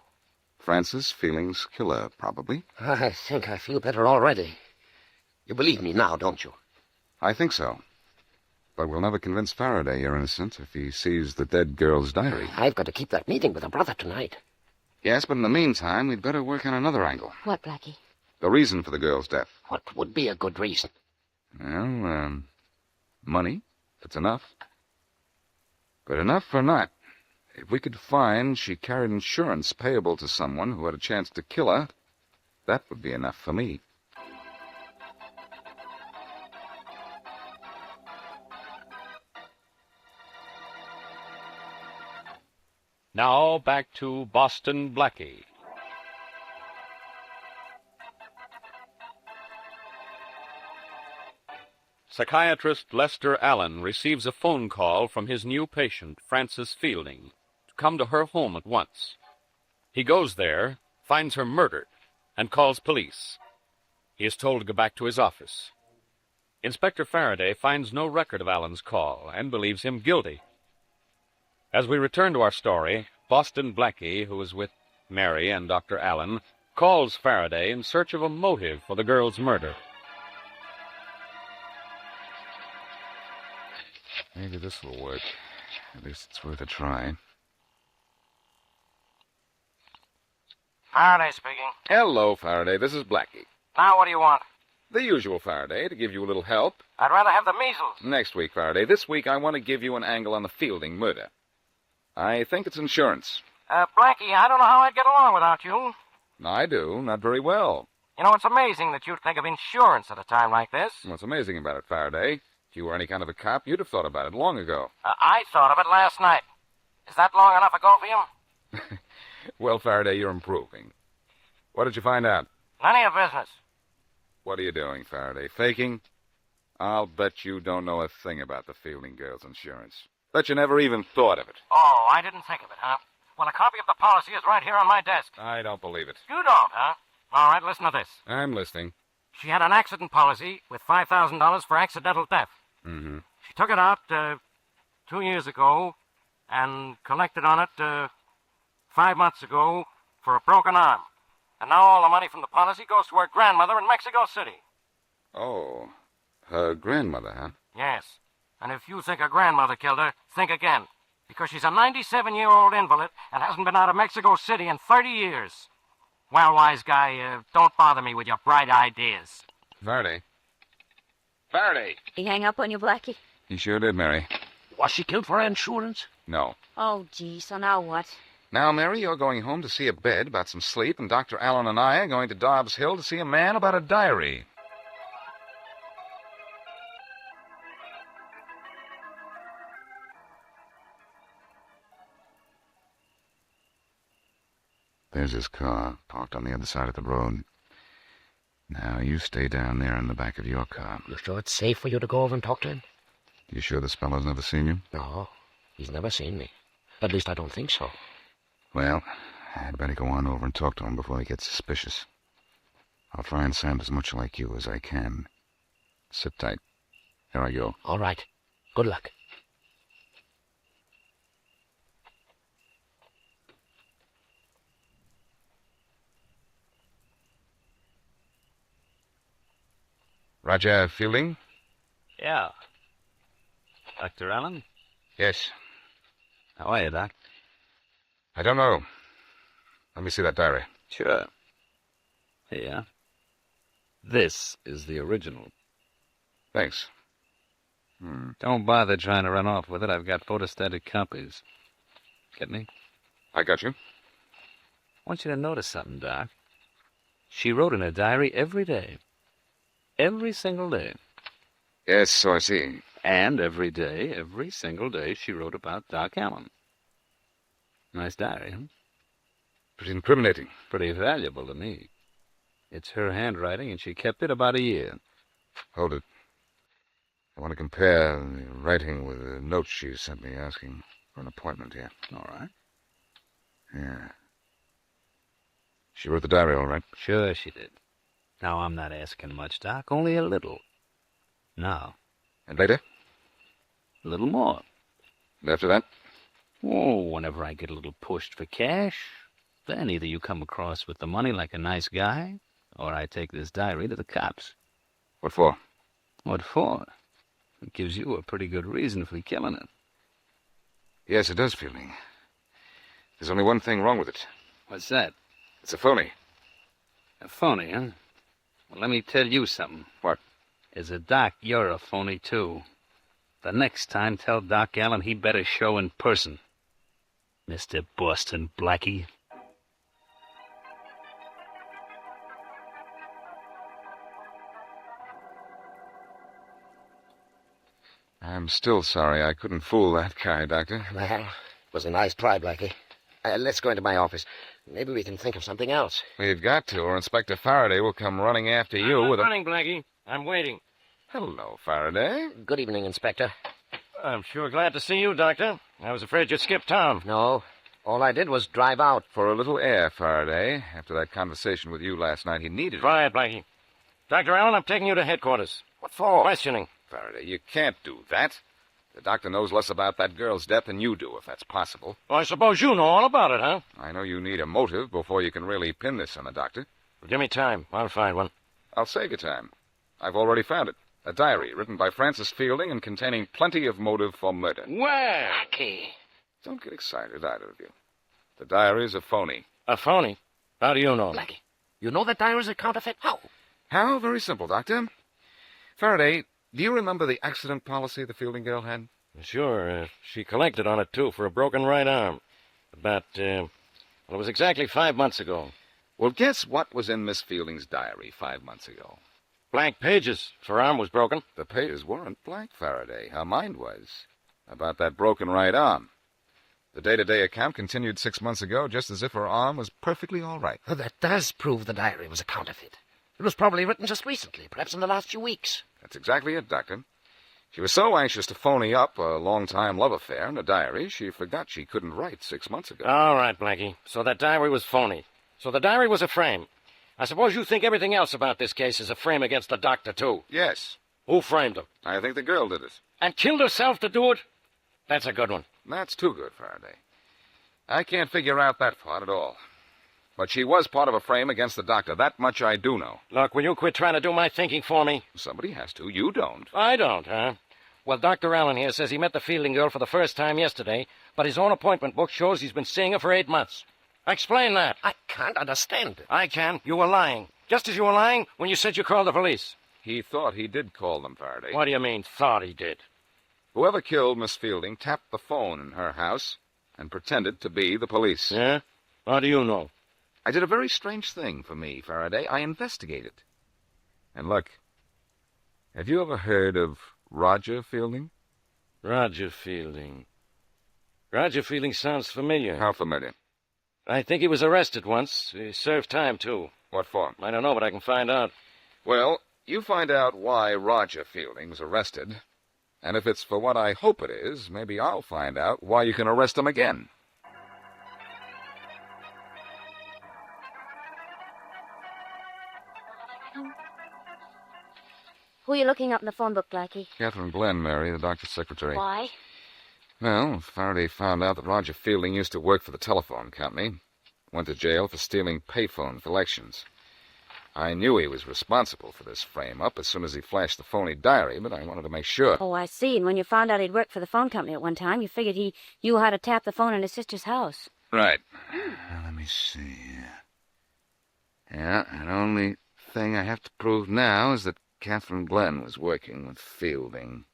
Francis Feeling's killer, probably. I think I feel better already. You believe me now, don't you? I think so. But we'll never convince Faraday you're innocent if he sees the dead girl's diary. I've got to keep that meeting with her brother tonight. Yes, but in the meantime, we'd better work on another angle. What, Blackie? The reason for the girl's death. What would be a good reason? Well, money, if it's enough. But enough or not, if we could find she carried insurance payable to someone who had a chance to kill her, that would be enough for me. Now back to Boston Blackie. Psychiatrist Lester Allen receives a phone call from his new patient, Frances Fielding, to come to her home at once. He goes there, finds her murdered, and calls police. He is told to go back to his office. Inspector Faraday finds no record of Allen's call and believes him guilty. As we return to our story, Boston Blackie, who is with Mary and Dr. Allen, calls Faraday in search of a motive for the girl's murder. Maybe this will work. At least it's worth a try. Faraday speaking. Hello, Faraday. This is Blackie. Now what do you want? The usual, Faraday, to give you a little help. I'd rather have the measles. Next week, Faraday. This week, I want to give you an angle on the Fielding murder. I think it's insurance. Blackie, I don't know how I'd get along without you. I do. Not very well. You know, it's amazing that you'd think of insurance at a time like this. What's amazing about it, Faraday? If you were any kind of a cop, you'd have thought about it long ago. I thought of it last night. Is that long enough ago for you? Well, Faraday, you're improving. What did you find out? None of your business. What are you doing, Faraday? Faking? I'll bet you don't know a thing about the Fielding girl's insurance. Bet you never even thought of it. Oh, I didn't think of it, huh? Well, a copy of the policy is right here on my desk. I don't believe it. You don't, huh? All right, listen to this. I'm listening. She had an accident policy with $5,000 for accidental death. Mm-hmm. She took it out 2 years ago and collected on it 5 months ago for a broken arm. And now all the money from the policy goes to her grandmother in Mexico City. Oh, her grandmother, huh? Yes. And if you think her grandmother killed her, think again. Because she's a 97-year-old invalid and hasn't been out of Mexico City in 30 years. Well, wise guy, don't bother me with your bright ideas. Faraday. Faraday! He hang up on you, Blackie? He sure did, Mary. Was she killed for insurance? No. Oh, gee, so now what? Now, Mary, you're going home to see a bed about some sleep, and Dr. Allen and I are going to Dobbs Hill to see a man about a diary. There's his car, parked on the other side of the road. Now, you stay down there in the back of your car. You sure it's safe for you to go over and talk to him? You sure this fellow's never seen you? No, he's never seen me. At least I don't think so. Well, I'd better go on over and talk to him before he gets suspicious. I'll try and sound as much like you as I can. Sit tight. Here I go. All right. Good luck. Roger Fielding? Yeah. Dr. Allen? Yes. How are you, Doc? I don't know. Let me see that diary. Sure. Here. This is the original. Thanks. Don't bother trying to run off with it. I've got photostatic copies. Get me? I got you. I want you to notice something, Doc. She wrote in her diary every day. Every single day. Yes, so I see. And every day, every single day, she wrote about Doc Allen. Nice diary, huh? Pretty incriminating. Pretty valuable to me. It's her handwriting, and she kept it about a year. Hold it. I want to compare the writing with the note she sent me asking for an appointment here. All right. Yeah. She wrote the diary all right? Sure she did. Now, I'm not asking much, Doc, only a little. Now. And later? A little more. And after that? Oh, whenever I get a little pushed for cash, then either you come across with the money like a nice guy, or I take this diary to the cops. What for? What for? It gives you a pretty good reason for killing it. Yes, it does, Fielding. There's only one thing wrong with it. What's that? It's a phony. A phony, huh? Well, let me tell you something. What? As a doc, you're a phony, too. The next time, tell Doc Allen he better show in person. Mr. Boston Blackie. I'm still sorry I couldn't fool that guy, Doctor. Well, it was a nice try, Blackie. Let's go into my office. Maybe we can think of something else. We've got to, or Inspector Faraday will come running after you with a... running, Blackie. I'm waiting. Hello, Faraday. Good evening, Inspector. I'm sure glad to see you, Doctor. I was afraid you'd skip town. No. All I did was drive out. For a little air, Faraday. After that conversation with you last night, he needed it. Try it, Blackie. Dr. Allen, I'm taking you to headquarters. What for? Questioning. Faraday, you can't do that. The doctor knows less about that girl's death than you do, if that's possible. Well, I suppose you know all about it, huh? I know you need a motive before you can really pin this on the doctor. Well, give me time. I'll find one. I'll save you time. I've already found it. A diary written by Francis Fielding and containing plenty of motive for murder. Where? Blackie. Don't get excited, either of you. The diary's a phony. A phony? How do you know? Blackie, you know that diary's a counterfeit? How? How? Very simple, Doctor. Faraday, do you remember the accident policy the Fielding girl had? Sure. She collected on it, too, for a broken right arm. About, it was exactly 5 months ago. Well, guess what was in Miss Fielding's diary 5 months ago? Blank pages. If her arm was broken. The pages weren't blank, Faraday. Her mind was. About that broken right arm. The day-to-day account continued 6 months ago, just as if her arm was perfectly all right. Well, that does prove the diary was a counterfeit. It was probably written just recently, perhaps in the last few weeks. That's exactly it, Doctor. She was so anxious to phony up a long-time love affair in a diary, she forgot she couldn't write 6 months ago. All right, Blackie. So that diary was phony. So the diary was a frame. I suppose you think everything else about this case is a frame against the doctor, too. Yes. Who framed him? I think the girl did it. And killed herself to do it? That's a good one. That's too good, Faraday. I can't figure out that part at all. But she was part of a frame against the doctor. That much I do know. Look, will you quit trying to do my thinking for me? Somebody has to. You don't. I don't, huh? Well, Dr. Allen here says he met the Fielding girl for the first time yesterday, but his own appointment book shows he's been seeing her for 8 months. Explain that. I can't understand it. I can. You were lying. Just as you were lying when you said you called the police. He thought he did call them, Faraday. What do you mean, thought he did? Whoever killed Miss Fielding tapped the phone in her house and pretended to be the police. Yeah? How do you know? I did a very strange thing for me, Faraday. I investigated. And look, have you ever heard of Roger Fielding? Roger Fielding. Roger Fielding sounds familiar. How familiar? I think he was arrested once. He served time, too. What for? I don't know, but I can find out. Well, you find out why Roger Fielding was arrested. And if it's for what I hope it is, maybe I'll find out why you can arrest him again. Who are you looking up in the phone book, Blackie? Catherine Glenn, Mary, the doctor's secretary. Why? Well, Faraday found out that Roger Fielding used to work for the telephone company. Went to jail for stealing payphone collections. I knew he was responsible for this frame-up as soon as he flashed the phony diary, but I wanted to make sure. Oh, I see. And when you found out he'd worked for the phone company at one time, you figured he knew how to tap the phone in his sister's house. Right. Let me see. Yeah, and the only thing I have to prove now is that Catherine Glenn was working with Fielding.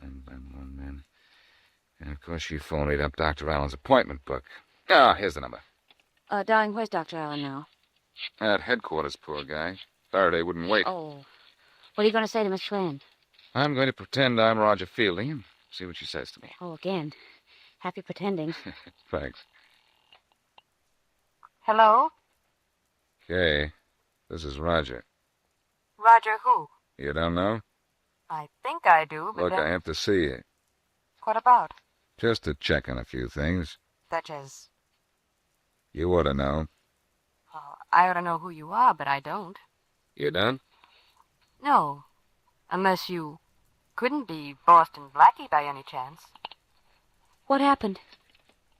And of course, she phoned up Dr. Allen's appointment book. Ah, here's the number. Darling, where's Dr. Allen now? At headquarters, poor guy. Faraday wouldn't wait. Oh. What are you going to say to Miss Glenn? I'm going to pretend I'm Roger Fielding and see what she says to me. Oh, again. Happy pretending. Thanks. Hello? Okay, this is Roger. Roger who? You don't know? I think I do, but Look, I have to see you. What about? Just to check on a few things. Such as... You ought to know. I ought to know who you are, but I don't. You don't? No. Unless you couldn't be Boston Blackie by any chance. What happened?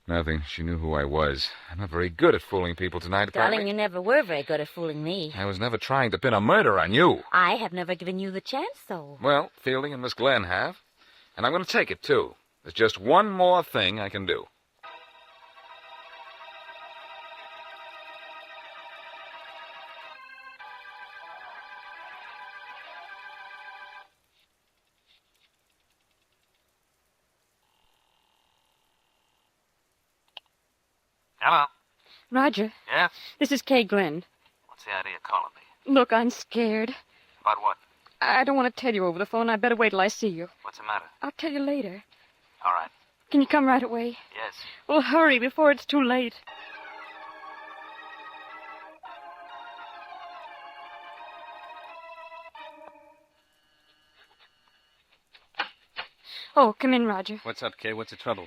Nothing. She knew who I was. I'm not very good at fooling people tonight, Darling, apparently. you never were very good at fooling me. I was never trying to pin a murder on you. I have never given you the chance, though. Well, Fielding and Miss Glenn have. And I'm going to take it, too. There's just one more thing I can do. Hello. Roger, Yeah? this is Kay Glenn. What's the idea of calling me? Look, I'm scared. About what? I don't want to tell you over the phone. I better wait till I see you. What's the matter? I'll tell you later. All right. Can you come right away? Yes. Well, hurry before it's too late. Oh, come in, Roger. What's up, kid? What's the trouble?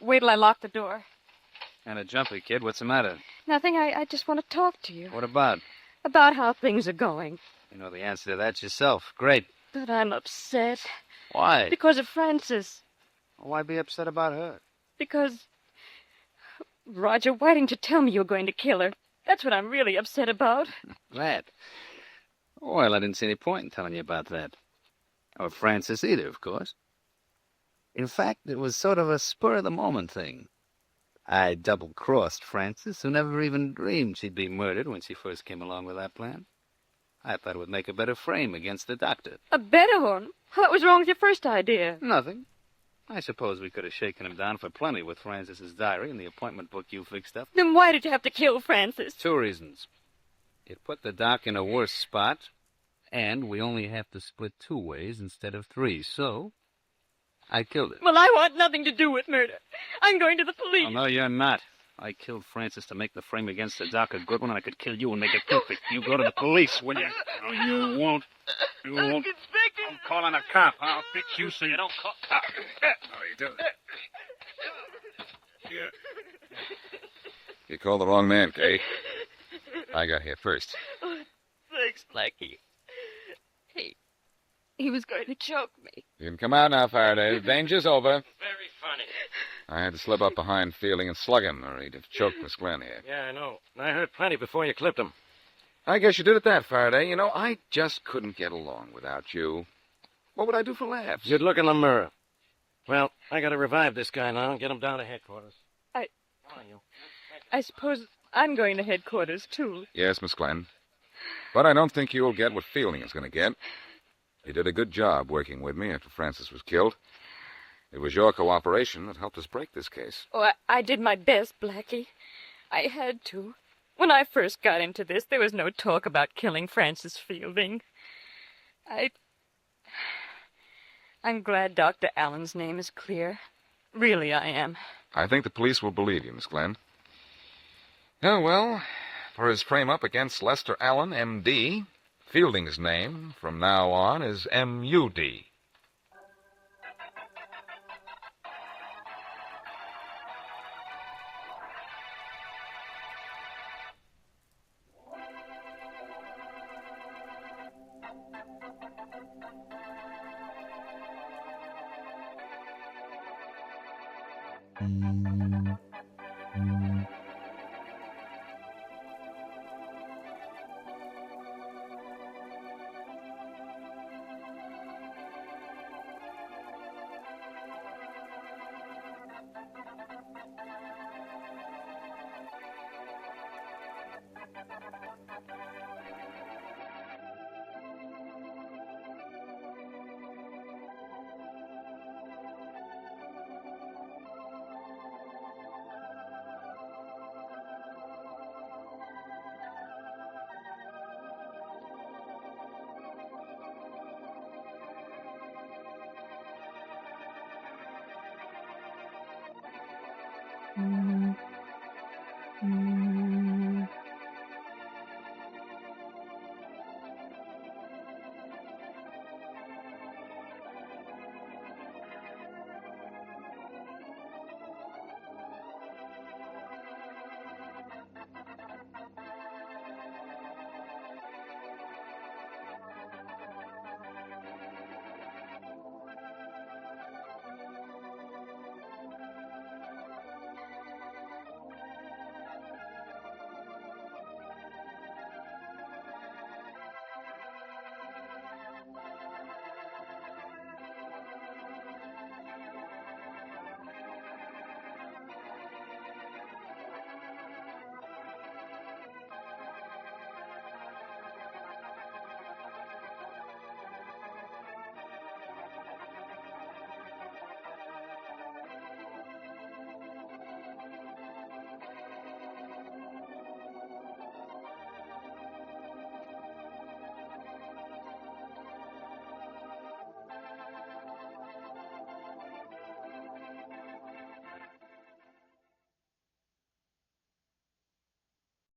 Wait till I lock the door. And a jumpy, kid. What's the matter? Nothing. I just want to talk to you. What about? About how things are going. You know the answer to that yourself. Great. But I'm upset. Why? Because of Frances. Why be upset about her? Because... Roger, why didn't you tell me you were going to kill her? That's what I'm really upset about. That? Well, I didn't see any point in telling you about that. Or Francis either, of course. In fact, it was sort of a spur-of-the-moment thing. I double-crossed Frances, who never even dreamed she'd be murdered when she first came along with that plan. I thought it would make a better frame against the doctor. A better one? What was wrong with your first idea? Nothing. I suppose we could have shaken him down for plenty with Francis's diary and the appointment book you fixed up. Then why did you have to kill Francis? 2 reasons. It put the doc in a worse spot, and we only have to split 2 ways instead of 3, so I killed it. Well, I want nothing to do with murder. I'm going to the police. Oh, no, you're not. I killed Francis to make the frame against the doc a good one, and I could kill you and make it perfect. You go to the police, will you? No, you won't. You won't. I'm calling a cop. I'll fix you so you don't call. How you doing? You called the wrong man, Kay. I got here first. Oh, thanks, Blackie. He was going to choke me. You can come out now, Faraday. The danger's over. Very funny. I had to slip up behind Fielding and slug him, or he'd have choked Miss Glenn here. Yeah, I know. I heard plenty before you clipped him. I guess you did it that, Faraday. You know, I just couldn't get along without you. What would I do for laughs? You'd look in the mirror. Well, I gotta revive this guy now and get him down to headquarters. I suppose I'm going to headquarters, too. Yes, Miss Glenn. But I don't think you'll get what Fielding is going to get. He did a good job working with me after Francis was killed. It was your cooperation that helped us break this case. Oh, I did my best, Blackie. I had to. When I first got into this, there was no talk about killing Francis Fielding. I'm glad Dr. Allen's name is clear. Really, I am. I think the police will believe you, Miss Glenn. Oh, well, for his frame-up against Lester Allen, M.D., Fielding's name from now on is M.U.D.